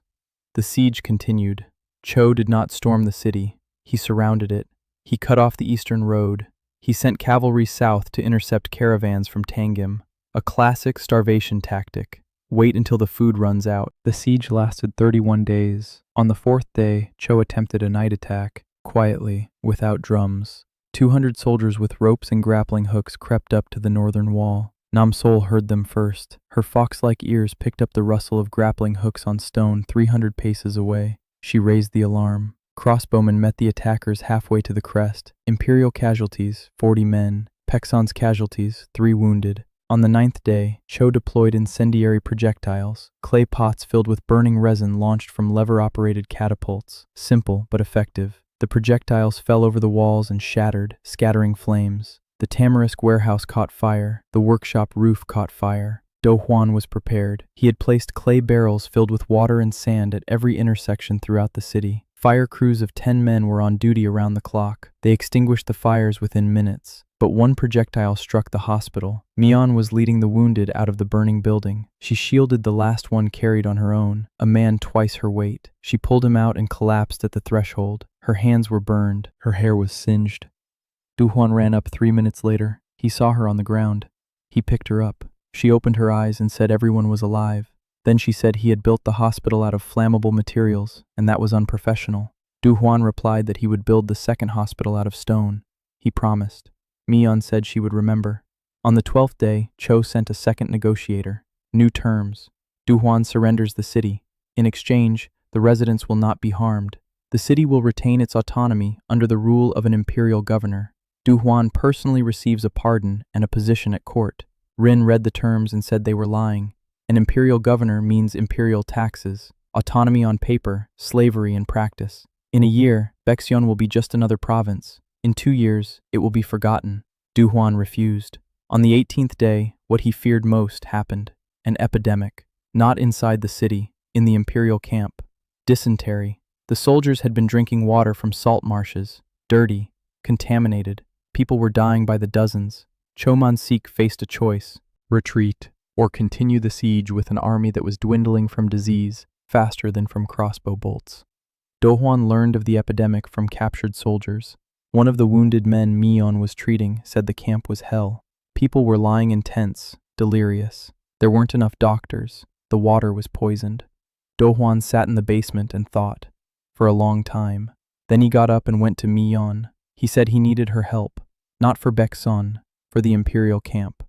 The siege continued. Cho did not storm the city. He surrounded it. He cut off the eastern road. He sent cavalry south to intercept caravans from Tangim. A classic starvation tactic. Wait until the food runs out. The siege lasted 31 days. On the 4th day, Cho attempted a night attack, quietly, without drums. 200 soldiers with ropes and grappling hooks crept up to the northern wall. Namsol heard them first. Her fox-like ears picked up the rustle of grappling hooks on stone 300 paces away. She raised the alarm. Crossbowmen met the attackers halfway to the crest. Imperial casualties, 40 men. Pexon's casualties, 3 wounded. On the 9th day, Cho deployed incendiary projectiles, clay pots filled with burning resin launched from lever-operated catapults. Simple but effective. The projectiles fell over the walls and shattered, scattering flames. The tamarisk warehouse caught fire. The workshop roof caught fire. Do Huan was prepared. He had placed clay barrels filled with water and sand at every intersection throughout the city. Fire crews of 10 men were on duty around the clock. They extinguished the fires within minutes. But one projectile struck the hospital. Mion was leading the wounded out of the burning building. She shielded the last one carried on her own, a man twice her weight. She pulled him out and collapsed at the threshold. Her hands were burned. Her hair was singed. Du Huan ran up 3 minutes later. He saw her on the ground. He picked her up. She opened her eyes and said everyone was alive. Then she said he had built the hospital out of flammable materials, and that was unprofessional. Du Huan replied that he would build the second hospital out of stone. He promised. Mion said she would remember. On the 12th day, Cho sent a second negotiator. New terms. Du Huan surrenders the city. In exchange, the residents will not be harmed. The city will retain its autonomy under the rule of an imperial governor. Du Huan personally receives a pardon and a position at court. Rin read the terms and said they were lying. An imperial governor means imperial taxes, autonomy on paper, slavery in practice. In a year, Baeksion will be just another province. In 2 years, it will be forgotten. Du Huan refused. On the 18th day, what he feared most happened. An epidemic. Not inside the city, in the imperial camp. Dysentery. The soldiers had been drinking water from salt marshes. Dirty. Contaminated. People were dying by the dozens. Choman-sik faced a choice. Retreat, or continue the siege with an army that was dwindling from disease, faster than from crossbow bolts. Do Huan learned of the epidemic from captured soldiers. One of the wounded men Mion was treating said the camp was hell. People were lying in tents, delirious. There weren't enough doctors. The water was poisoned. Do Huan sat in the basement and thought, for a long time. Then he got up and went to Mion. He said he needed her help, not for Baekson, for the imperial camp.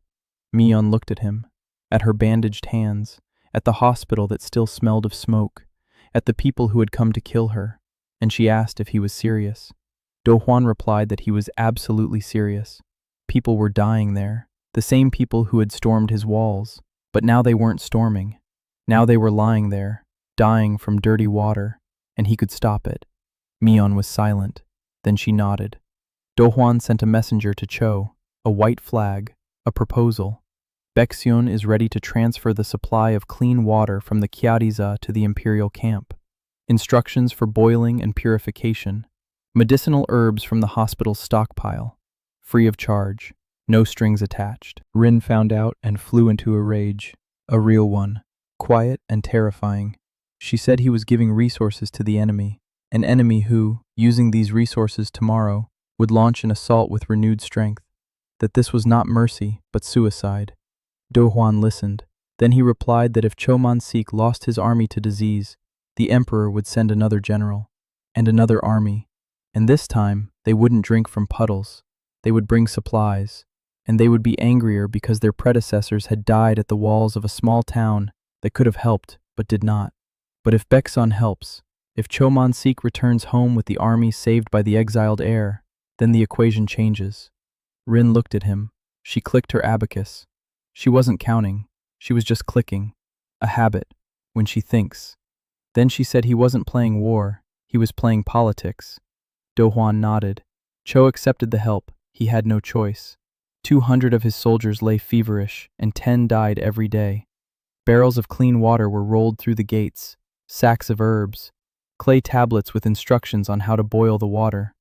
Mion looked at him, at her bandaged hands, at the hospital that still smelled of smoke, at the people who had come to kill her, and she asked if he was serious. Do Huan replied that he was absolutely serious. People were dying there, the same people who had stormed his walls, but now they weren't storming. Now they were lying there, dying from dirty water, and he could stop it. Mion was silent. Then she nodded. Do Huan sent a messenger to Cho, a white flag, a proposal. Baeksion is ready to transfer the supply of clean water from the Kiariza to the imperial camp. Instructions for boiling and purification. Medicinal herbs from the hospital's stockpile. Free of charge. No strings attached. Rin found out and flew into a rage. A real one. Quiet and terrifying. She said he was giving resources to the enemy. An enemy who, using these resources tomorrow, would launch an assault with renewed strength. That this was not mercy, but suicide. Do Huan listened. Then he replied that if Choman-sik lost his army to disease, the emperor would send another general, and another army. And this time, they wouldn't drink from puddles. They would bring supplies, and they would be angrier because their predecessors had died at the walls of a small town that could have helped, but did not. But if Baekson helps, if Choman-sik returns home with the army saved by the exiled heir, then the equation changes. Rin looked at him. She clicked her abacus. She wasn't counting. She was just clicking. A habit, when she thinks. Then she said he wasn't playing war. He was playing politics. Do Huan nodded. Cho accepted the help. He had no choice. 200 of his soldiers lay feverish, and 10 died every day. Barrels of clean water were rolled through the gates, sacks of herbs, clay tablets with instructions on how to boil the water.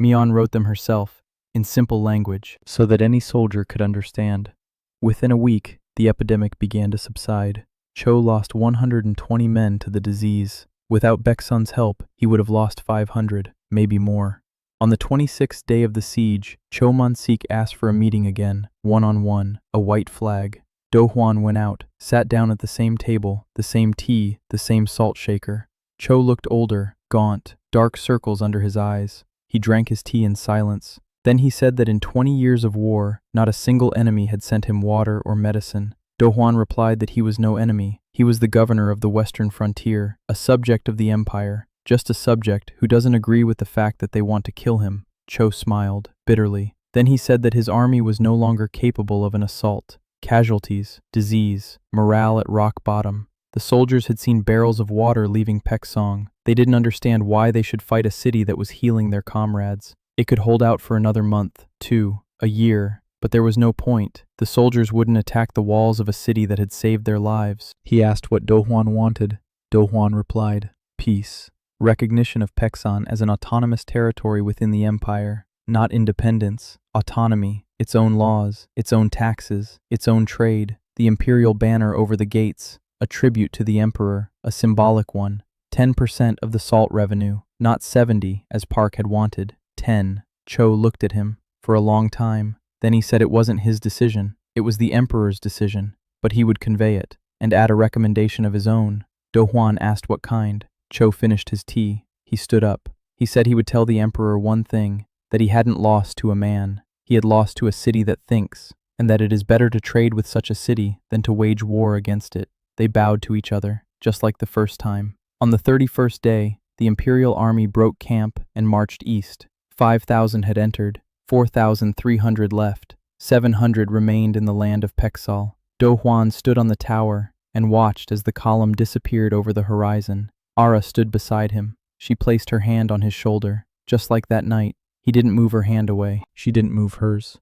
Mion wrote them herself, in simple language, so that any soldier could understand. Within a week, the epidemic began to subside. Cho lost 120 men to the disease. Without Baekson's help, he would have lost 500, maybe more. On the 26th day of the siege, Choman-sik asked for a meeting again, one-on-one, a white flag. Do Huan went out, sat down at the same table, the same tea, the same salt shaker. Cho looked older, gaunt, dark circles under his eyes. He drank his tea in silence. Then he said that in 20 years of war, not a single enemy had sent him water or medicine. Do Huan replied that he was no enemy. He was the governor of the western frontier, a subject of the empire, just a subject who doesn't agree with the fact that they want to kill him. Cho smiled, bitterly. Then he said that his army was no longer capable of an assault. Casualties, disease, morale at rock bottom. The soldiers had seen barrels of water leaving Paeksong. They didn't understand why they should fight a city that was healing their comrades. It could hold out for another month, 2, a year, but there was no point. The soldiers wouldn't attack the walls of a city that had saved their lives. He asked what Do Hwan wanted. Do Hwan replied, peace. Recognition of Paeksong as an autonomous territory within the empire. Not independence, autonomy, its own laws, its own taxes, its own trade, the imperial banner over the gates, a tribute to the emperor, a symbolic one. 10% of the salt revenue, not 70 as Park had wanted. 10. Cho looked at him for a long time. Then he said it wasn't his decision, it was the emperor's decision, but he would convey it and add a recommendation of his own. Do Hwan asked what kind. Cho finished his tea. He stood up. He said he would tell the emperor one thing, that he hadn't lost to a man. He had lost to a city that thinks, and that it is better to trade with such a city than to wage war against it. They bowed to each other, just like the first time. On the 31st day, the imperial army broke camp and marched east. 5,000 had entered, 4,300 left, 700 remained in the land of Paeksong. Do Hwan stood on the tower and watched as the column disappeared over the horizon. Ara stood beside him. She placed her hand on his shoulder. Just like that night, he didn't move her hand away. She didn't move hers.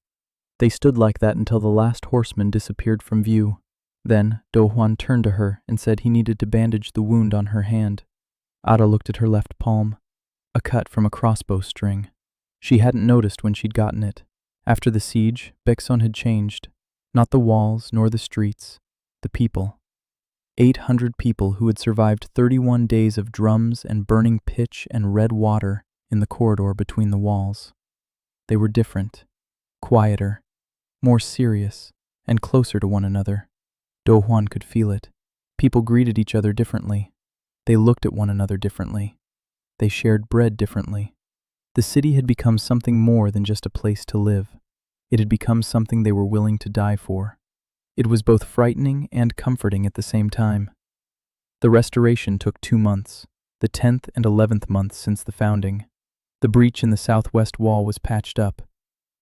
They stood like that until the last horseman disappeared from view. Then Do Hwan turned to her and said he needed to bandage the wound on her hand. Ara looked at her left palm. A cut from a crossbow string. She hadn't noticed when she'd gotten it. After the siege, Paeksong had changed. Not the walls nor the streets, the people. 800 people who had survived 31 days of drums and burning pitch and red water in the corridor between the walls. They were different, quieter, more serious, and closer to one another. Do Hwan could feel it. People greeted each other differently. They looked at one another differently. They shared bread differently. The city had become something more than just a place to live. It had become something they were willing to die for. It was both frightening and comforting at the same time. The restoration took 2 months, the 10th and 11th months since the founding. The breach in the southwest wall was patched up.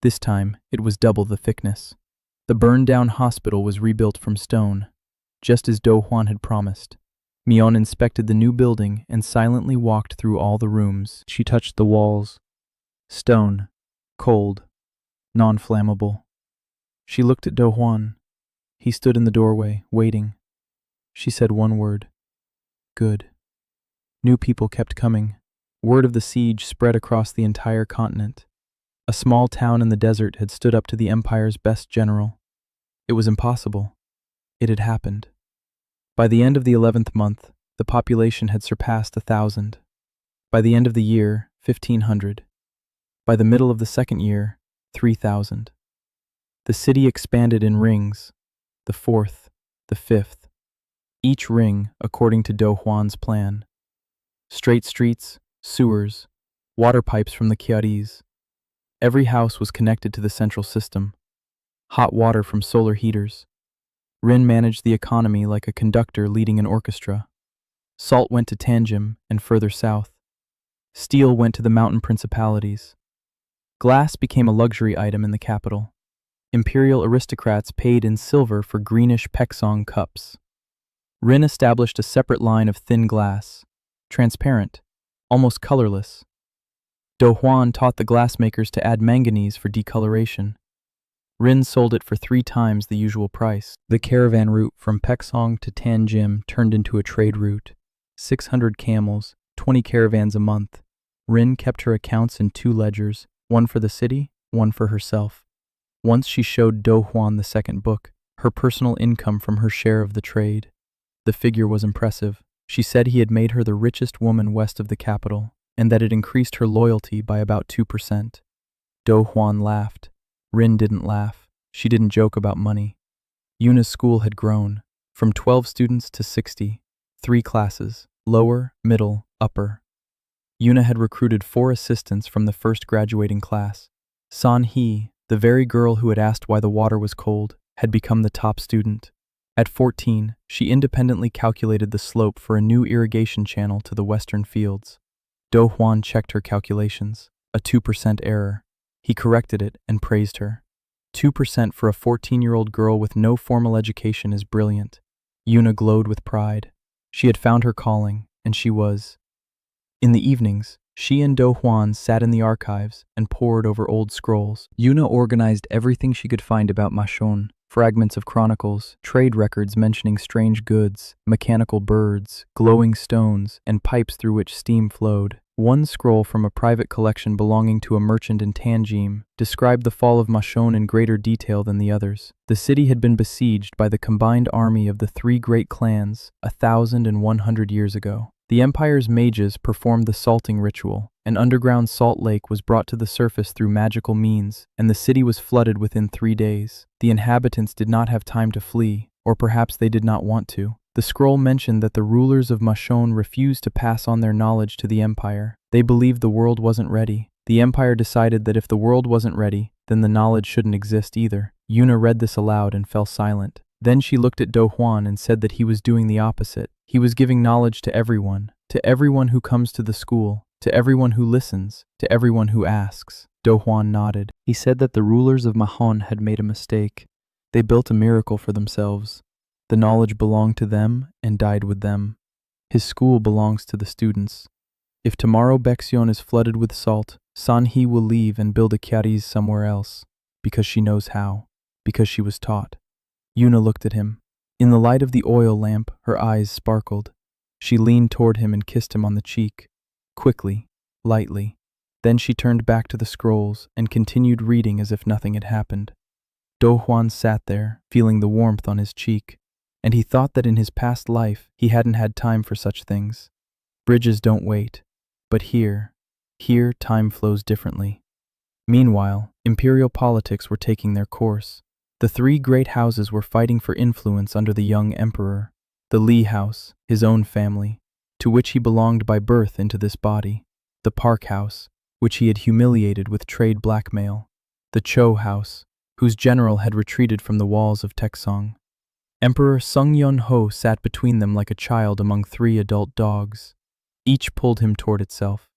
This time, it was double the thickness. The burned-down hospital was rebuilt from stone, just as Do Hwan had promised. Mion inspected the new building and silently walked through all the rooms. She touched the walls. Stone, cold, non-flammable. She looked at Do Hwan. He stood in the doorway, waiting. She said one word. Good. New people kept coming. Word of the siege spread across the entire continent. A small town in the desert had stood up to the empire's best general. It was impossible. It had happened. By the end of the 11th month, the population had surpassed 1,000. By the end of the year, 1,500. By the middle of the second year, 3,000. The city expanded in rings, the 4th, the 5th. Each ring according to Do Hwan's plan. Straight streets, sewers, water pipes from the kyaris. Every house was connected to the central system. Hot water from solar heaters. Rin managed the economy like a conductor leading an orchestra. Salt went to Tanjim and further south. Steel went to the mountain principalities. Glass became a luxury item in the capital. Imperial aristocrats paid in silver for greenish Paeksong cups. Rin established a separate line of thin glass, transparent, almost colorless. Do Hwan taught the glassmakers to add manganese for decoloration. Rin sold it for 3 times the usual price. The caravan route from Paeksong to Tanjim turned into a trade route. 600 camels, 20 caravans a month. Rin kept her accounts in 2 ledgers, one for the city, one for herself. Once she showed Do Hwan the second book, her personal income from her share of the trade. The figure was impressive. She said he had made her the richest woman west of the capital, and that it increased her loyalty by about 2%. Do Hwan laughed. Rin didn't laugh. She didn't joke about money. Yuna's school had grown, from 12 students to 60, 3 classes, lower, middle, upper. Yuna had recruited 4 assistants from the first graduating class. San Hee, the very girl who had asked why the water was cold, had become the top student. At 14, she independently calculated the slope for a new irrigation channel to the western fields. Do Huan checked her calculations. A 2% error. He corrected it and praised her. 2% for a 14-year-old girl with no formal education is brilliant. Yuna glowed with pride. She had found her calling, and she was. In the evenings, she and Do Huan sat in the archives and pored over old scrolls. Yuna organized everything she could find about Mashon, fragments of chronicles, trade records mentioning strange goods, mechanical birds, glowing stones, and pipes through which steam flowed. One scroll from a private collection belonging to a merchant in Tanjim described the fall of Mashon in greater detail than the others. The city had been besieged by the combined army of the three great clans 1,100 years ago. The empire's mages performed the salting ritual. An underground salt lake was brought to the surface through magical means, and the city was flooded within 3 days. The inhabitants did not have time to flee, or perhaps they did not want to. The scroll mentioned that the rulers of Mashon refused to pass on their knowledge to the empire. They believed the world wasn't ready. The empire decided that if the world wasn't ready, then the knowledge shouldn't exist either. Yuna read this aloud and fell silent. Then she looked at Do Huan and said that he was doing the opposite. He was giving knowledge to everyone who comes to the school, to everyone who listens, to everyone who asks. Do Huan nodded. He said that the rulers of Mahon had made a mistake. They built a miracle for themselves. The knowledge belonged to them and died with them. His school belongs to the students. If tomorrow Baeksion is flooded with salt, Sanhee will leave and build a kyariz somewhere else, because she knows how, because she was taught. Yuna looked at him. In the light of the oil lamp, her eyes sparkled. She leaned toward him and kissed him on the cheek, quickly, lightly. Then she turned back to the scrolls and continued reading as if nothing had happened. Do Huan sat there, feeling the warmth on his cheek, and he thought that in his past life he hadn't had time for such things. Bridges don't wait, but here time flows differently. Meanwhile, imperial politics were taking their course. The three great houses were fighting for influence under the young emperor. The Li house, his own family, to which he belonged by birth into this body. The Park house, which he had humiliated with trade blackmail. The Cho house, whose general had retreated from the walls of Taesong. Emperor Sung Yun Ho sat between them like a child among 3 adult dogs. Each pulled him toward itself.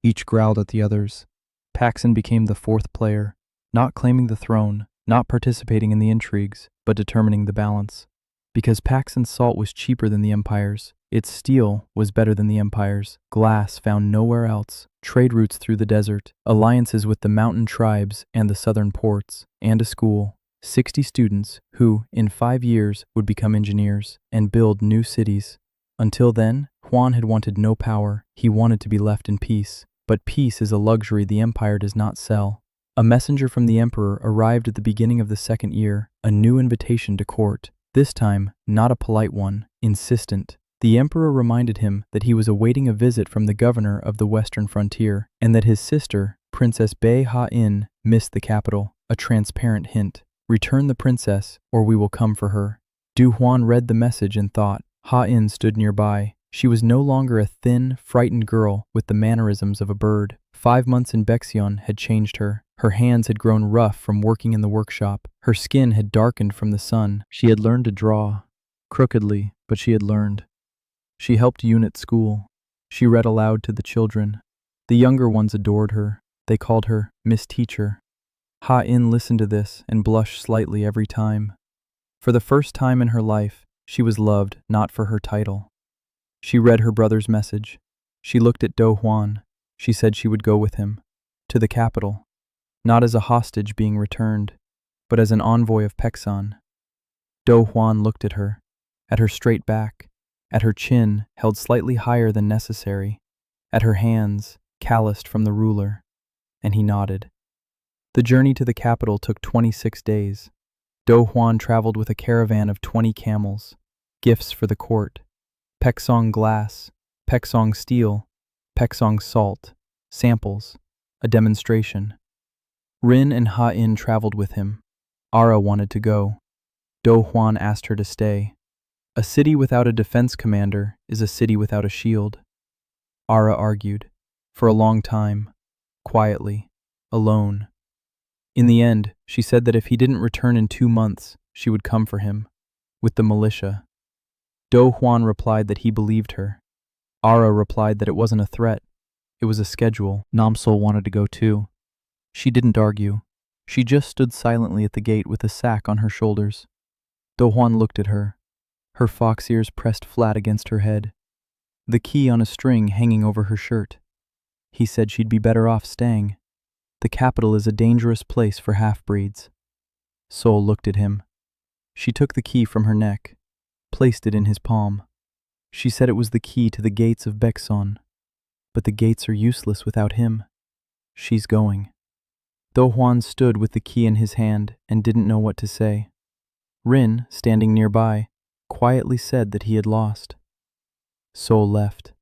Each growled at the others. Paxson became the 4th player, not claiming the throne, not participating in the intrigues, but determining the balance. Because Paxson's salt was cheaper than the Empire's, its steel was better than the Empire's, glass found nowhere else, trade routes through the desert, alliances with the mountain tribes and the southern ports, and a school. 60 students who, in 5 years, would become engineers and build new cities. Until then, Huan had wanted no power. He wanted to be left in peace. But peace is a luxury the Empire does not sell. A messenger from the Emperor arrived at the beginning of the 2nd year, a new invitation to court. This time, not a polite one, insistent. The Emperor reminded him that he was awaiting a visit from the governor of the western frontier, and that his sister, Princess Bei Ha-in, missed the capital. A transparent hint. Return the princess, or we will come for her. Du Huan read the message and thought. Ha-in stood nearby. She was no longer a thin, frightened girl with the mannerisms of a bird. 5 months in Baeksion had changed her. Her hands had grown rough from working in the workshop. Her skin had darkened from the sun. She had learned to draw. Crookedly, but she had learned. She helped Yun at school. She read aloud to the children. The younger ones adored her. They called her Miss Teacher. Ha-in listened to this and blushed slightly every time. For the first time in her life, she was loved not for her title. She read her brother's message. She looked at Do Huan. She said she would go with him. To the capital. Not as a hostage being returned, but as an envoy of Paexan. Do Huan looked at her straight back, at her chin held slightly higher than necessary, at her hands calloused from the ruler, and he nodded. The journey to the capital took 26 days. Do Huan traveled with a caravan of 20 camels, gifts for the court, Paexong glass, Paexong steel, Paexong salt, samples, a demonstration. Rin and Ha-in traveled with him. Ara wanted to go. Do Huan asked her to stay. A city without a defense commander is a city without a shield. Ara argued. For a long time. Quietly. Alone. In the end, she said that if he didn't return in 2 months, she would come for him. With the militia. Do Huan replied that he believed her. Ara replied that it wasn't a threat. It was a schedule. Namsul wanted to go too. She didn't argue. She just stood silently at the gate with a sack on her shoulders. Do-hwan looked at her, her fox ears pressed flat against her head, the key on a string hanging over her shirt. He said she'd be better off staying. The capital is a dangerous place for half-breeds. Sol looked at him. She took the key from her neck, placed it in his palm. She said it was the key to the gates of Baeksan. But the gates are useless without him. She's going. Do-hwan stood with the key in his hand and didn't know what to say. Rin, standing nearby, quietly said that he had lost. Sol left.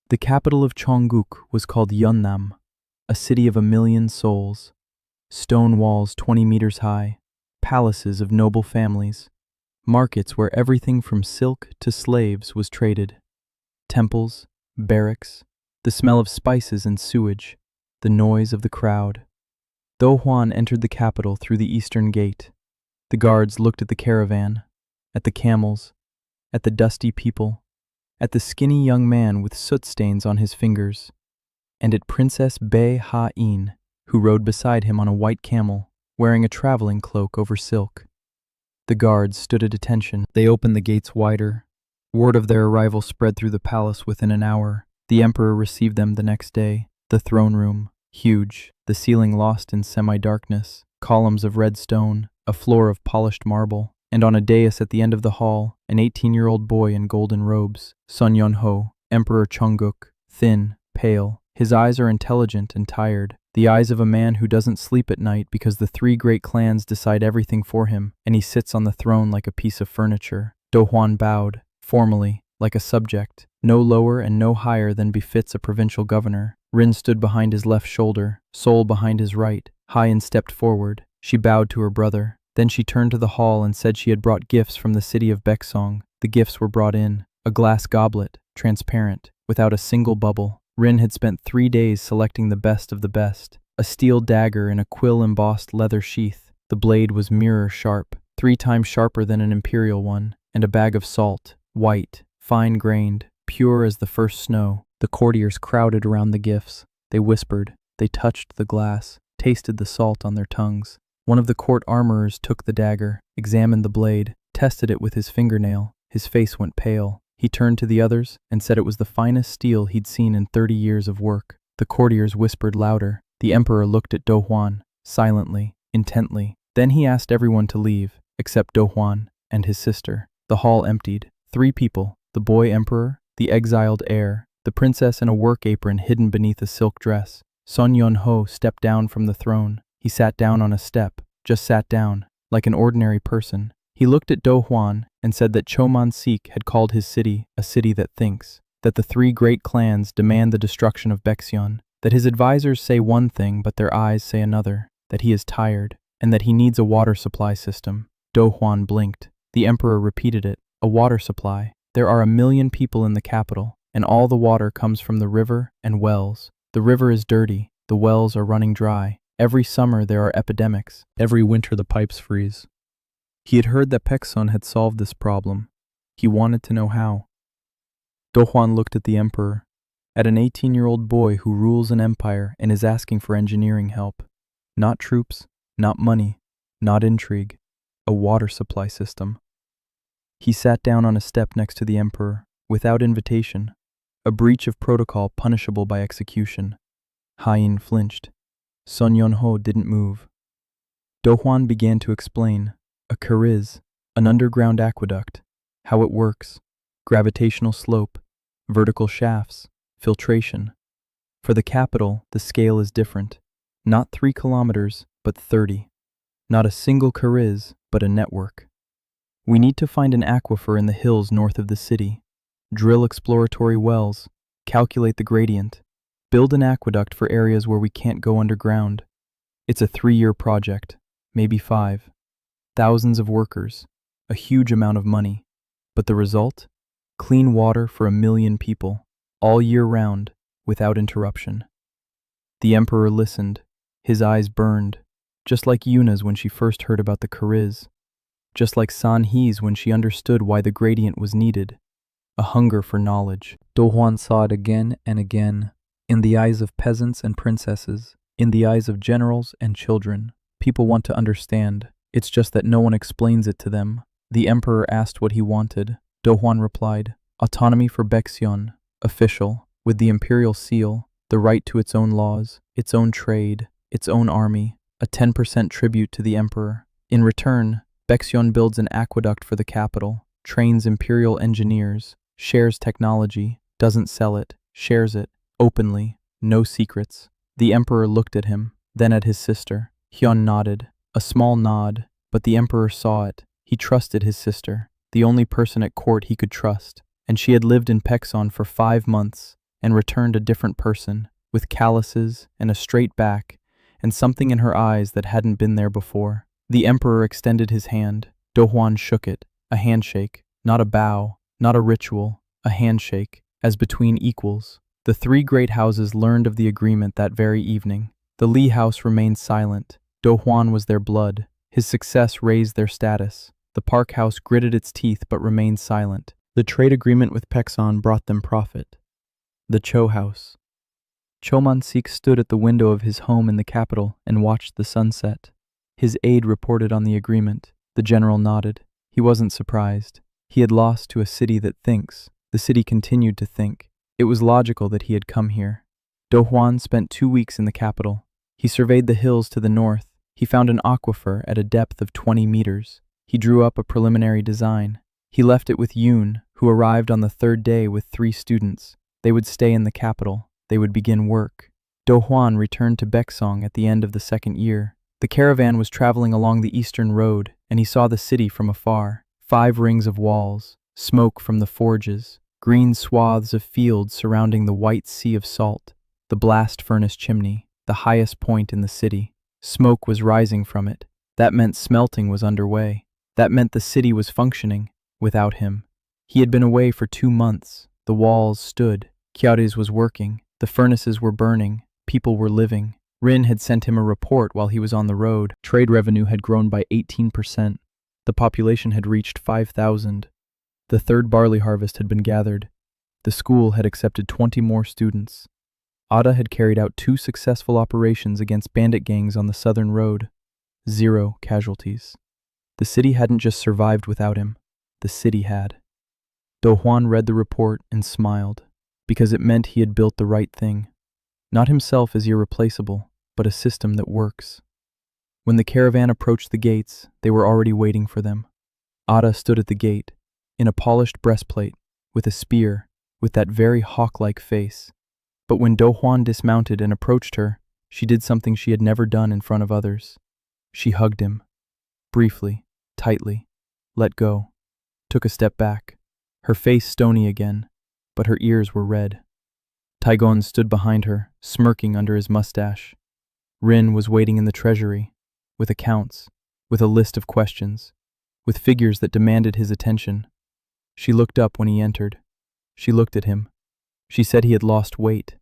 The capital of Cheongguk was called Yeonnam, a city of 1,000,000 souls. Stone walls 20 meters high, palaces of noble families, markets where everything from silk to slaves was traded, temples, barracks, the smell of spices and sewage, the noise of the crowd. Do-hwan entered the capital through the eastern gate. The guards looked at the caravan, at the camels, at the dusty people, at the skinny young man with soot stains on his fingers, and at Princess Bae Ha-in, who rode beside him on a white camel, wearing a traveling cloak over silk. The guards stood at attention. They opened the gates wider. Word of their arrival spread through the palace within an hour. The emperor received them the next day. The throne room, huge, the ceiling lost in semi-darkness, columns of red stone, a floor of polished marble, and on a dais at the end of the hall, an 18-year-old boy in golden robes, Sun Yun-ho, Emperor Cheongguk, thin, pale. His eyes are intelligent and tired, the eyes of a man who doesn't sleep at night because the 3 great clans decide everything for him, and he sits on the throne like a piece of furniture. Do-hwan bowed, formally, like a subject, no lower and no higher than befits a provincial governor. Rin stood behind his left shoulder, Sol behind his right. Ha-in stepped forward. She bowed to her brother. Then she turned to the hall and said she had brought gifts from the city of Baeksan. The gifts were brought in. A glass goblet, transparent, without a single bubble. Rin had spent 3 days selecting the best of the best. A steel dagger in a quill-embossed leather sheath. The blade was mirror-sharp, 3 times sharper than an imperial one, and a bag of salt, white, fine-grained, pure as the first snow. The courtiers crowded around the gifts. They whispered. They touched the glass, tasted the salt on their tongues. One of the court armorers took the dagger, examined the blade, tested it with his fingernail. His face went pale. He turned to the others and said it was the finest steel he'd seen in 30 years of work. The courtiers whispered louder. The emperor looked at Do-hwan, silently, intently. Then he asked everyone to leave, except Do-hwan and his sister. The hall emptied. 3 people, the boy emperor, the exiled heir, the princess in a work apron hidden beneath a silk dress. Sun Yun-ho stepped down from the throne. He sat down on a step, just sat down, like an ordinary person. He looked at Do-hwan and said that Choman-sik had called his city a city that thinks, that the 3 great clans demand the destruction of Baeksan, that his advisors say one thing but their eyes say another, that he is tired, and that he needs a water supply system. Do-hwan blinked. The emperor repeated it. A water supply. There are 1,000,000 people in the capital, and all the water comes from the river and wells. The river is dirty, the wells are running dry. Every summer there are epidemics. Every winter the pipes freeze. He had heard that Baeksan had solved this problem. He wanted to know how. Do-hwan looked at the emperor, at an 18-year-old boy who rules an empire and is asking for engineering help. Not troops, not money, not intrigue. A water supply system. He sat down on a step next to the emperor, without invitation, a breach of protocol punishable by execution. Ha-in flinched. Sun Yun-ho didn't move. Do-hwan began to explain. A carve, an underground aqueduct, how it works, gravitational slope, vertical shafts, filtration. For the capital, the scale is different. Not 3 kilometers, but 30. Not a single carve, but a network. We need to find an aquifer in the hills north of the city, drill exploratory wells, calculate the gradient, build an aqueduct for areas where we can't go underground. It's a 3-year project, maybe 5. Thousands of workers, a huge amount of money. But the result? Clean water for 1,000,000 people, all year round, without interruption. The emperor listened. His eyes burned, just like Yuna's when she first heard about the carve, just like San-hee's when she understood why the gradient was needed. A hunger for knowledge. Do-hwan saw it again and again, In the eyes of peasants and princesses, in the eyes of generals and children, people want to understand. It's just that no one explains it to them. The emperor asked what he wanted. Do Juan replied, autonomy for Baeksion, official, with the imperial seal, the right to its own laws, its own trade, its own army, a 10% tribute to the emperor. In return, Baeksion builds an aqueduct for the capital, trains imperial engineers, shares technology, doesn't sell it, shares it, openly, no secrets. The emperor looked at him, then at his sister. Hyun nodded, a small nod, but the emperor saw it. He trusted his sister, the only person at court he could trust, and she had lived in Paeksan for 5 months and returned a different person, with calluses and a straight back, and something in her eyes that hadn't been there before. The emperor extended his hand. Do Juan shook it, a handshake, not a bow, not a ritual, a handshake, as between equals. The 3 great houses learned of the agreement that very evening. The Lee house remained silent. Do Juan was their blood. His success raised their status. The Park house gritted its teeth but remained silent. The trade agreement with Paeksan brought them profit. The Cho house. Cho Man-sik stood at the window of his home in the capital and watched the sunset. His aide reported on the agreement. The general nodded. He wasn't surprised. He had lost to a city that thinks. The city continued to think. It was logical that he had come here. Do Juan spent 2 weeks in the capital. He surveyed the hills to the north. He found an aquifer at a depth of 20 meters. He drew up a preliminary design. He left it with Yoon, who arrived on the 3rd day with 3 students. They would stay in the capital. They would begin work. Do Juan returned to Baeksan at the end of the 2nd year. The caravan was traveling along the eastern road, and he saw the city from afar. 5 rings of walls, smoke from the forges, green swaths of fields surrounding the white sea of salt, the blast furnace chimney, the highest point in the city. Smoke was rising from it. That meant smelting was underway. That meant the city was functioning, without him. He had been away for 2 months. The walls stood. Kyares was working. The furnaces were burning. People were living. Rin had sent him a report while he was on the road. Trade revenue had grown by 18%. The population had reached 5,000. The 3rd barley harvest had been gathered. The school had accepted 20 more students. Ada had carried out 2 successful operations against bandit gangs on the southern road. 0 casualties. The city hadn't just survived without him. The city had. Do Juan read the report and smiled, because it meant he had built the right thing. Not himself as irreplaceable, but a system that works. When the caravan approached the gates, they were already waiting for them. Ada stood at the gate, in a polished breastplate, with a spear, with that very hawk-like face. But when Do Juan dismounted and approached her, she did something she had never done in front of others. She hugged him. Briefly, tightly, let go, took a step back, her face stony again, but her ears were red. Taigon stood behind her, smirking under his mustache. Rin was waiting in the treasury, with accounts, with a list of questions, with figures that demanded his attention. She looked up when he entered. She looked at him. She said he had lost weight,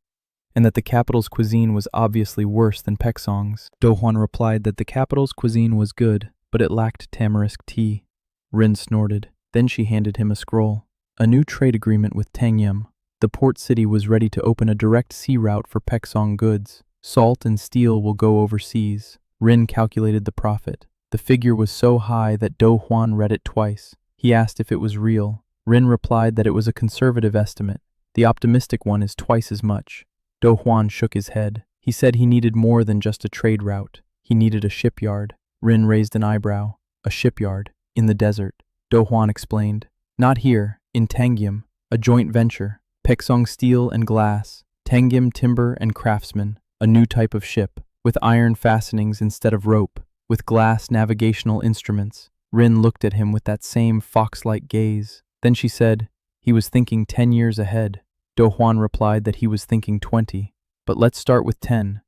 and that the capital's cuisine was obviously worse than Paeksang's. Do Juan replied that the capital's cuisine was good, but it lacked tamarisk tea. Rin snorted. Then she handed him a scroll. A new trade agreement with Tangyam. The port city was ready to open a direct sea route for Paeksang goods. Salt and steel will go overseas. Rin calculated the profit. The figure was so high that Do Juan read it twice. He asked if it was real. Rin replied that it was a conservative estimate. The optimistic one is twice as much. Do Juan shook his head. He said he needed more than just a trade route. He needed a shipyard. Rin raised an eyebrow. A shipyard. In the desert. Do Juan explained. Not here, in Tangyam. A joint venture. Paeksang Steel and Glass. Tangyam Timber and Craftsman. A new type of ship. With iron fastenings instead of rope. With glass navigational instruments. Rin looked at him with that same fox-like gaze. Then she said, he was thinking 10 years ahead. Do Juan replied that he was thinking 20. But let's start with 10.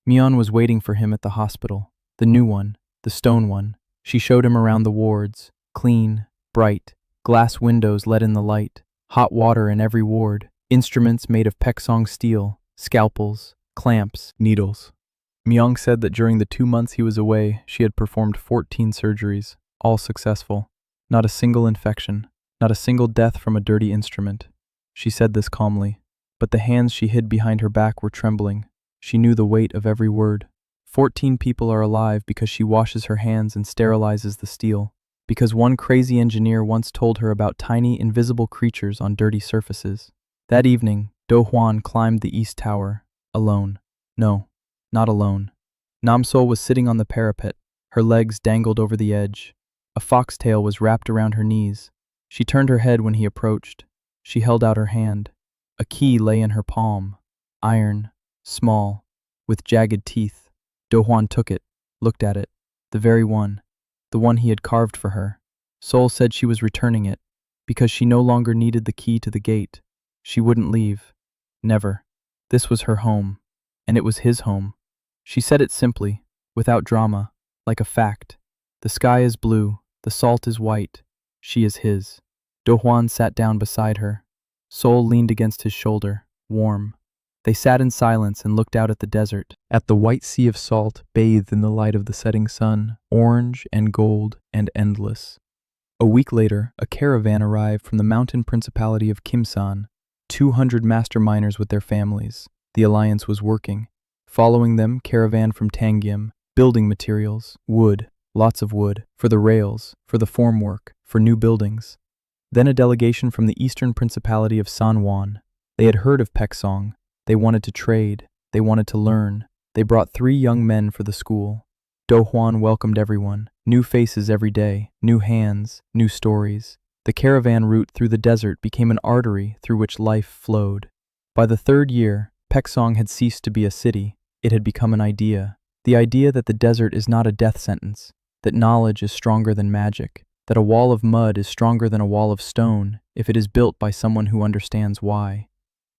Myeon was waiting for him at the hospital. The new one, the stone one. She showed him around the wards. Clean, bright, glass windows let in the light. Hot water in every ward. Instruments made of Paeksang steel. Scalpels, clamps, needles. Myung said that during the 2 months he was away, she had performed 14 surgeries, all successful. Not a single infection, not a single death from a dirty instrument. She said this calmly, but the hands she hid behind her back were trembling. She knew the weight of every word. 14 people are alive because she washes her hands and sterilizes the steel. Because one crazy engineer once told her about tiny, invisible creatures on dirty surfaces. That evening, Do Hwan climbed the east tower, alone. No, not alone. Namsol was sitting on the parapet. Her legs dangled over the edge. A foxtail was wrapped around her knees. She turned her head when he approached. She held out her hand. A key lay in her palm. Iron, small, with jagged teeth. Do Hwan took it, looked at it. The very one. The one he had carved for her. Sol said she was returning it, because she no longer needed the key to the gate. She wouldn't leave. Never. This was her home. And it was his home. She said it simply, without drama, like a fact. The sky is blue, the salt is white. She is his. Do Hwan sat down beside her. Sol leaned against his shoulder, warm. They sat in silence and looked out at the desert, at the white sea of salt bathed in the light of the setting sun, orange and gold and endless. A week later, a caravan arrived from the mountain principality of Kimsan, 200 master miners with their families. The alliance was working. Following them, caravan from Tangyam, building materials, wood, lots of wood, for the rails, for the formwork, for new buildings. Then a delegation from the eastern principality of Sanwan. They had heard of Peksong. They wanted to trade. They wanted to learn. They brought 3 young men for the school. Do Hwan welcomed everyone. New faces every day, new hands, new stories. The caravan route through the desert became an artery through which life flowed. By the 3rd year, Peksong had ceased to be a city. It had become an idea. The idea that the desert is not a death sentence, that knowledge is stronger than magic, that a wall of mud is stronger than a wall of stone if it is built by someone who understands why.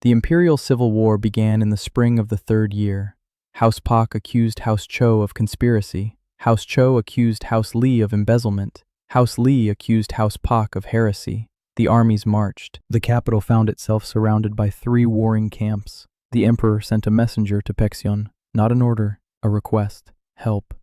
The Imperial Civil War began in the spring of the 3rd year. House Pak accused House Cho of conspiracy. House Cho accused House Li of embezzlement. House Li accused House Pak of heresy. The armies marched. The capital found itself surrounded by 3 warring camps. The emperor sent a messenger to Peksyon, not an order, a request, help.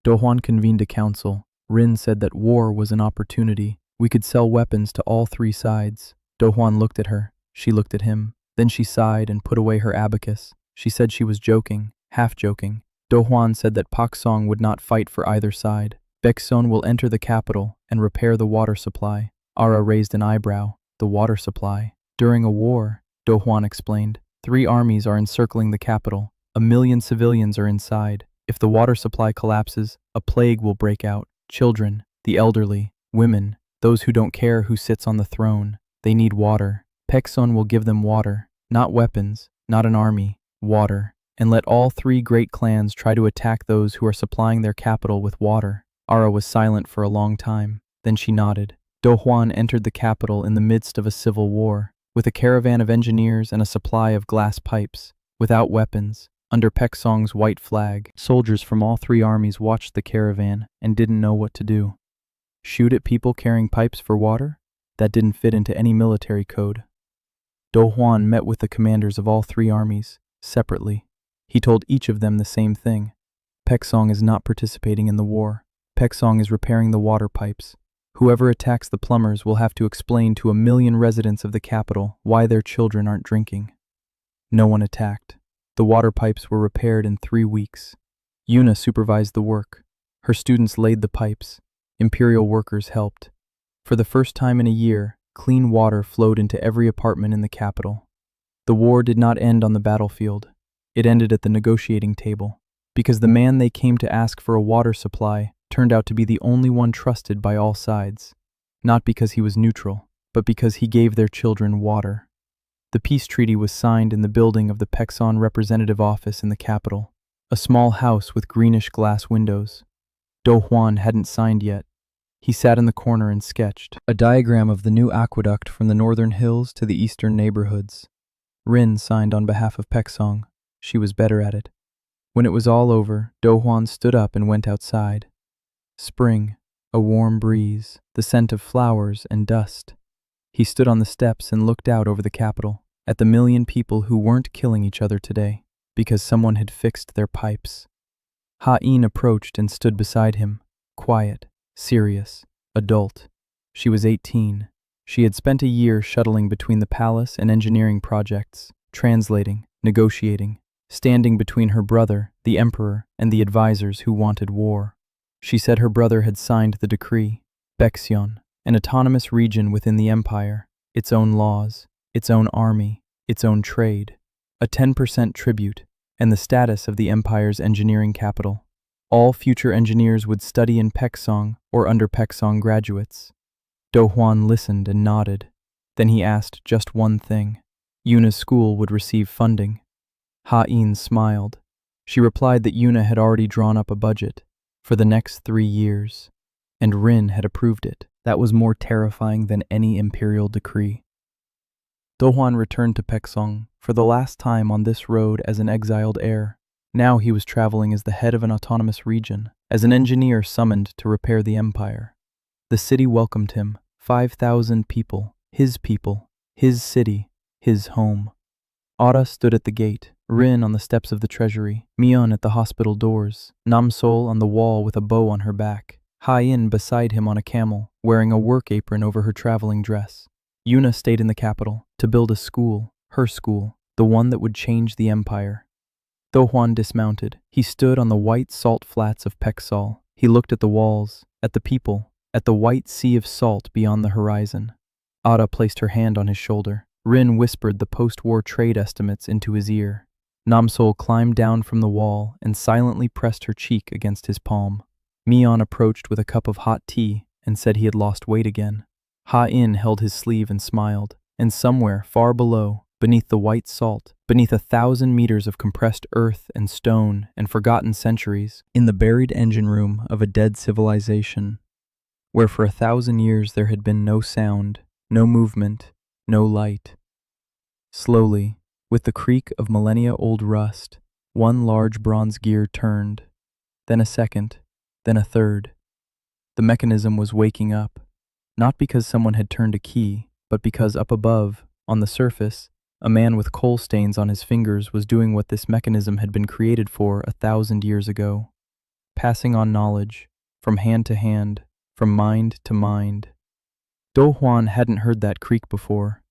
Do Hwan convened a council. Rin said that war was an opportunity. We could sell weapons to all 3 sides. Do Hwan looked at her. She looked at him. Then she sighed and put away her abacus. She said she was joking, half joking. Do Hwan said that Pak Song would not fight for either side. Baekseon will enter the capital and repair the water supply. Ara raised an eyebrow. The water supply. During a war, Do Hwan explained, 3 armies are encircling the capital. 1 million civilians are inside. If the water supply collapses, a plague will break out. Children, the elderly, women, those who don't care who sits on the throne. They need water. Peksong will give them water, not weapons, not an army, water, and let all 3 great clans try to attack those who are supplying their capital with water. Ara was silent for a long time. Then she nodded. Do Hwan entered the capital in the midst of a civil war, with a caravan of engineers and a supply of glass pipes, without weapons, under Peksong's white flag. Soldiers from all 3 armies watched the caravan and didn't know what to do. Shoot at people carrying pipes for water? That didn't fit into any military code. Do Hwan met with the commanders of all 3 armies, separately. He told each of them the same thing. Peksong is not participating in the war. Peksong is repairing the water pipes. Whoever attacks the plumbers will have to explain to 1 million residents of the capital why their children aren't drinking. No one attacked. The water pipes were repaired in 3 weeks. Yuna supervised the work. Her students laid the pipes. Imperial workers helped. For the first time in a year, clean water flowed into every apartment in the capital. The war did not end on the battlefield. It ended at the negotiating table, because the man they came to ask for a water supply turned out to be the only one trusted by all sides, not because he was neutral, but because he gave their children water. The peace treaty was signed in the building of the Peksong representative office in the capital, a small house with greenish glass windows. Do Hwan hadn't signed yet. He sat in the corner and sketched a diagram of the new aqueduct from the northern hills to the eastern neighborhoods. Rin signed on behalf of Peksong. She was better at it. When it was all over, Do Hwan stood up and went outside. Spring, a warm breeze, the scent of flowers and dust. He stood on the steps and looked out over the capital, at the 1 million people who weren't killing each other today, because someone had fixed their pipes. Ha-in approached and stood beside him, quiet, serious, adult. She was 18. She had spent a year shuttling between the palace and engineering projects. translating, negotiating, standing between her brother, the emperor, and the advisors who wanted war. She said her brother had signed the decree, Bexion, an autonomous region within the empire, its own laws, its own army, its own trade, a 10% tribute, and the status of the empire's engineering capital. All future engineers would study in Peksong or under Peksong graduates. Do Hwan listened and nodded. Then he asked just one thing. Yuna's school would receive funding. Ha-in smiled. She replied that Yuna had already drawn up a budget for the next 3 years, and Rin had approved it. That was more terrifying than any imperial decree. Do Hwan returned to Peksong for the last time on this road as an exiled heir. Now he was traveling as the head of an autonomous region, as an engineer summoned to repair the empire. The city welcomed him, 5,000 people, his city, his home. Ara stood at the gate, Rin on the steps of the treasury, Mion at the hospital doors, Namsol on the wall with a bow on her back, Ha-in beside him on a camel, wearing a work apron over her traveling dress. Yuna stayed in the capital to build a school, her school, the one that would change the empire. Do Hwan dismounted. He stood on the white salt flats of Peksol. He looked at the walls, at the people, at the white sea of salt beyond the horizon. Ada placed her hand on his shoulder. Rin whispered the post-war trade estimates into his ear. Namsol climbed down from the wall and silently pressed her cheek against his palm. Mion approached with a cup of hot tea and said he had lost weight again. Ha-in held his sleeve and smiled, and somewhere far below, beneath the white salt, beneath 1,000 meters of compressed earth and stone and forgotten centuries, in the buried engine room of a dead civilization, where for 1,000 years there had been no sound, no movement, no light. Slowly, with the creak of millennia-old rust, one large bronze gear turned, then a second, then a third. The mechanism was waking up, not because someone had turned a key, but because up above, on the surface, a man with coal stains on his fingers was doing what this mechanism had been created for 1,000 years ago, passing on knowledge, from hand to hand, from mind to mind. Do Hwan hadn't heard that creak before.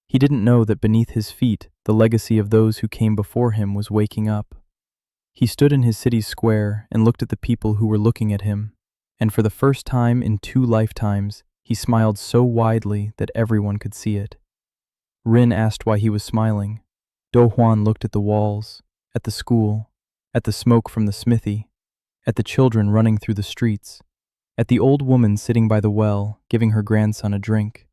He didn't know that beneath his feet, the legacy of those who came before him was waking up. He stood in his city's square and looked at the people who were looking at him, and for the first time in 2 lifetimes, he smiled so widely that everyone could see it. Rin asked why he was smiling. Do Hwan looked at the walls, at the school, at the smoke from the smithy, at the children running through the streets, at the old woman sitting by the well, giving her grandson a drink.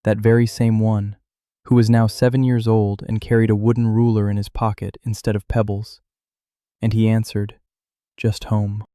That very same one, who was now 7 years old and carried a wooden ruler in his pocket instead of pebbles. And he answered, "Just home."